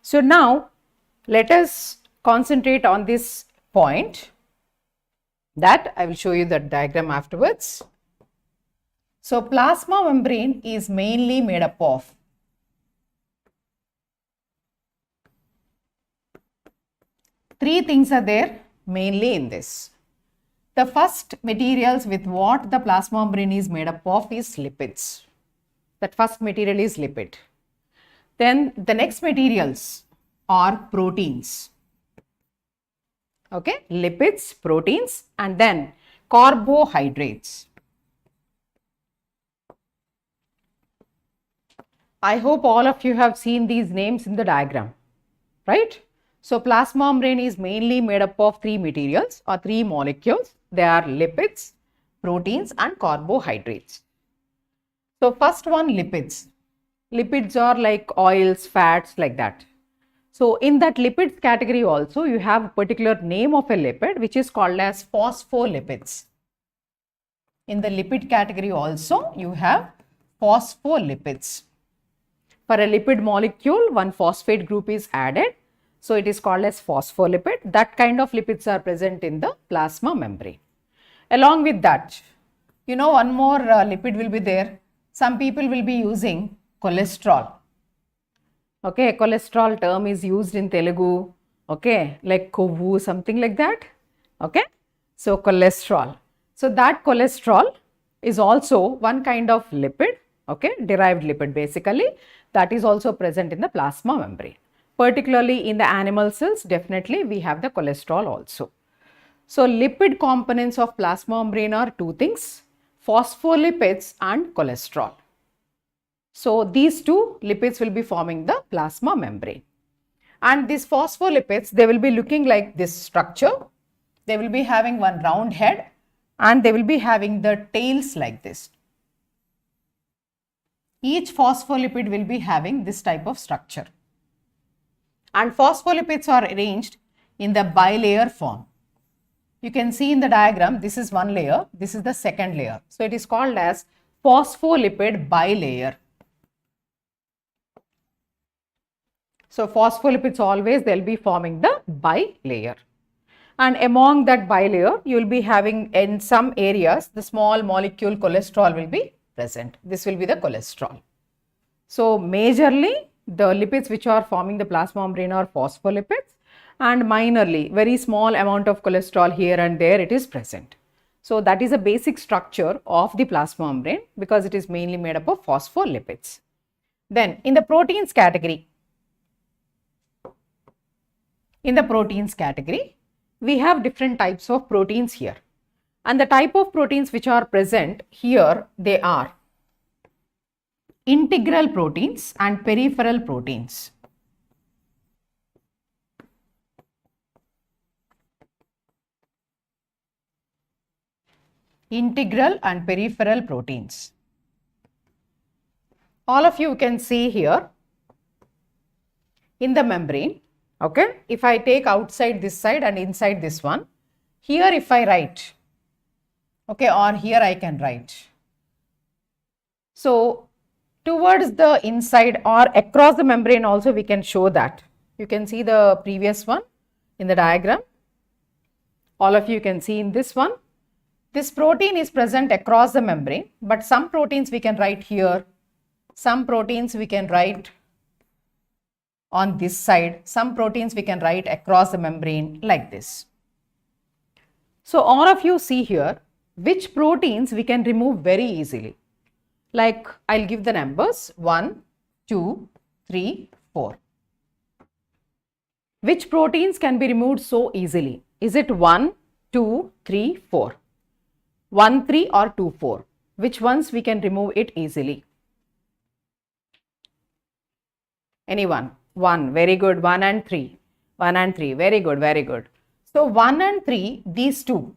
So now let us concentrate on this point that I will show you the diagram afterwards. So plasma membrane is mainly made up of three things are there mainly in this. The first materials with what the plasma membrane is made up of is lipids. That first material is lipid. Then the next materials are proteins. Okay, lipids, proteins, and then carbohydrates. I hope all of you have seen these names in the diagram, right? So plasma membrane is mainly made up of three materials or three molecules. They are lipids, proteins, and carbohydrates. So first one, lipids. Lipids are like oils, fats, like that. So in that lipids category also, you have a particular name of a lipid which is called as phospholipids. In the lipid category also, you have phospholipids. For a lipid molecule, one phosphate group is added. So it is called as phospholipid. That kind of lipids are present in the plasma membrane. Along with that, you know, one more lipid will be there. Some people will be using cholesterol. Okay, cholesterol term is used in Telugu. Okay, like kovu, something like that. Okay, so cholesterol. So that cholesterol is also one kind of lipid. Okay, derived lipid basically, that is also present in the plasma membrane. Particularly in the animal cells, definitely we have the cholesterol also. So lipid components of plasma membrane are two things, phospholipids and cholesterol. So these two lipids will be forming the plasma membrane. And these phospholipids, they will be looking like this structure. They will be having one round head and they will be having the tails like this. Each phospholipid will be having this type of structure. and phospholipids are arranged in the bilayer form. You can see in the diagram, this is one layer, this is the second layer. So it is called as phospholipid bilayer. So phospholipids always they'll be forming the bilayer. And among that bilayer, you will be having in some areas, the small molecule cholesterol will be present. This will be the cholesterol. So majorly, the lipids which are forming the plasma membrane are phospholipids, and minorly, very small amount of cholesterol here and there it is present. So that is a basic structure of the plasma membrane because it is mainly made up of phospholipids. Then in the proteins category, we have different types of proteins here, and the type of proteins which are present here, they are integral proteins and peripheral proteins. Integral and peripheral proteins. All of you can see here in the membrane, okay, if I take outside this side and inside this one, here if I write, okay, or here I can write. So towards the inside or across the membrane also we can show that. You can see the previous one in the diagram. All of you can see in this one. This protein is present across the membrane, but some proteins we can write here, some proteins we can write on this side, some proteins we can write across the membrane like this. So all of you see here which proteins we can remove very easily. Like I'll give the numbers 1, 2, 3, 4. Which proteins can be removed so easily? Is it 1, 2, 3, 4? 1, 3 or 2, 4? Which ones we can remove it easily? Anyone? 1, very good. 1 and 3. 1 and 3, very good, very good. So 1 and 3, these two,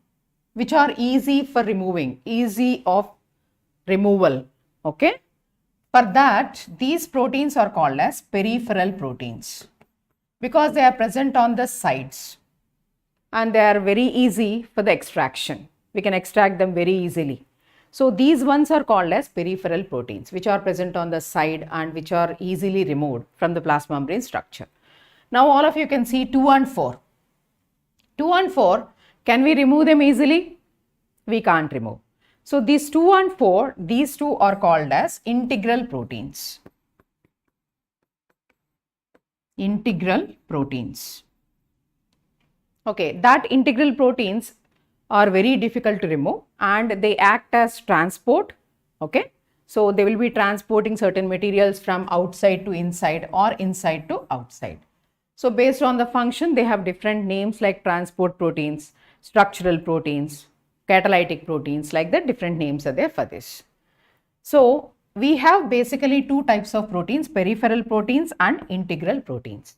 which are easy for removing, easy of removal, okay? For that, these proteins are called as peripheral proteins because they are present on the sides and they are very easy for the extraction. We can extract them very easily. So these ones are called as peripheral proteins, which are present on the side and which are easily removed from the plasma membrane structure. Now all of you can see 2 and 4. 2 and 4, can we remove them easily? We can't remove. So these 2 and 4, these two are called as integral proteins. Integral proteins. Okay, that integral proteins are very difficult to remove and they act as transport, okay. So they will be transporting certain materials from outside to inside or inside to outside. So based on the function, they have different names like transport proteins, structural proteins, catalytic proteins, like that different names are there for this. So we have basically two types of proteins, peripheral proteins and integral proteins.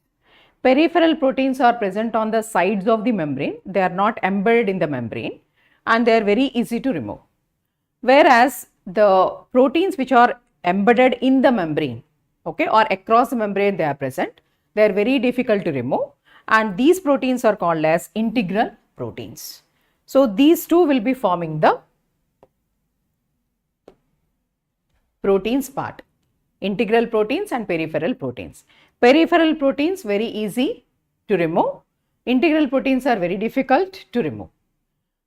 Peripheral proteins are present on the sides of the membrane. They are not embedded in the membrane and they are very easy to remove. Whereas the proteins which are embedded in the membrane, okay, or across the membrane they are present, they are very difficult to remove and these proteins are called as integral proteins. So these two will be forming the proteins part, integral proteins and peripheral proteins. Peripheral proteins very easy to remove, integral proteins are very difficult to remove.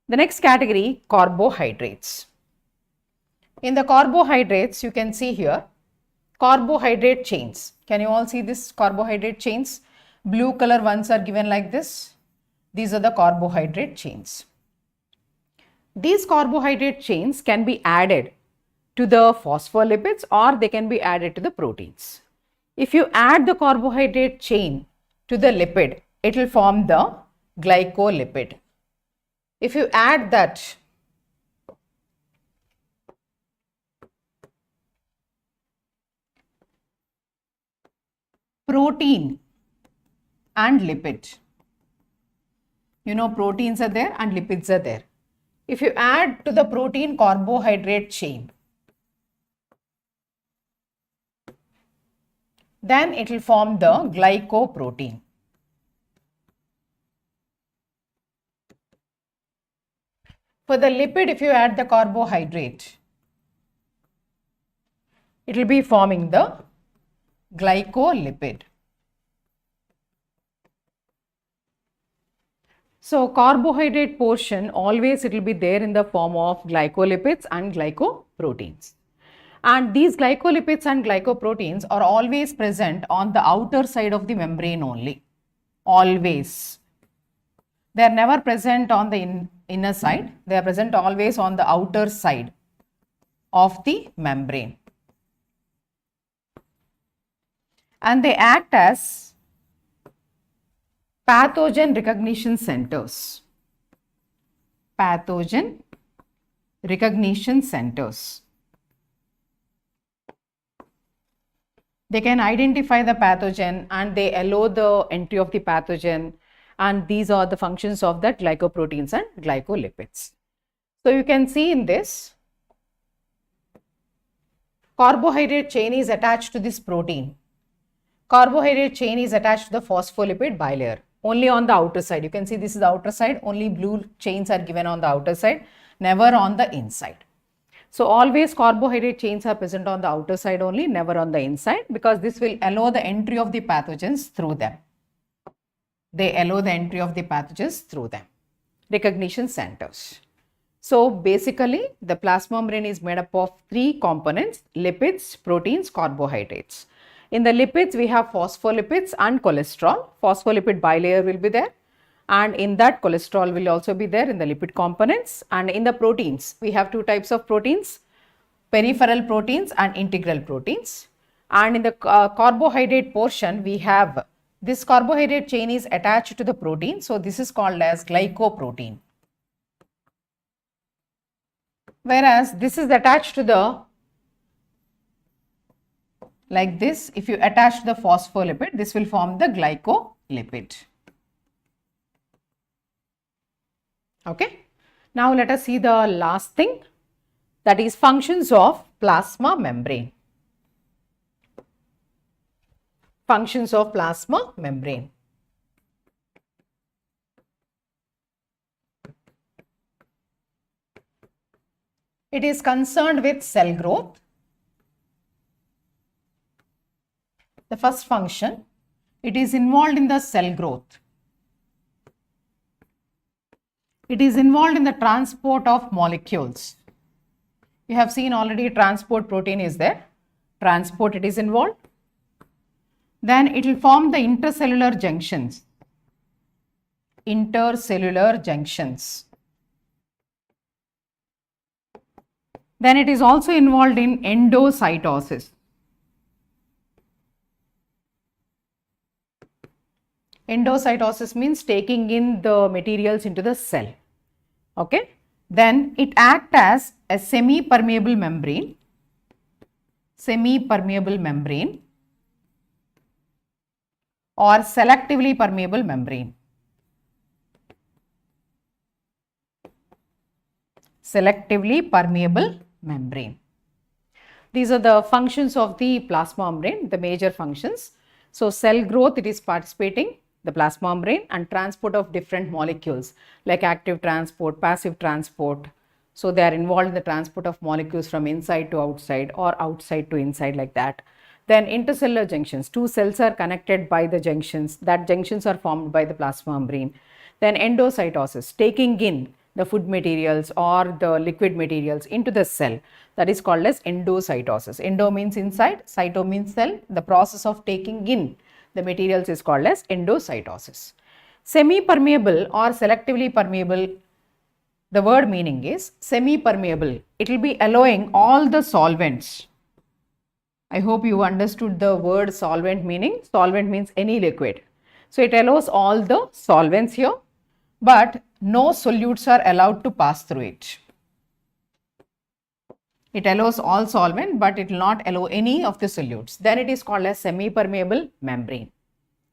The next category, carbohydrates. In the carbohydrates, you can see here carbohydrate chains. Can you all see this carbohydrate chains? Blue color ones are given like this. These are the carbohydrate chains. These carbohydrate chains can be added to the phospholipids or they can be added to the proteins. If you add the carbohydrate chain to the lipid, it will form the glycolipid. If you add that protein and lipid, you know proteins are there and lipids are there. If you add to the protein carbohydrate chain, then it will form the glycoprotein. For the lipid, if you add the carbohydrate, it will be forming the glycolipid. So carbohydrate portion, always it will be there in the form of glycolipids and glycoproteins. And these glycolipids and glycoproteins are always present on the outer side of the membrane only. Always. They are never present on the inner side. They are present always on the outer side of the membrane. And they act as pathogen recognition centers. Pathogen recognition centers. They can identify the pathogen and they allow the entry of the pathogen, and these are the functions of the glycoproteins and glycolipids. So you can see in this, carbohydrate chain is attached to this protein. Carbohydrate chain is attached to the phospholipid bilayer, only on the outer side. You can see this is the outer side, only blue chains are given on the outer side, never on the inside. So always carbohydrate chains are present on the outer side only, never on the inside, because this will allow the entry of the pathogens through them. They allow the entry of the pathogens through them. Recognition centers. So basically the plasma membrane is made up of three components: lipids, proteins, carbohydrates. In the lipids we have phospholipids and cholesterol. Phospholipid bilayer will be there, and in that cholesterol will also be there in the lipid components. And in the proteins, we have two types of proteins: peripheral proteins and integral proteins. And in the carbohydrate portion, we have this carbohydrate chain is attached to the protein, so this is called as glycoprotein. Whereas this is attached to the, like this, if you attach the phospholipid, this will form the glycolipid. Okay. Now let us see the last thing, that is functions of plasma membrane. Functions of plasma membrane. It is concerned with cell growth. The first function, it is involved in the cell growth. It is involved in the transport of molecules. You have seen already transport protein is there. Transport it is involved. Then it will form the intercellular junctions. Intercellular junctions. Then it is also involved in endocytosis. Endocytosis means taking in the materials into the cell. Okay. Then it acts as a semi-permeable membrane. Semi-permeable membrane or selectively permeable membrane. Selectively permeable membrane. These are the functions of the plasma membrane, the major functions. So cell growth, it is participating, the plasma membrane, and transport of different molecules like active transport, passive transport. So they are involved in the transport of molecules from inside to outside or outside to inside, like that. Then intercellular junctions, two cells are connected by the junctions, that junctions are formed by the plasma membrane. Then endocytosis, taking in the food materials or the liquid materials into the cell, that is called as endocytosis. Endo means inside, cyto means cell. The process of taking in the materials is called as endocytosis. Semi-permeable or selectively permeable, the word meaning is semi-permeable. It will be allowing all the solvents. I hope you understood the word solvent meaning. Solvent means any liquid. So it allows all the solvents here, but no solutes are allowed to pass through it. It allows all solvent, but it will not allow any of the solutes. Then it is called as semi-permeable membrane.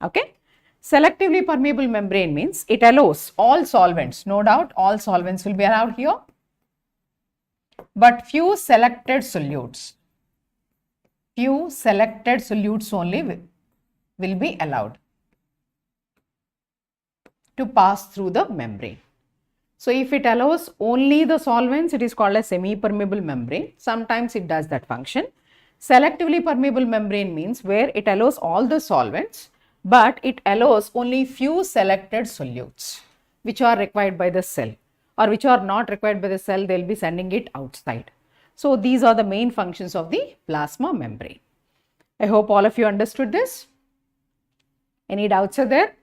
Okay. Selectively permeable membrane means it allows all solvents. No doubt all solvents will be allowed here, but few selected solutes. few selected solutes only will be allowed to pass through the membrane. So if it allows only the solvents, it is called a semi-permeable membrane. Sometimes it does that function. Selectively permeable membrane means where it allows all the solvents, but it allows only few selected solutes which are required by the cell, or which are not required by the cell, they will be sending it outside. So these are the main functions of the plasma membrane. I hope all of you understood this. Any doubts are there?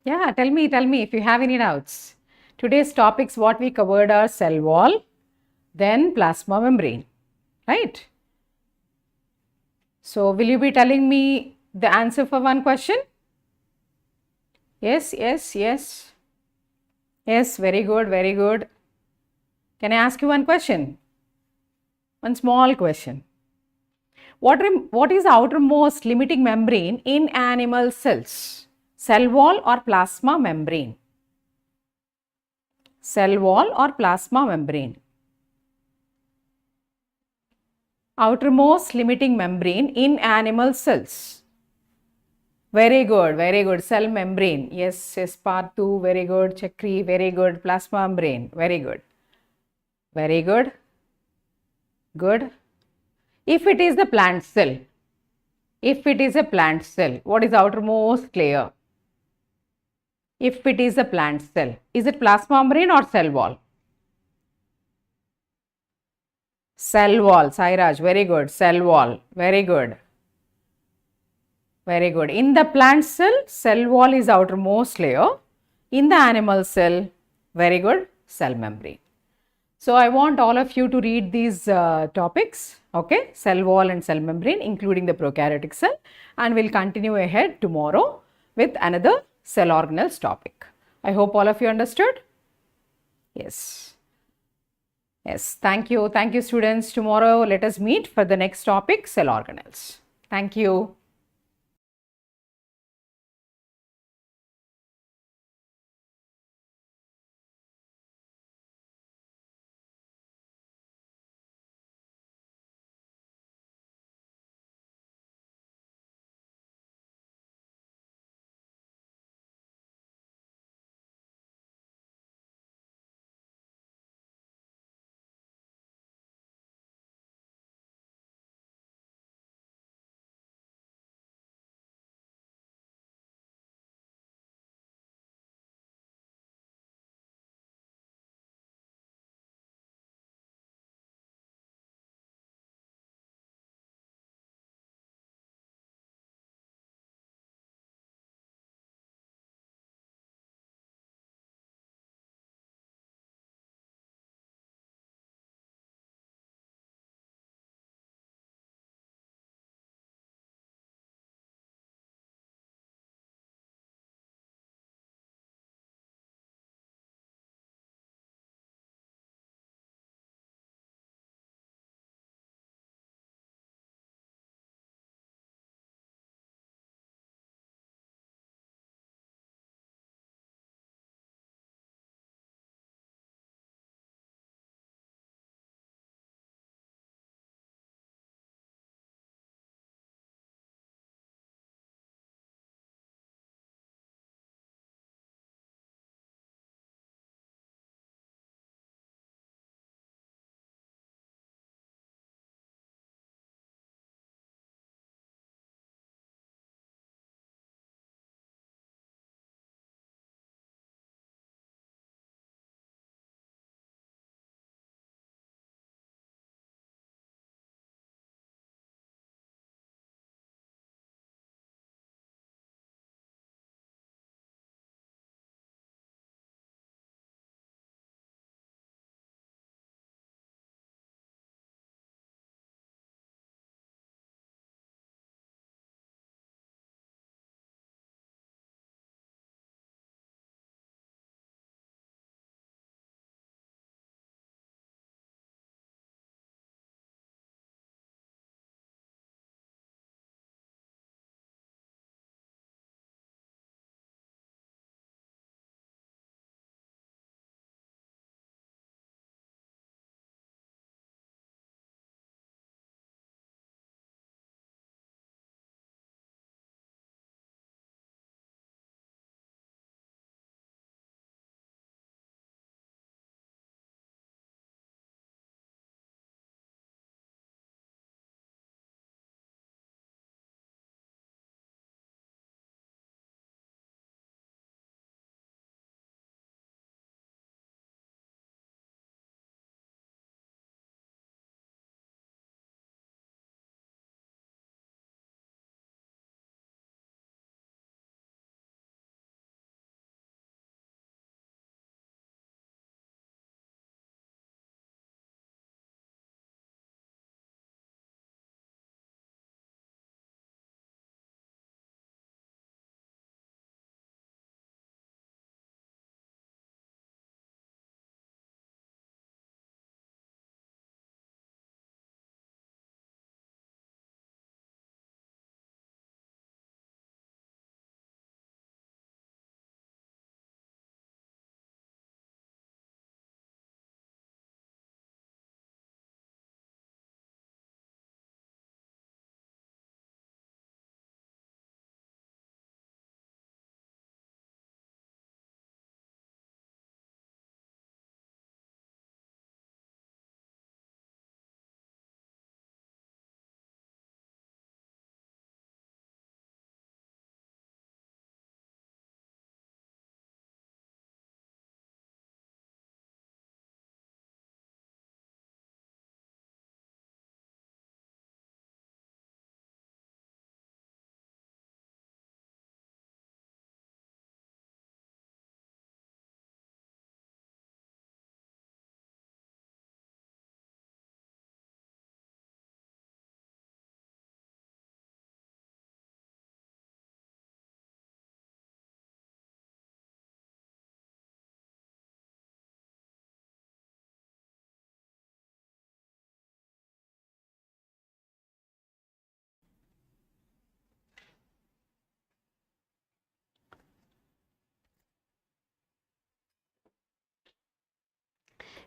Yeah, tell me if you have any doubts. Today's topics what we covered are cell wall, then plasma membrane, right? So will you be telling me the answer for one question? Yes, yes, yes. Yes, very good, very good. Can I ask you one question? One small question. What is the outermost limiting membrane in animal cells? Cell wall or plasma membrane? Cell wall or plasma membrane? Outermost limiting membrane in animal cells. Very good, very good. Cell membrane. Yes, yes, part 2, very good. Chakri, very good. Plasma membrane, very good. Very good. Good. If it is the plant cell, what is the outermost layer? If it is a plant cell, is it plasma membrane or cell wall? Cell wall, Sairaj, very good. Cell wall, very good. Very good. In the plant cell wall is outermost layer. In the animal cell, very good, cell membrane. So I want all of you to read these topics, okay, cell wall and cell membrane, including the prokaryotic cell, and we'll continue ahead tomorrow with another cell organelles topic. I hope all of you understood. Yes. Yes, thank you. Thank you, students. Tomorrow, let us meet for the next topic, cell organelles. Thank you.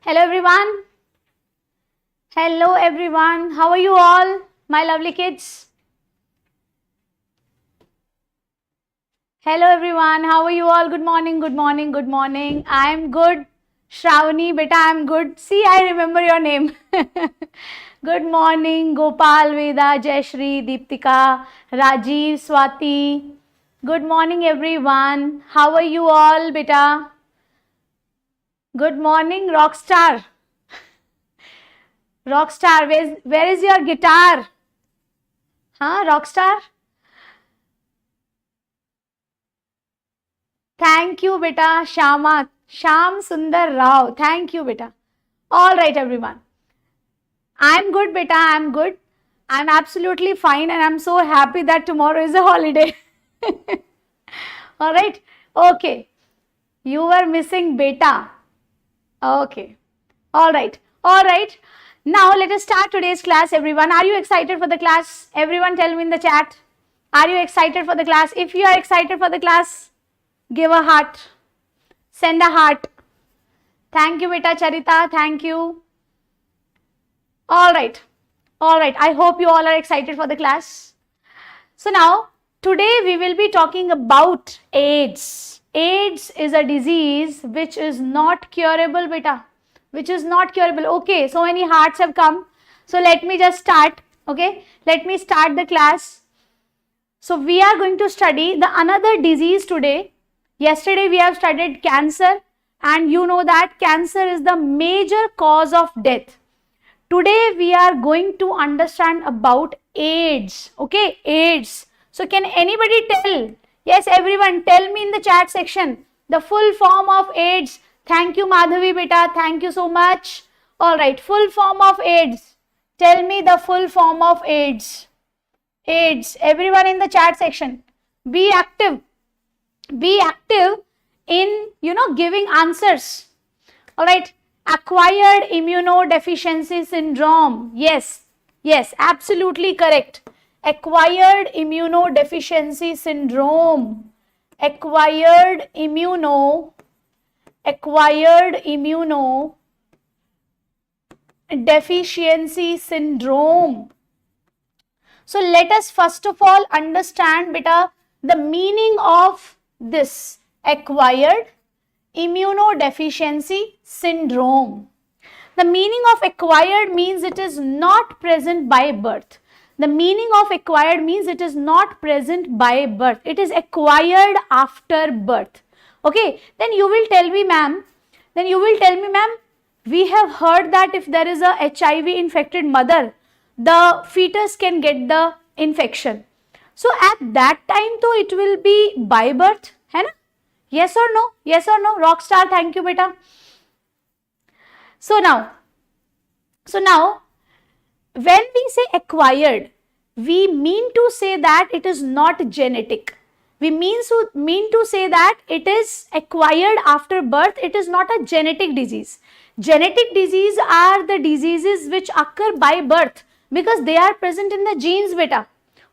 Hello everyone. Hello everyone. How are you all, my lovely kids? Hello everyone. How are you all? Good morning, good morning, good morning. I am good. Shravani, beta, I am good. See, I remember your name. Good morning, Gopal, Veda, Jayashri, Deeptika, Rajiv, Swati. Good morning everyone. How are you all, beta? Good morning, Rockstar. Rockstar, where is your guitar? Huh, Rockstar? Thank you, beta. Sham Sundar Rao. Thank you, beta. All right, everyone. I'm good, beta. I'm good. I'm absolutely fine and I'm so happy that tomorrow is a holiday. All right. Okay. You were missing beta. Okay. All right. All right. Now let us start today's class, everyone. Are you excited for the class? Everyone tell me in the chat. Are you excited for the class? If you are excited for the class, give a heart. Send a heart. Thank you, beta Charita. Thank you. All right. All right. I hope you all are excited for the class. So now, today we will be talking about AIDS. AIDS is a disease which is not curable, beta. Which is not curable. Okay. So many hearts have come. So let me just start. Okay. Let me start the class. So we are going to study the another disease today. Yesterday we have studied cancer and you know that cancer is the major cause of death. Today we are going to understand about AIDS. Okay, AIDS. So can anybody tell? Yes, everyone tell me in the chat section the full form of AIDS. Thank you, Madhavi beta. Thank you so much. All right, full form of AIDS. Tell me the full form of AIDS. AIDS. Everyone in the chat section. Be active. Be active in, giving answers. All right. Acquired immunodeficiency syndrome. Yes. Yes. Absolutely correct. Acquired immunodeficiency syndrome. Acquired immunodeficiency syndrome. So let us first of all understand, beta, the meaning of this acquired immunodeficiency syndrome. The meaning of acquired means it is not present by birth. The meaning of acquired means it is not present by birth. It is acquired after birth. Okay, then you will tell me, ma'am, we have heard that if there is a HIV infected mother, the fetus can get the infection. So at that time though it will be by birth, hai na? Yes or no? Yes or no? Rockstar, thank you, beta. So now, when we say acquired, we mean to say that it is not genetic. We mean to say that it is acquired after birth. It is not a genetic disease. Genetic disease are the diseases which occur by birth because they are present in the genes, beta.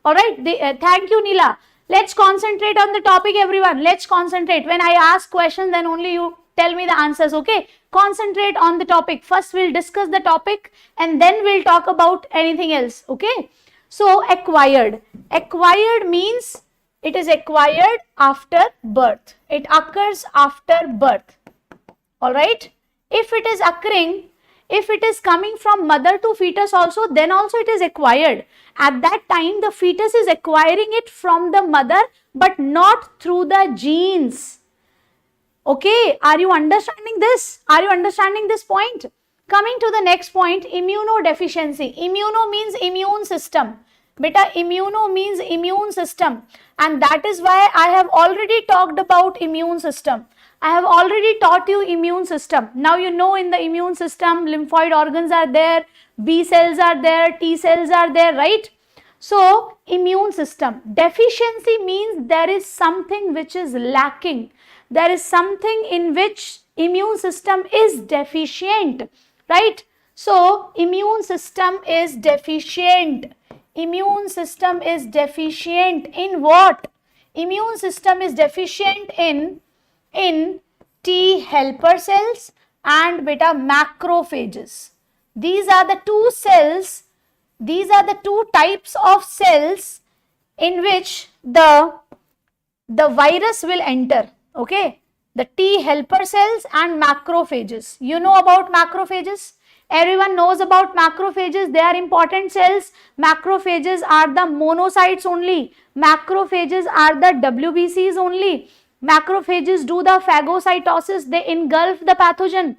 Alright, thank you, Neela. Let's concentrate on the topic, everyone. Let's concentrate. When I ask questions, then only you tell me the answers, okay? Concentrate on the topic. First, we'll discuss the topic and then we'll talk about anything else, okay? So, acquired. Acquired means it is acquired after birth. It occurs after birth. Alright? If it is occurring, if it is coming from mother to fetus also, then also it is acquired. At that time, the fetus is acquiring it from the mother, but not through the genes. Okay, are you understanding this? Are you understanding this point? Coming to the next point, immunodeficiency. Immuno means immune system. Beta, immuno means immune system. And that is why I have already talked about immune system. I have already taught you immune system. Now you know in the immune system, lymphoid organs are there, B cells are there, T cells are there, right? So, immune system. Deficiency means there is something which is lacking. There is something in which immune system is deficient, right? So, immune system is deficient. Immune system is deficient in what? Immune system is deficient in T helper cells, and beta macrophages. These are the two cells, these are the two types of cells in which the virus will enter, okay? The T helper cells and macrophages. You know about macrophages? Everyone knows about macrophages. They are important cells. Macrophages are the monocytes only. Macrophages are the WBCs only. Macrophages do the phagocytosis. They engulf the pathogen.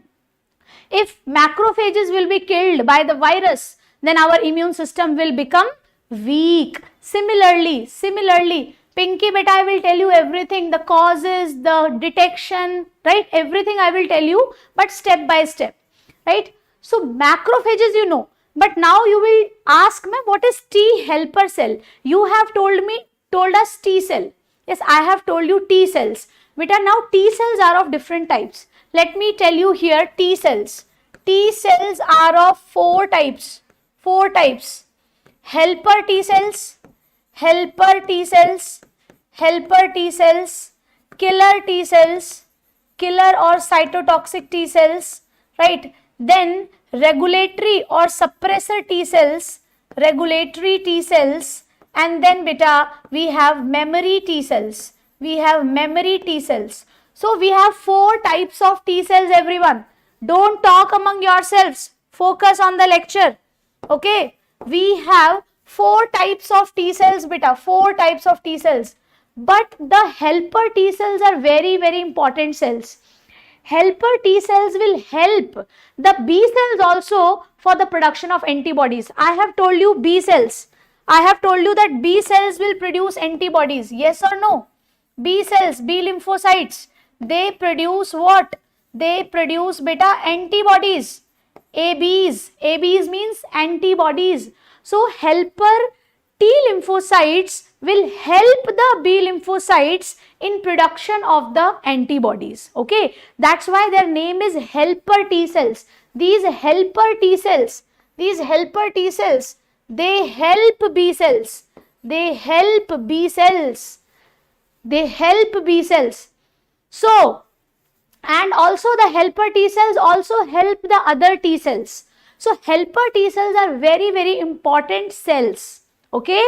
If macrophages will be killed by the virus, then our immune system will become weak. Similarly, Pinky beta, I will tell you everything, the causes, the detection, right? Everything I will tell you, but step by step, right? So macrophages you know, but now you will ask me what is T helper cell? You have told us T cell. Yes, I have told you T cells. Beta, now T cells are of different types. Let me tell you here T cells. T cells are of four types. Helper T cells, helper T cells, killer T cells, killer or cytotoxic T cells, right? Then regulatory or suppressor T cells, regulatory T cells, and then beta we have memory T cells. So we have four types of T cells, everyone. Don't talk among yourselves. Focus on the lecture. Okay. We have four types of T cells, beta. Four types of T cells. But the helper T cells are very, very important cells. Helper T cells will help the B cells also for the production of antibodies. I have told you B cells. I have told you that B cells will produce antibodies. Yes or no? B cells, B lymphocytes, they produce what? They produce beta antibodies. ABs means antibodies. So helper T lymphocytes will help the B lymphocytes in production of the antibodies. Okay, that's why their name is helper T cells. These helper T cells, they help B cells. So, and also the helper T cells also help the other T cells. So helper T cells are very, very important cells. Okay.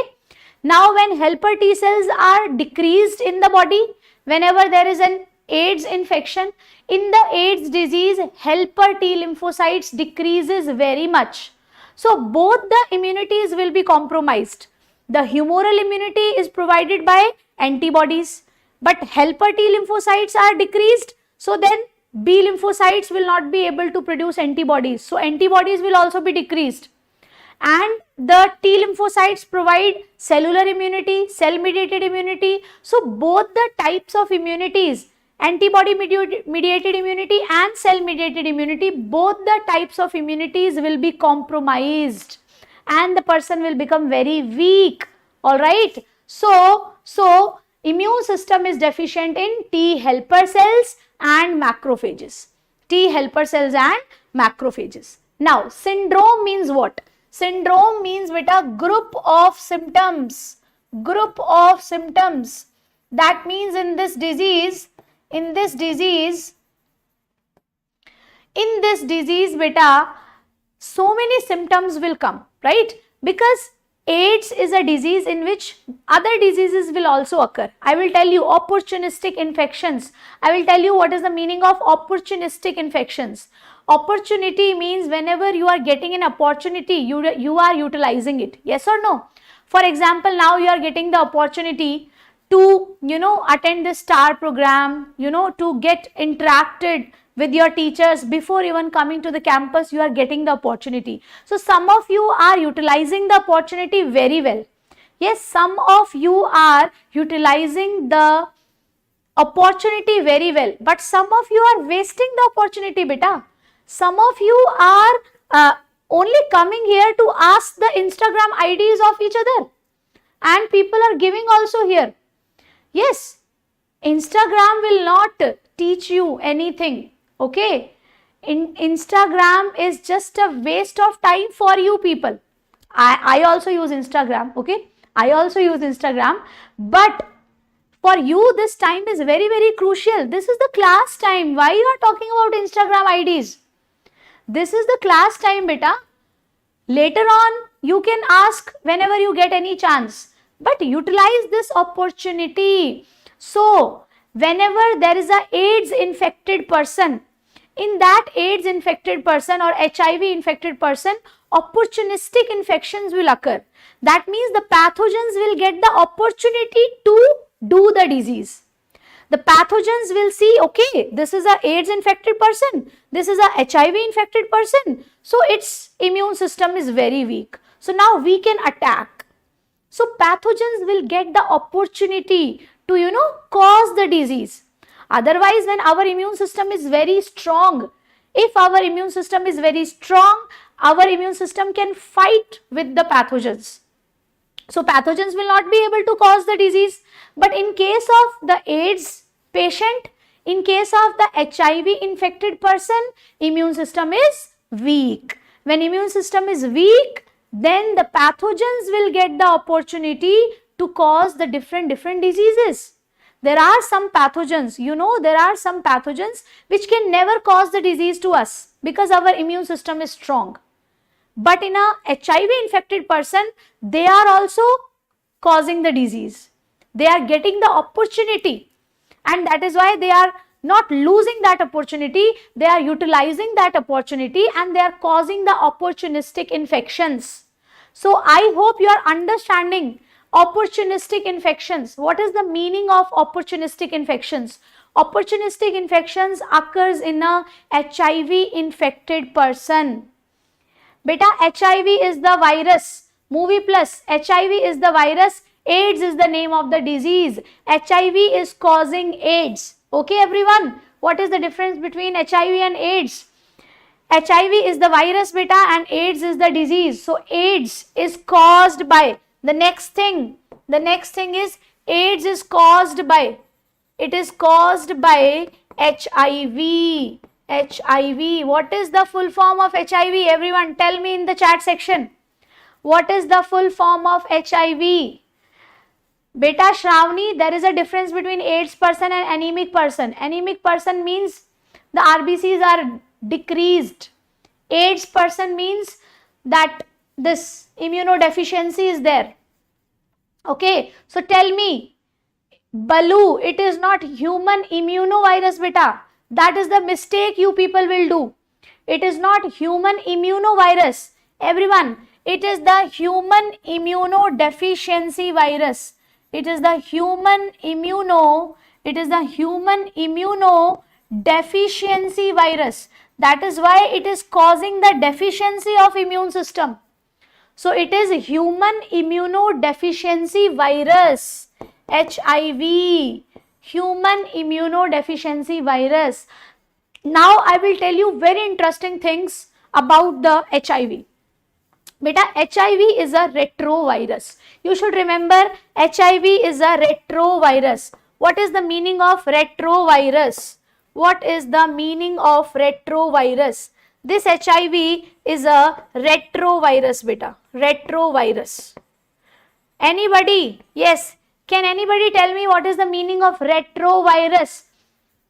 Now when helper T cells are decreased in the body, whenever there is an AIDS infection, in the AIDS disease, helper T lymphocytes decreases very much. So both the immunities will be compromised. The humoral immunity is provided by antibodies, but helper T lymphocytes are decreased. So then B lymphocytes will not be able to produce antibodies. So antibodies will also be decreased. And the T lymphocytes provide cellular immunity, cell-mediated immunity. So both the types of immunities, antibody-mediated immunity and cell-mediated immunity, both the types of immunities will be compromised and the person will become very weak. Alright. So immune system is deficient in T helper cells and macrophages. T helper cells and macrophages. Now, syndrome means what? Syndrome means with a group of symptoms. That means in this disease, beta, so many symptoms will come, right? Because AIDS is a disease in which other diseases will also occur. I will tell you opportunistic infections. I will tell you what is the meaning of opportunistic infections. Opportunity means whenever you are getting an opportunity, you are utilizing it. Yes or no? For example, now you are getting the opportunity to, attend the STAR program, to get interacted with your teachers before even coming to the campus, you are getting the opportunity. So some of you are utilizing the opportunity very well. Yes, some of you are utilizing the opportunity very well, but some of you are wasting the opportunity, beta. Some of you are only coming here to ask the Instagram IDs of each other, and people are giving also here. Yes, Instagram will not teach you anything. Okay, Instagram is just a waste of time for you people. I also use Instagram. Okay, I also use Instagram, but For you, this time is very, very crucial. This is the class time. Why you are talking about Instagram IDs? This is the class time, beta. Later on, you can ask whenever you get any chance. But utilize this opportunity. So, whenever there is a AIDS infected person, in that AIDS infected person or HIV infected person, opportunistic infections will occur. That means the pathogens will get the opportunity to do the disease. The pathogens will see, okay, this is a AIDS infected person, this is a HIV infected person, so its immune system is very weak. So now we can attack. So pathogens will get the opportunity to, cause the disease. Otherwise, when our immune system is very strong, if our immune system is very strong, our immune system can fight with the pathogens. So pathogens will not be able to cause the disease. But in case of the AIDS patient, in case of the HIV infected person, immune system is weak. When immune system is weak, then the pathogens will get the opportunity to cause the different diseases. There are some pathogens, there are some pathogens which can never cause the disease to us because our immune system is strong. But in a HIV infected person, they are also causing the disease. They are getting the opportunity, and that is why they are not losing that opportunity. They are utilizing that opportunity and they are causing the opportunistic infections. So I hope you are understanding opportunistic infections. What is the meaning of opportunistic infections? Opportunistic infections occurs in a HIV infected person. Beta, HIV is the virus. Movie plus, HIV is the virus. AIDS is the name of the disease. HIV is causing AIDS. Okay everyone, what is the difference between HIV and AIDS? HIV is the virus, beta, and AIDS is the disease. So AIDS is caused by, the next thing is AIDS is caused by, it is caused by HIV. HIV. What is the full form of HIV? Everyone tell me in the chat section. What is the full form of HIV? Beta Shravani, there is a difference between AIDS person and anemic person. Anemic person means the RBCs are decreased. AIDS person means that this immunodeficiency is there. Okay, so tell me, Balu, it is not human immunovirus, beta. That is the mistake you people will do. It is not human immunovirus. Everyone, it is the human immunodeficiency virus. It is the human immunodeficiency virus. That is why it is causing the deficiency of immune system. So it is human immunodeficiency virus, HIV, human immunodeficiency virus. Now I will tell you very interesting things about the HIV. Beta, HIV is a retrovirus. You should remember HIV is a retrovirus. What is the meaning of retrovirus? What is the meaning of retrovirus? This HIV is a retrovirus, beta. Retrovirus. Anybody? Yes. Can anybody tell me what is the meaning of retrovirus?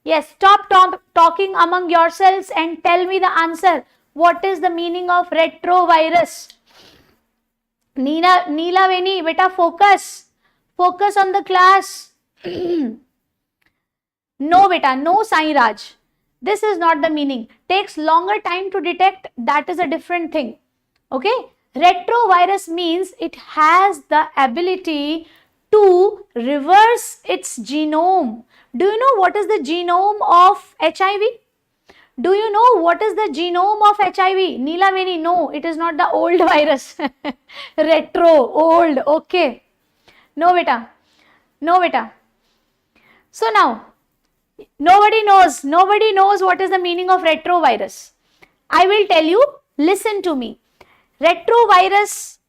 Yes. Stop talking among yourselves and tell me the answer. What is the meaning of retrovirus? Neela Veni, beta, focus. Focus on the class. No, beta, no, Sai Raj. This is not the meaning. Takes longer time to detect. That is a different thing. Okay. Retrovirus means it has the ability to reverse its genome. Do you know what is the genome of HIV? Do you know what is the genome of HIV? Neela Veni, no, it is not the old virus. Retro, old, okay. No, beta. No, beta. So now, nobody knows what is the meaning of retrovirus. I will tell you, listen to me. Retrovirus,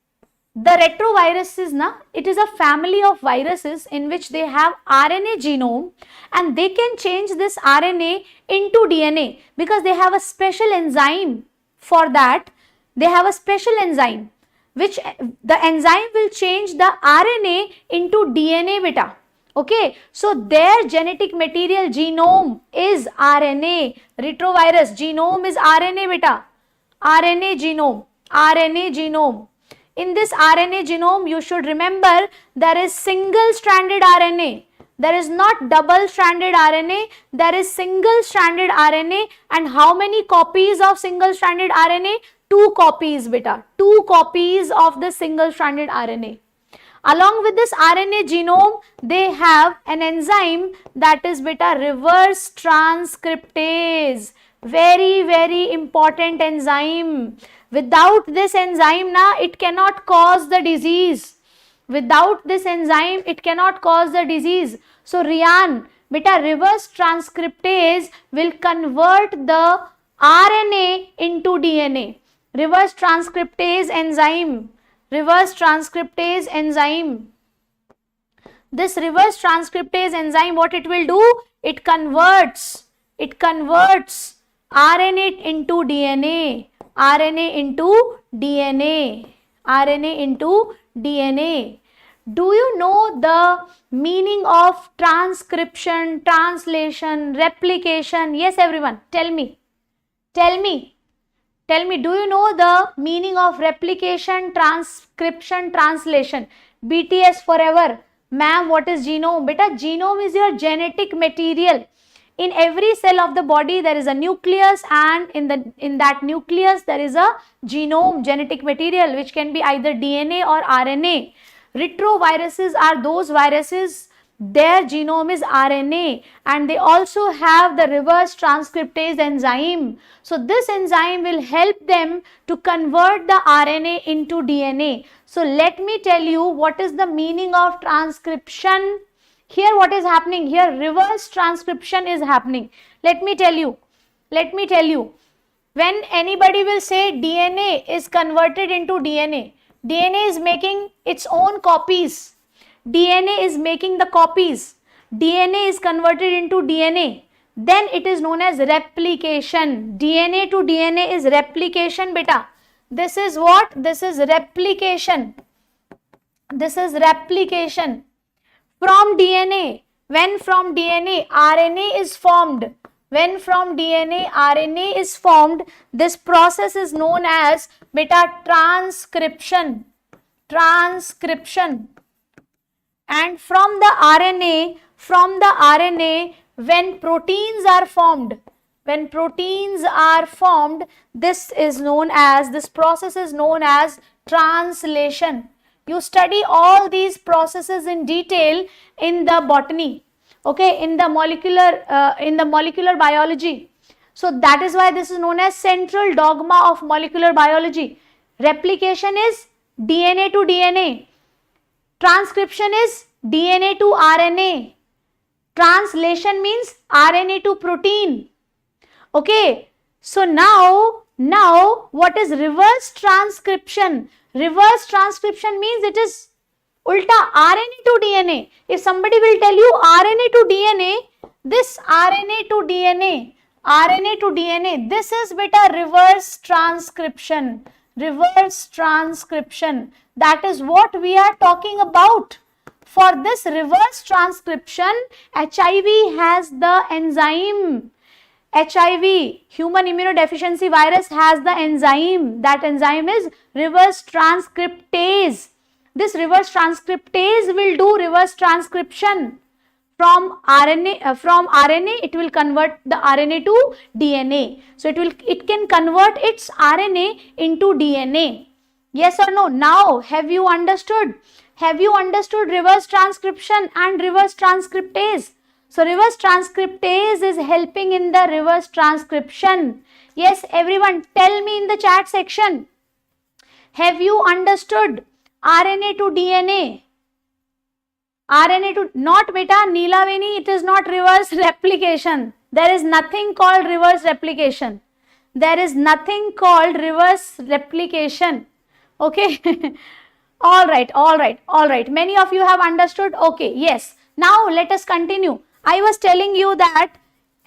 the retrovirus is it is a family of viruses in which they have RNA genome and they can change this RNA into DNA because they have a special enzyme for that. They have a special enzyme which the enzyme will change the RNA into DNA, beta. Okay, so their genetic material genome is RNA. Retrovirus genome is RNA beta. RNA genome. RNA genome. In this RNA genome, you should remember there is single stranded RNA. There is not double stranded RNA. There is single stranded RNA. And how many copies of single stranded RNA? 2 copies beta. 2 copies of the single stranded RNA. Along with this RNA genome, they have an enzyme that is beta reverse transcriptase. Very, very important enzyme. Without this enzyme, it cannot cause the disease. Without this enzyme, it cannot cause the disease. So, Rian, beta reverse transcriptase will convert the RNA into DNA. Reverse transcriptase enzyme. Reverse transcriptase enzyme. This reverse transcriptase enzyme, what it will do? It converts RNA into DNA. RNA into DNA. RNA into DNA. Do you know the meaning of transcription, translation, replication? Yes, everyone, tell me. Tell me, do you know the meaning of replication, transcription, translation? BTS forever. Ma'am, what is genome? Beta, genome is your genetic material. In every cell of the body, there is a nucleus, and in that nucleus, there is a genome, genetic material, which can be either DNA or RNA. Retroviruses are those viruses, their genome is RNA, and they also have the reverse transcriptase enzyme. So this enzyme will help them to convert the RNA into DNA. So let me tell you what is the meaning of transcription. Here what is happening? Here reverse transcription is happening. Let me tell you. When anybody will say DNA is converted into DNA, DNA is making its own copies. DNA is making the copies. DNA is converted into DNA. Then it is known as replication. DNA to DNA is replication beta. This is what? This is replication. This is replication. From DNA, when from DNA RNA is formed, when from DNA RNA is formed, this process is known as beta transcription. Transcription. And from the RNA, when proteins are formed, this process is known as translation. You study all these processes in detail in the botany, okay, in the molecular biology. So that is why this is known as central dogma of molecular biology. Replication is DNA to DNA. Transcription is DNA to RNA. Translation means RNA to protein. Okay. So now what is reverse transcription? Reverse transcription means it is ulta RNA to DNA. If somebody will tell you RNA to DNA, this RNA to DNA, this is beta reverse transcription. Reverse transcription. That is what we are talking about. For this reverse transcription, HIV has the enzyme. HIV, human immunodeficiency virus, has the enzyme. That enzyme is reverse transcriptase. This reverse transcriptase will do reverse transcription. From RNA, it will convert the RNA to DNA. So it can convert its RNA into DNA. Yes or no? Now, have you understood? Have you understood reverse transcription and reverse transcriptase? So reverse transcriptase is helping in the reverse transcription. Yes, everyone, tell me in the chat section. Have you understood RNA to DNA? RNA to, not beta, Neelaveni, it is not reverse replication. There is nothing called reverse replication. There is nothing called reverse replication. Okay. All right. Many of you have understood. Okay, yes. Now let us continue. I was telling you that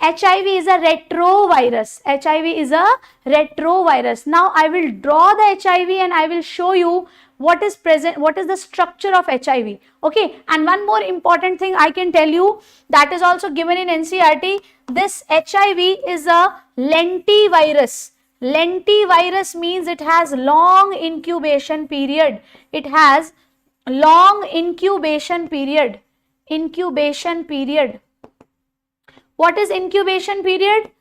HIV is a retrovirus. HIV is a retrovirus. Now I will draw the HIV and I will show you what is present, what is the structure of HIV. Okay, and one more important thing I can tell you that is also given in NCERT. This HIV is a lentivirus. Lentivirus means it has long incubation period. It has long incubation period. Incubation period. What is incubation period?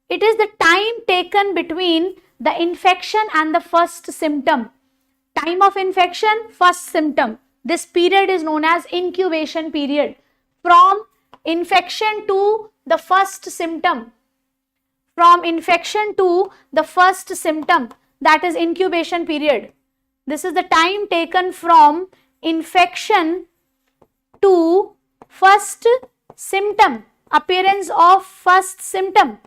It is the time taken between the infection and the first symptom. Time of infection, first symptom. This period is known as incubation period. From infection to the first symptom. From infection to the first symptom, that is incubation period. This is the time taken from infection to first symptom, appearance of first symptom.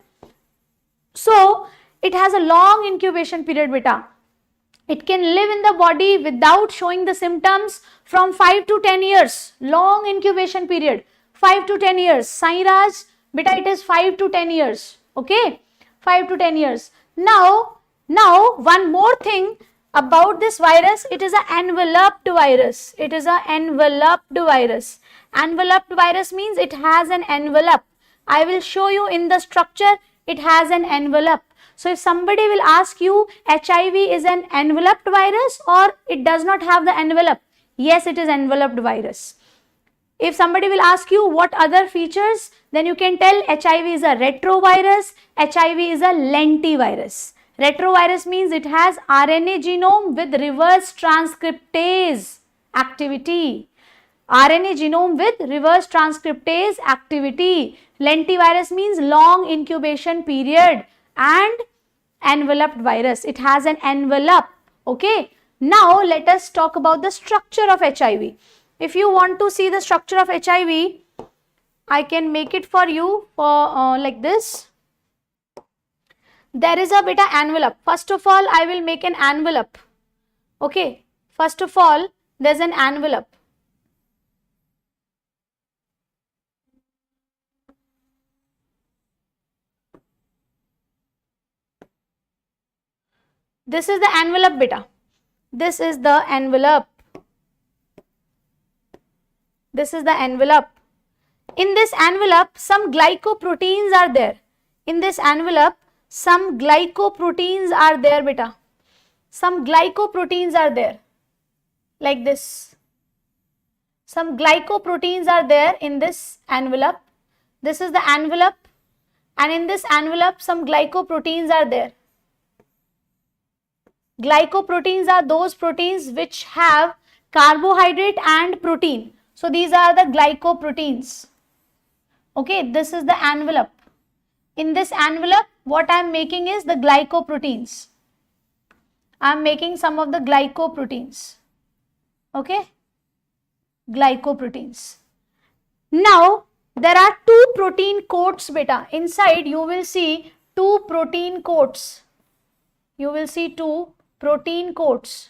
So, it has a long incubation period, beta. It can live in the body without showing the symptoms from 5 to 10 years. Long incubation period. 5 to 10 years. Sai Raj, beta, it is 5 to 10 years. Okay? 5 to 10 years. Now, one more thing about this virus. It is an enveloped virus. It is an enveloped virus. Enveloped virus means it has an envelope. I will show you in the structure. It has an envelope. So, if somebody will ask you HIV is an enveloped virus or it does not have the envelope, yes, it is enveloped virus. If somebody will ask you what other features, then you can tell HIV is a retrovirus, HIV is a lentivirus. Retrovirus means it has RNA genome with reverse transcriptase activity. RNA genome with reverse transcriptase activity. Lentivirus means long incubation period and enveloped virus. It has an envelope. Okay. Now let us talk about the structure of HIV. If you want to see the structure of HIV, I can make it for you for like this. There is a beta envelope. First of all, I will make an envelope. Okay. First of all, there's an envelope. This is the envelope, beta. This is the envelope. This is the envelope. In this envelope, some glycoproteins are there. In this envelope, some glycoproteins are there, beta. Some glycoproteins are there. Like this. Some glycoproteins are there in this envelope. This is the envelope. And in this envelope, some glycoproteins are there. Glycoproteins are those proteins which have carbohydrate and protein. So, these are the glycoproteins. Okay, this is the envelope. In this envelope, what I am making is the glycoproteins. I am making some of the glycoproteins. Okay, glycoproteins. Now, there are two protein coats, beta. Inside, you will see two protein coats. You will see two protein coats.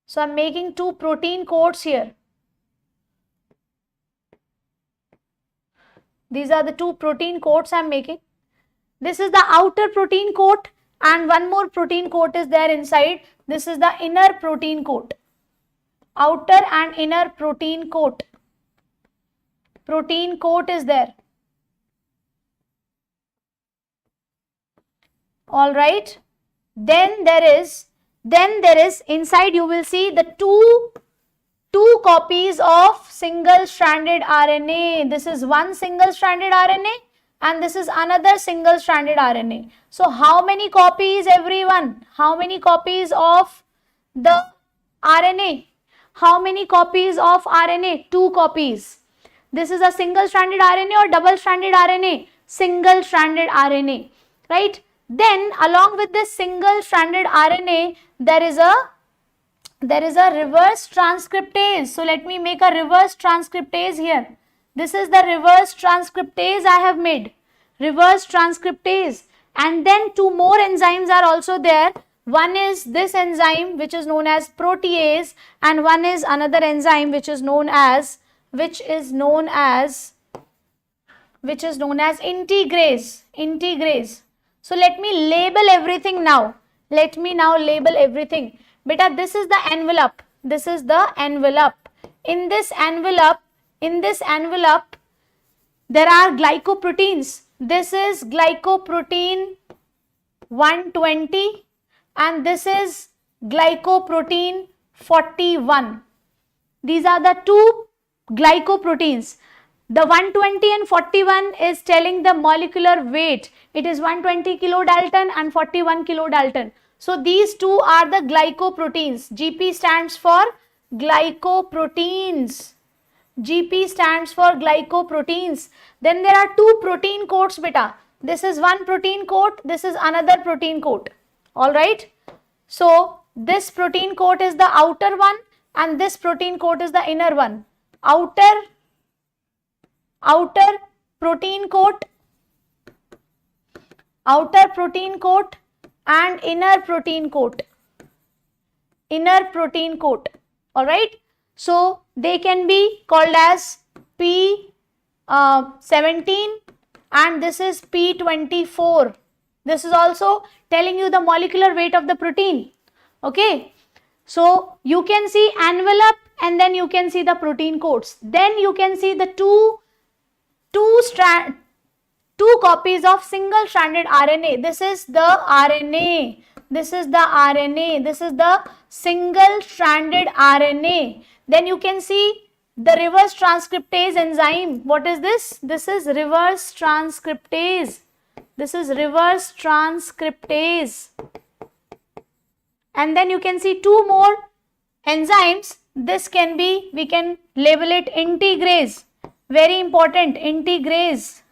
So, I am making two protein coats here. These are the two protein coats I am making. This is the outer protein coat and one more protein coat is there inside. This is the inner protein coat. Outer and inner protein coat. Protein coat is there. Alright. Then there is inside you will see the two copies of single stranded RNA. This is one single stranded RNA and this is another single stranded RNA. So, how many copies, everyone? How many copies of the RNA? How many copies of RNA? Two copies. This is a single stranded RNA or double stranded RNA? Single stranded RNA, right? Then along with this single stranded RNA, there is a reverse transcriptase. So, let me make a reverse transcriptase here. This is the reverse transcriptase I have made. Reverse transcriptase. And then two more enzymes are also there. One is this enzyme which is known as protease and one is another enzyme which is known as which is known as integrase. Integrase. So let me label everything now. Let me now label everything. Beta, this is the envelope. This is the envelope. In this envelope, there are glycoproteins. This is glycoprotein 120 and this is glycoprotein 41. These are the two glycoproteins. The 120 and 41 is telling the molecular weight. It is 120 kilodalton and 41 kilodalton. So these two are the glycoproteins. GP stands for glycoproteins. GP stands for glycoproteins. Then there are two protein coats, beta. This is one protein coat. This is another protein coat. Alright. So this protein coat is the outer one and this protein coat is the inner one. Outer protein coat and inner protein coat. Alright. So they can be called as P17 and this is P24. This is also telling you the molecular weight of the protein. Okay. So you can see envelope and then you can see the protein coats. Then you can see the two copies of single stranded RNA. This is the RNA. This is the RNA. This is the single stranded RNA. Then you can see the reverse transcriptase enzyme. What is this? This is reverse transcriptase. This is reverse transcriptase. And then you can see two more enzymes. This can be, we can label it integrase. Very important, integrase.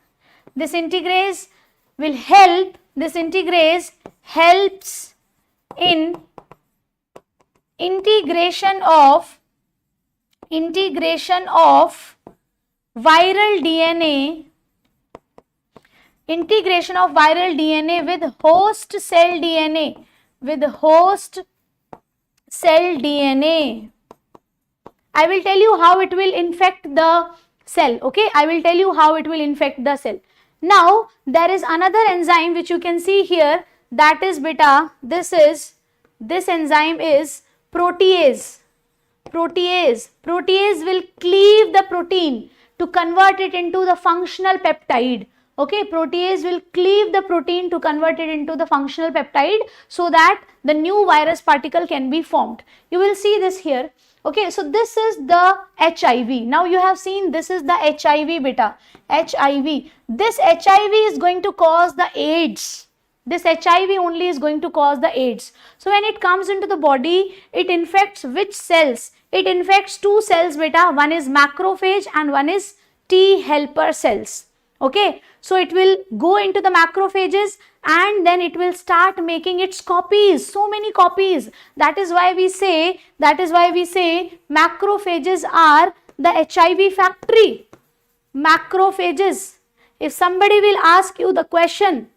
This integrase will help, this integrase helps in integration of viral DNA with host cell DNA. I will tell you how it will infect the cell. Okay, I will tell you how it will infect the cell. Now there is another enzyme which you can see here, that is beta, this enzyme is protease. Protease will cleave the protein to convert it into the functional peptide. Okay, protease will cleave the protein to convert it into the functional peptide so that the new virus particle can be formed. You will see this here. Okay, so this is the HIV. Now you have seen this is the HIV beta. HIV. This HIV is going to cause the AIDS. This HIV only is going to cause the AIDS. So when it comes into the body, it infects which cells? It infects two cells beta. One is macrophage and one is T helper cells. Okay, so it will go into the macrophages and then it will start making its copies, so many copies. That is why we say macrophages are the HIV factory. Macrophages. If somebody will ask you the question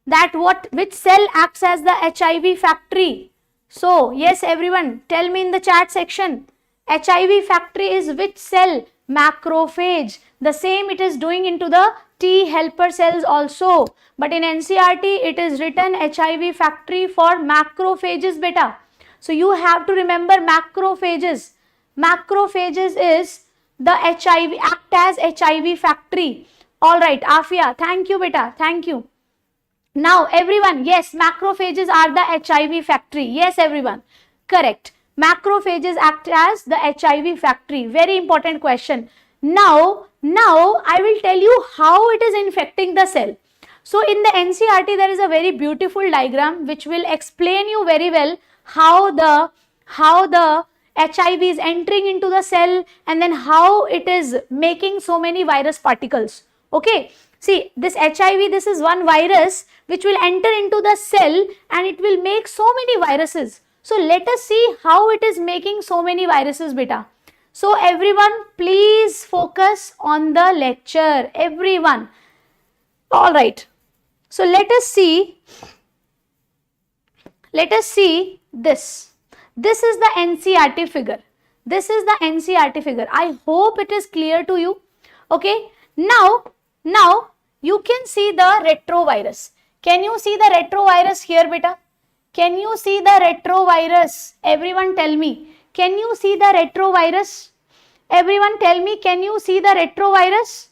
that which cell acts as the HIV factory? So yes, everyone, tell me in the chat section. HIV factory is which cell? Macrophage. The same it is doing into the T helper cells also. But in NCERT it is written HIV factory for macrophages beta. So you have to remember macrophages. Macrophages is the HIV, act as HIV factory. Alright, Afia, thank you beta, thank you. Now everyone, yes, macrophages are the HIV factory. Yes everyone, correct. Macrophages act as the HIV factory. Very important question. Now I will tell you how it is infecting the cell. So in the NCERT there is a very beautiful diagram which will explain you very well how the HIV is entering into the cell and then how it is making so many virus particles. Okay, see this HIV, this is one virus which will enter into the cell and it will make so many viruses. So let us see how it is making so many viruses beta. So everyone, please focus on the lecture, everyone. Alright, so let us see this. This is the NCERT figure. This is the NCERT figure. I hope it is clear to you. Okay, Now you can see the retrovirus. Can you see the retrovirus here, beta? Can you see the retrovirus? Everyone tell me. Can you see the retrovirus? Everyone tell me, can you see the retrovirus?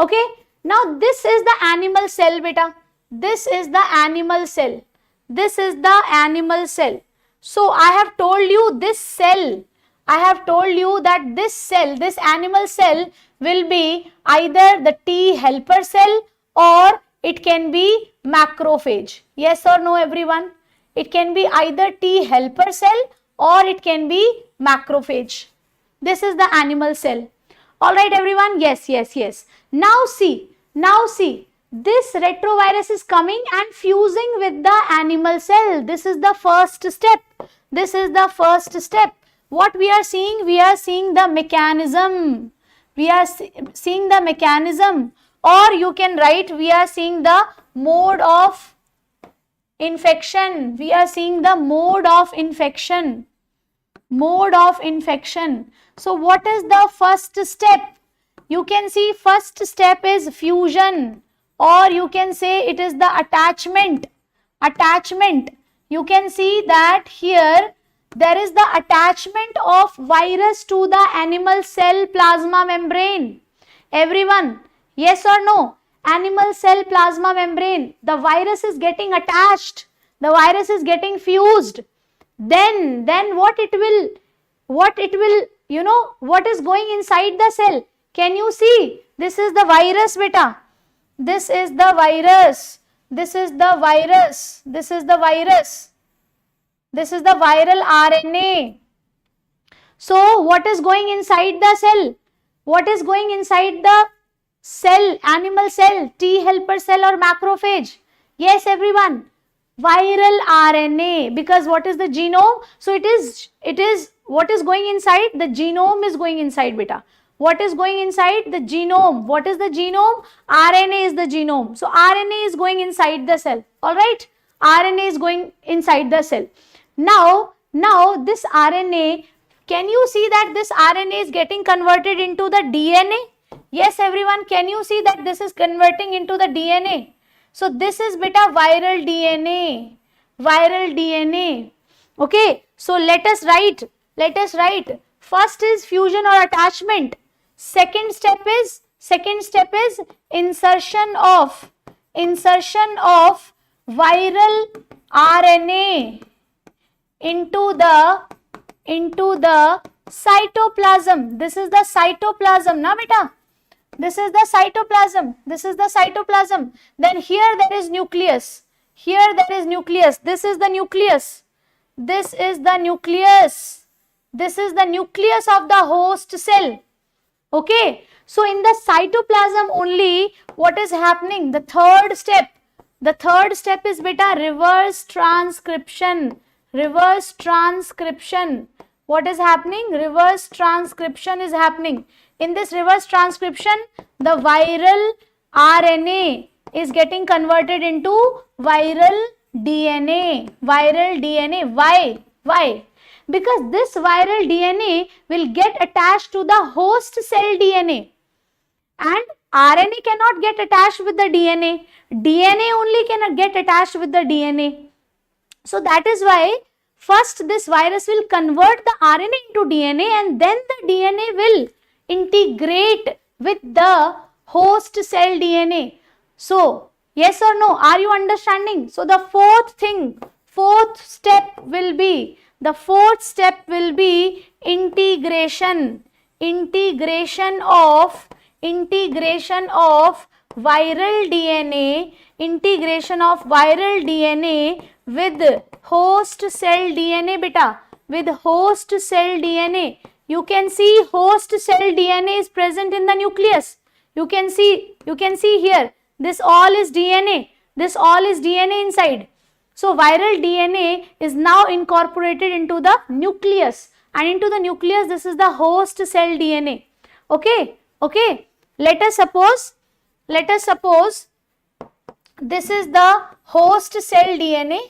Okay. Now this is the animal cell, beta. This is the animal cell. This is the animal cell. So I have told you this cell. I have told you that this cell, this animal cell will be either the T helper cell or it can be macrophage. Yes or no, everyone? It can be either T helper cell or it can be macrophage. This is the animal cell. Alright, everyone? Yes. Now see, this retrovirus is coming and fusing with the animal cell. This is the first step. This is the first step. What we are seeing? We are seeing the mechanism. We are seeing the mechanism, or you can write we are seeing the mode of infection. We are seeing the mode of infection. Mode of infection. So what is the first step? You can see first step is fusion, or you can say it is the attachment. Attachment. You can see that here there is the attachment of virus to the animal cell plasma membrane. Everyone, yes or no? Animal cell plasma membrane. The virus is getting attached. The virus is getting fused. Then what it will, what is going inside the cell? Can you see? This is the virus, beta. This is the virus. This is the virus. This is the virus. This is the viral RNA. So what is going inside the cell? What is going inside the cell, animal cell, T helper cell or macrophage? Yes, everyone. Viral RNA, because what is the genome? So it is what is going inside? The genome is going inside, beta. What is going inside? The genome. What is the genome? RNA is the genome. So RNA is going inside the cell. Alright? RNA is going inside the cell. Now this RNA, can you see that this RNA is getting converted into the DNA? Yes, everyone, can you see that this is converting into the DNA? So this is beta viral DNA. Viral DNA. Okay, so let us write. First is fusion or attachment. Second step is insertion of viral RNA into the cytoplasm. This is the cytoplasm, na beta? This is the cytoplasm. This is the cytoplasm. Then here there is nucleus. Here there is nucleus. This is the nucleus. This is the nucleus. This is the nucleus of the host cell. Okay. So in the cytoplasm only, what is happening? The third step is beta reverse transcription. Reverse transcription. What is happening? Reverse transcription is happening. In this reverse transcription, the viral RNA is getting converted into viral DNA. Viral DNA. Why? Because this viral DNA will get attached to the host cell DNA. And RNA cannot get attached with the DNA. DNA only can get attached with the DNA. So that is why first this virus will convert the RNA into DNA, and then the DNA will integrate with the host cell DNA. So yes or no, are you understanding? So the fourth step will be integration of viral DNA with host cell DNA, beta, with host cell DNA. You can see host cell DNA is present in the nucleus. You can see here, this all is DNA. This all is DNA inside. So viral DNA is now incorporated into the nucleus, and into the nucleus this is the host cell DNA. Okay. Let us suppose this is the host cell DNA.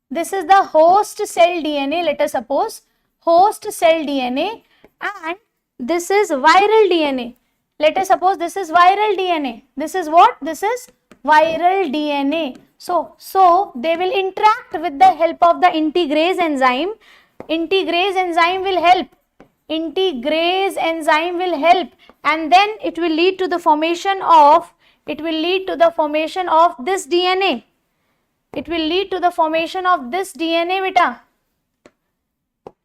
This is the host cell DNA. Let us suppose host cell DNA, and this is viral DNA. Let us suppose this is viral DNA. This is what? This is viral DNA. So they will interact with the help of the integrase enzyme. Integrase enzyme will help. Integrase enzyme will help, and then it will lead to the formation of this DNA. It will lead to the formation of this DNA, beta.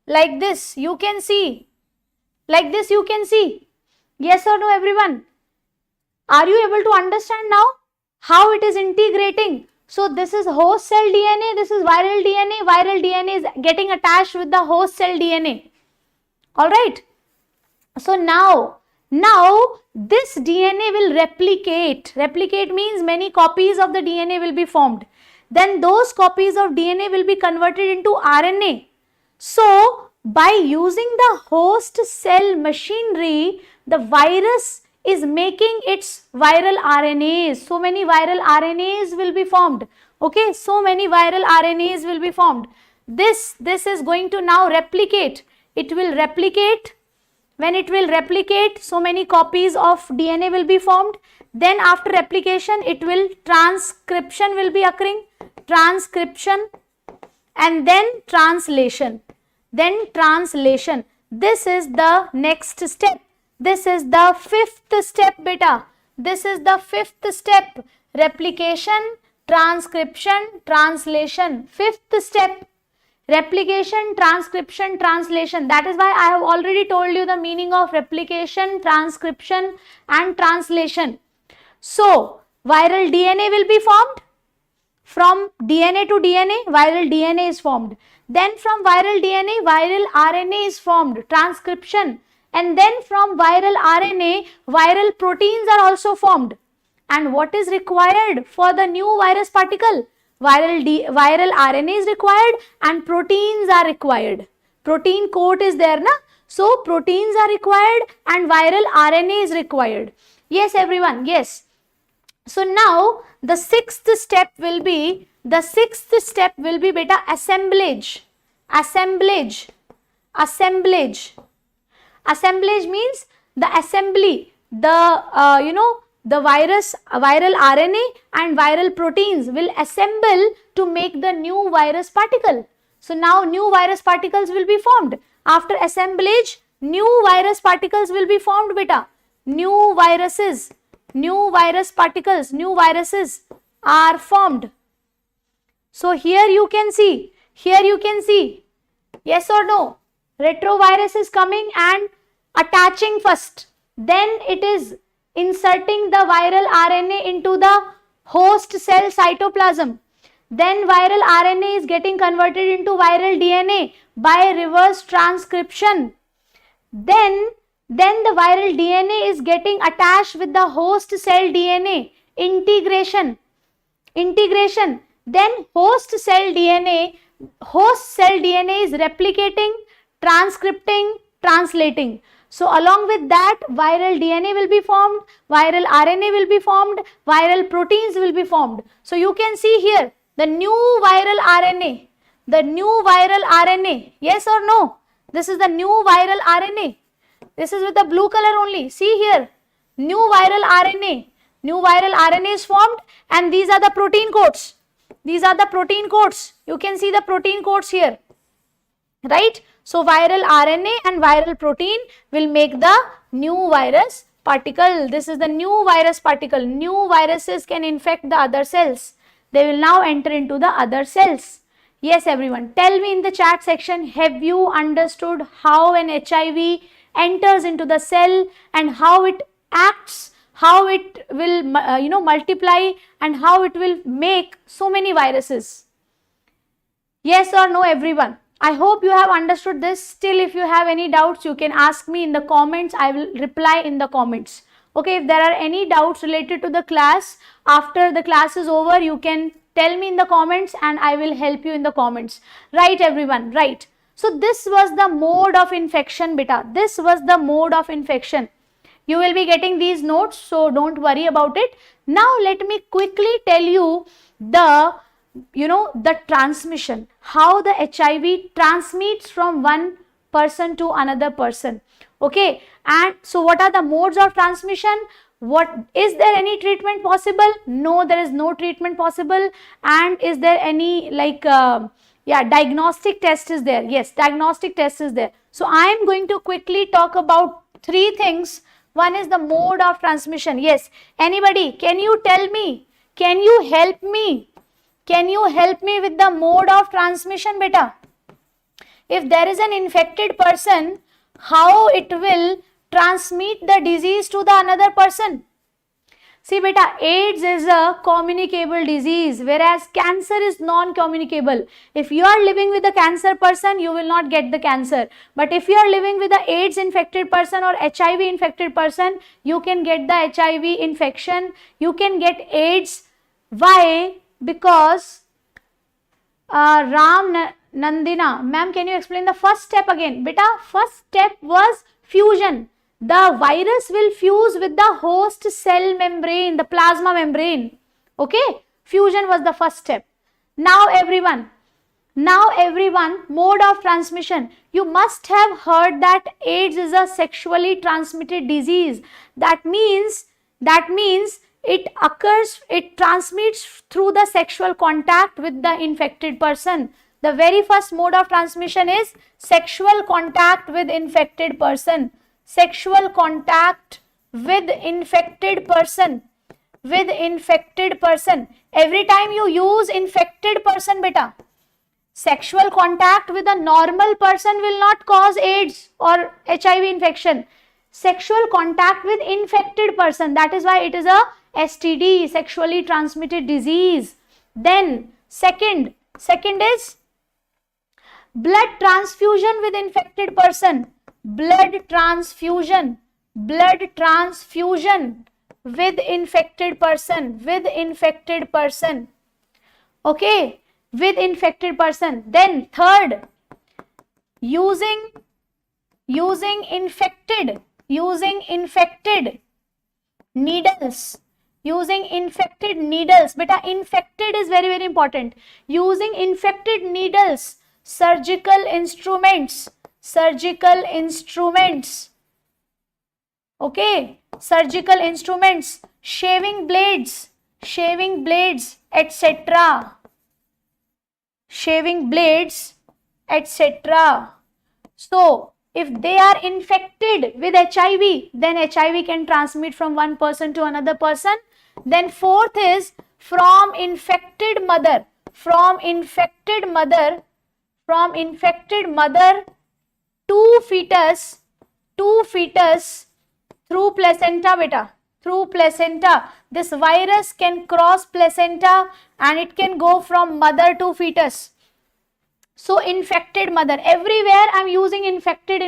Like this, you can see. Like this, you can see. Yes or no, everyone? Are you able to understand now how it is integrating? So this is host cell DNA, this is viral DNA. Viral DNA is getting attached with the host cell DNA. Alright. So now this DNA will replicate. Replicate means many copies of the DNA will be formed. Then those copies of DNA will be converted into RNA. So by using the host cell machinery, the virus is making its viral RNAs. So many viral RNAs will be formed. Okay, so many viral RNAs will be formed. This is going to now replicate. It will replicate. When it will replicate, so many copies of DNA will be formed. Then after replication, transcription will be occurring. Transcription and then translation. Then translation. This is the next step. This is the fifth step, beta. This is the fifth step. Replication, transcription, translation. Fifth step. Replication, transcription, translation. That is why I have already told you the meaning of replication, transcription and translation. So, viral DNA will be formed. From DNA to DNA, viral DNA is formed. Then from viral DNA, viral RNA is formed. Transcription. And then from viral RNA, viral proteins are also formed. And what is required for the new virus particle? Viral RNA is required and proteins are required. Protein coat is there, na? So proteins are required and viral RNA is required. Yes, everyone, yes. So now the sixth step will be beta assemblage. Assemblage. Assemblage. Assemblage means the assembly, the viral RNA and viral proteins will assemble to make the new virus particle. So now new virus particles will be formed. After assemblage, new virus particles will be formed, beta. New viruses, new virus particles, new viruses are formed. So here you can see, yes or no, retrovirus is coming and attaching first. Then it is inserting the viral RNA into the host cell cytoplasm. Then viral RNA is getting converted into viral DNA by reverse transcription. Then the viral DNA is getting attached with the host cell DNA. Integration. Then host cell DNA is replicating, transcripting, translating. So along with that, viral DNA will be formed, viral RNA will be formed, viral proteins will be formed. So you can see here the new viral RNA, yes or no? This is the new viral RNA. This is with the blue color only. See here, new viral RNA is formed and these are the protein codes. You can see the protein codes here, right? So viral RNA and viral protein will make the new virus particle. This is the new virus particle. New viruses can infect the other cells. They will now enter into the other cells. Yes, everyone. Tell me in the chat section, have you understood how an HIV enters into the cell and how it acts, how it will multiply and how it will make so many viruses? Yes or no, everyone? I hope you have understood this. Still, if you have any doubts, you can ask me in the comments. I will reply in the comments. Okay, if there are any doubts related to the class, after the class is over, you can tell me in the comments and I will help you in the comments. Right, everyone, right. So this was the mode of infection, beta. This was the mode of infection. You will be getting these notes, so don't worry about it. Now let me quickly tell you the transmission, how the HIV transmits from one person to another person. Okay, and so what are the modes of transmission? What is there any treatment possible? No, there is no treatment possible. And is there any like diagnostic test is there? Yes, diagnostic test is there. So I am going to quickly talk about three things. One is the mode of transmission. Yes, anybody, can you tell me? Can you help me? Can you help me with the mode of transmission, beta? If there is an infected person, how it will transmit the disease to the another person? See beta, AIDS is a communicable disease, whereas cancer is non-communicable. If you are living with a cancer person, you will not get the cancer. But if you are living with a AIDS infected person or HIV infected person, you can get the HIV infection, you can get AIDS. Why? Because Nandina, ma'am, can you explain the first step again? Beta, first step was fusion. The virus will fuse with the host cell membrane, the plasma membrane. Okay, fusion was the first step. Now everyone, mode of transmission. You must have heard that AIDS is a sexually transmitted disease. That means it transmits through the sexual contact with the infected person. The very first mode of transmission is sexual contact with infected person. Sexual contact with infected person. With infected person. Every time you use infected person, beta, sexual contact with a normal person will not cause AIDS or HIV infection. Sexual contact with infected person, that is why it is a STD, sexually transmitted disease. Then second is blood transfusion with infected person. Blood transfusion with infected person. Okay, with infected person. Then third, using infected needles. Beta, infected is very, very important. Using infected needles, surgical instruments. Okay, surgical instruments, shaving blades, etc. So if they are infected with HIV, then HIV can transmit from one person to another person. Then fourth is from infected mother to fetus through placenta, beta, through placenta. This virus can cross placenta and it can go from mother to fetus. So infected mother, everywhere I am using infected.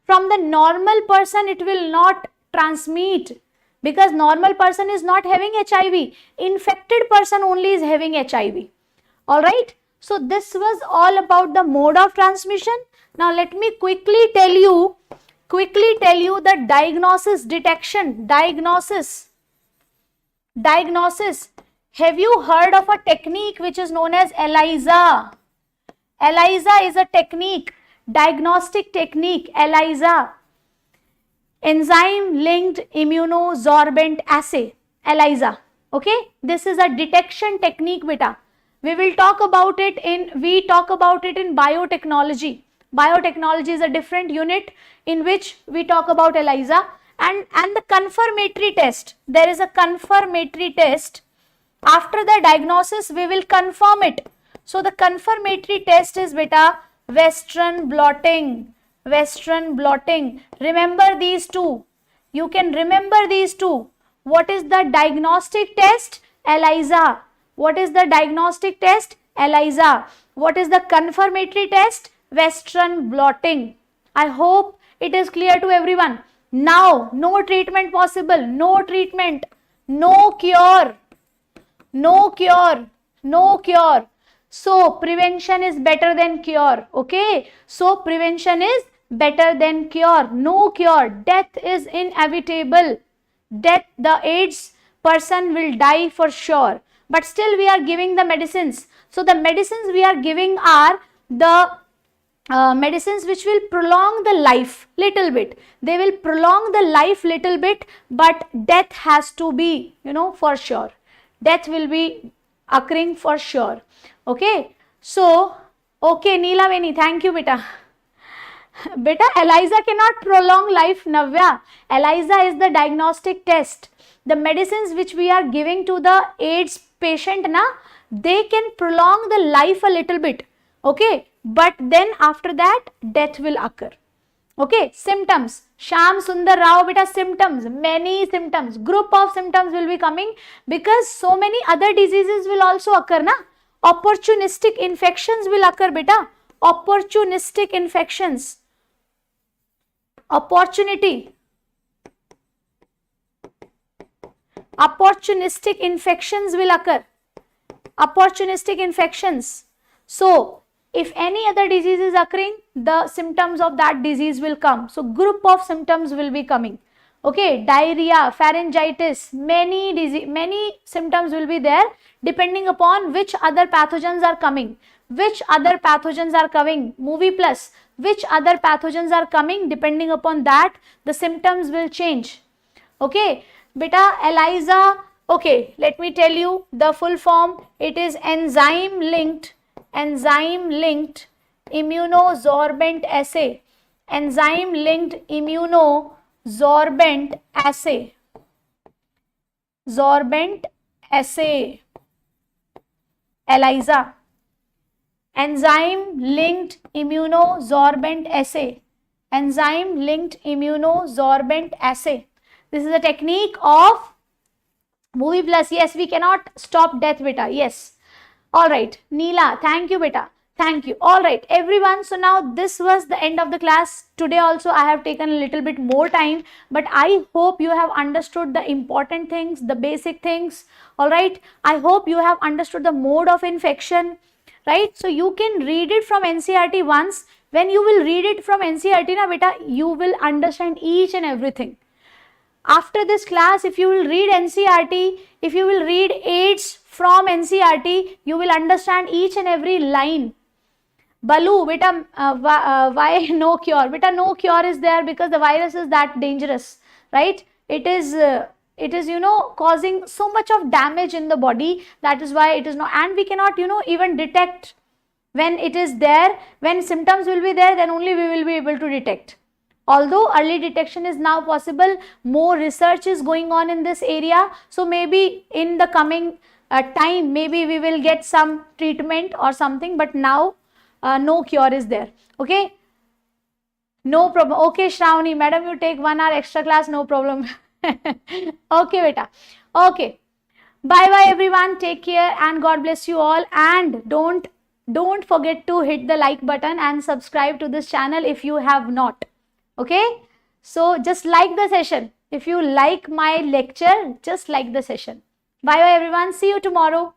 From the normal person it will not transmit, because normal person is not having HIV. Infected person only is having HIV. Alright. So this was all about the mode of transmission. Now let me quickly tell you the diagnosis, detection, diagnosis. Have you heard of a technique which is known as ELISA? ELISA is a technique, diagnostic technique, ELISA. Enzyme linked immunosorbent assay, ELISA. Okay, this is a detection technique, beta. We talk about it in biotechnology. Biotechnology is a different unit in which we talk about ELISA, and the confirmatory test. There is a confirmatory test. After the diagnosis, we will confirm it. So the confirmatory test is beta Western blotting. Remember these two. You can remember these two. What is the diagnostic test? ELISA. What is the diagnostic test? ELISA. What is the confirmatory test? Western blotting. I hope it is clear to everyone. Now, no treatment possible. No treatment. No cure. So, prevention is better than cure. Okay. So, prevention is better than cure. No cure. Death is inevitable. The AIDS person will die for sure. But still we are giving the medicines. So the medicines we are giving are the medicines which will prolong the life little bit. They will prolong the life little bit, but death has to be, for sure. Death will be occurring for sure. Okay. So, okay, Neela Veni, thank you, beta. Beta, ELISA cannot prolong life, Navya. ELISA is the diagnostic test. The medicines which we are giving to the AIDS patient, they can prolong the life a little bit. Okay. But then after that, death will occur. Okay. Symptoms. Sham Sundar Rao, beta, symptoms. Many symptoms. Group of symptoms will be coming because so many other diseases will also occur, Opportunistic infections will occur, beta. Opportunistic infections. Opportunistic infections will occur. Opportunistic infections. So, if any other disease is occurring, the symptoms of that disease will come. So, group of symptoms will be coming. Okay, diarrhea, pharyngitis, many symptoms will be there depending upon which other pathogens are coming. Which other pathogens are coming? Movie plus. Which other pathogens are coming? Depending upon that, the symptoms will change. Okay, beta, ELISA. Okay, let me tell you the full form. It is enzyme linked immunosorbent assay. Enzyme linked immunosorbent assay. Sorbent assay. ELISA. Enzyme linked immunosorbent assay. Enzyme linked immunosorbent assay. This is a technique of movie plus. Yes, we cannot stop death, beta. Yes. Alright, Neela, thank you, beta. Thank you. Alright, everyone. So now this was the end of the class. Today also I have taken a little bit more time, but I hope you have understood the important things, the basic things. Alright, I hope you have understood the mode of infection. Right, so you can read it from NCERT once. When you will read it from NCERT, beta, you will understand each and everything. After this class, if you will read NCERT, if you will read AIDS from NCERT, you will understand each and every line. Balu, beta, why no cure? Beta, no cure is there because the virus is that dangerous, right? It is causing so much of damage in the body. That is why it is not, and we cannot, even detect when it is there. When symptoms will be there, then only we will be able to detect. Although early detection is now possible, more research is going on in this area. So maybe in the coming time, maybe we will get some treatment or something, but now no cure is there. Okay. No problem. Okay, Shravani, madam, you take 1 hour extra class, no problem. Okay, beta. Okay. Bye everyone. Take care and God bless you all. And don't forget to hit the like button and subscribe to this channel if you have not. Okay. So just like the session. If you like my lecture, just like the session. Bye everyone. See you tomorrow.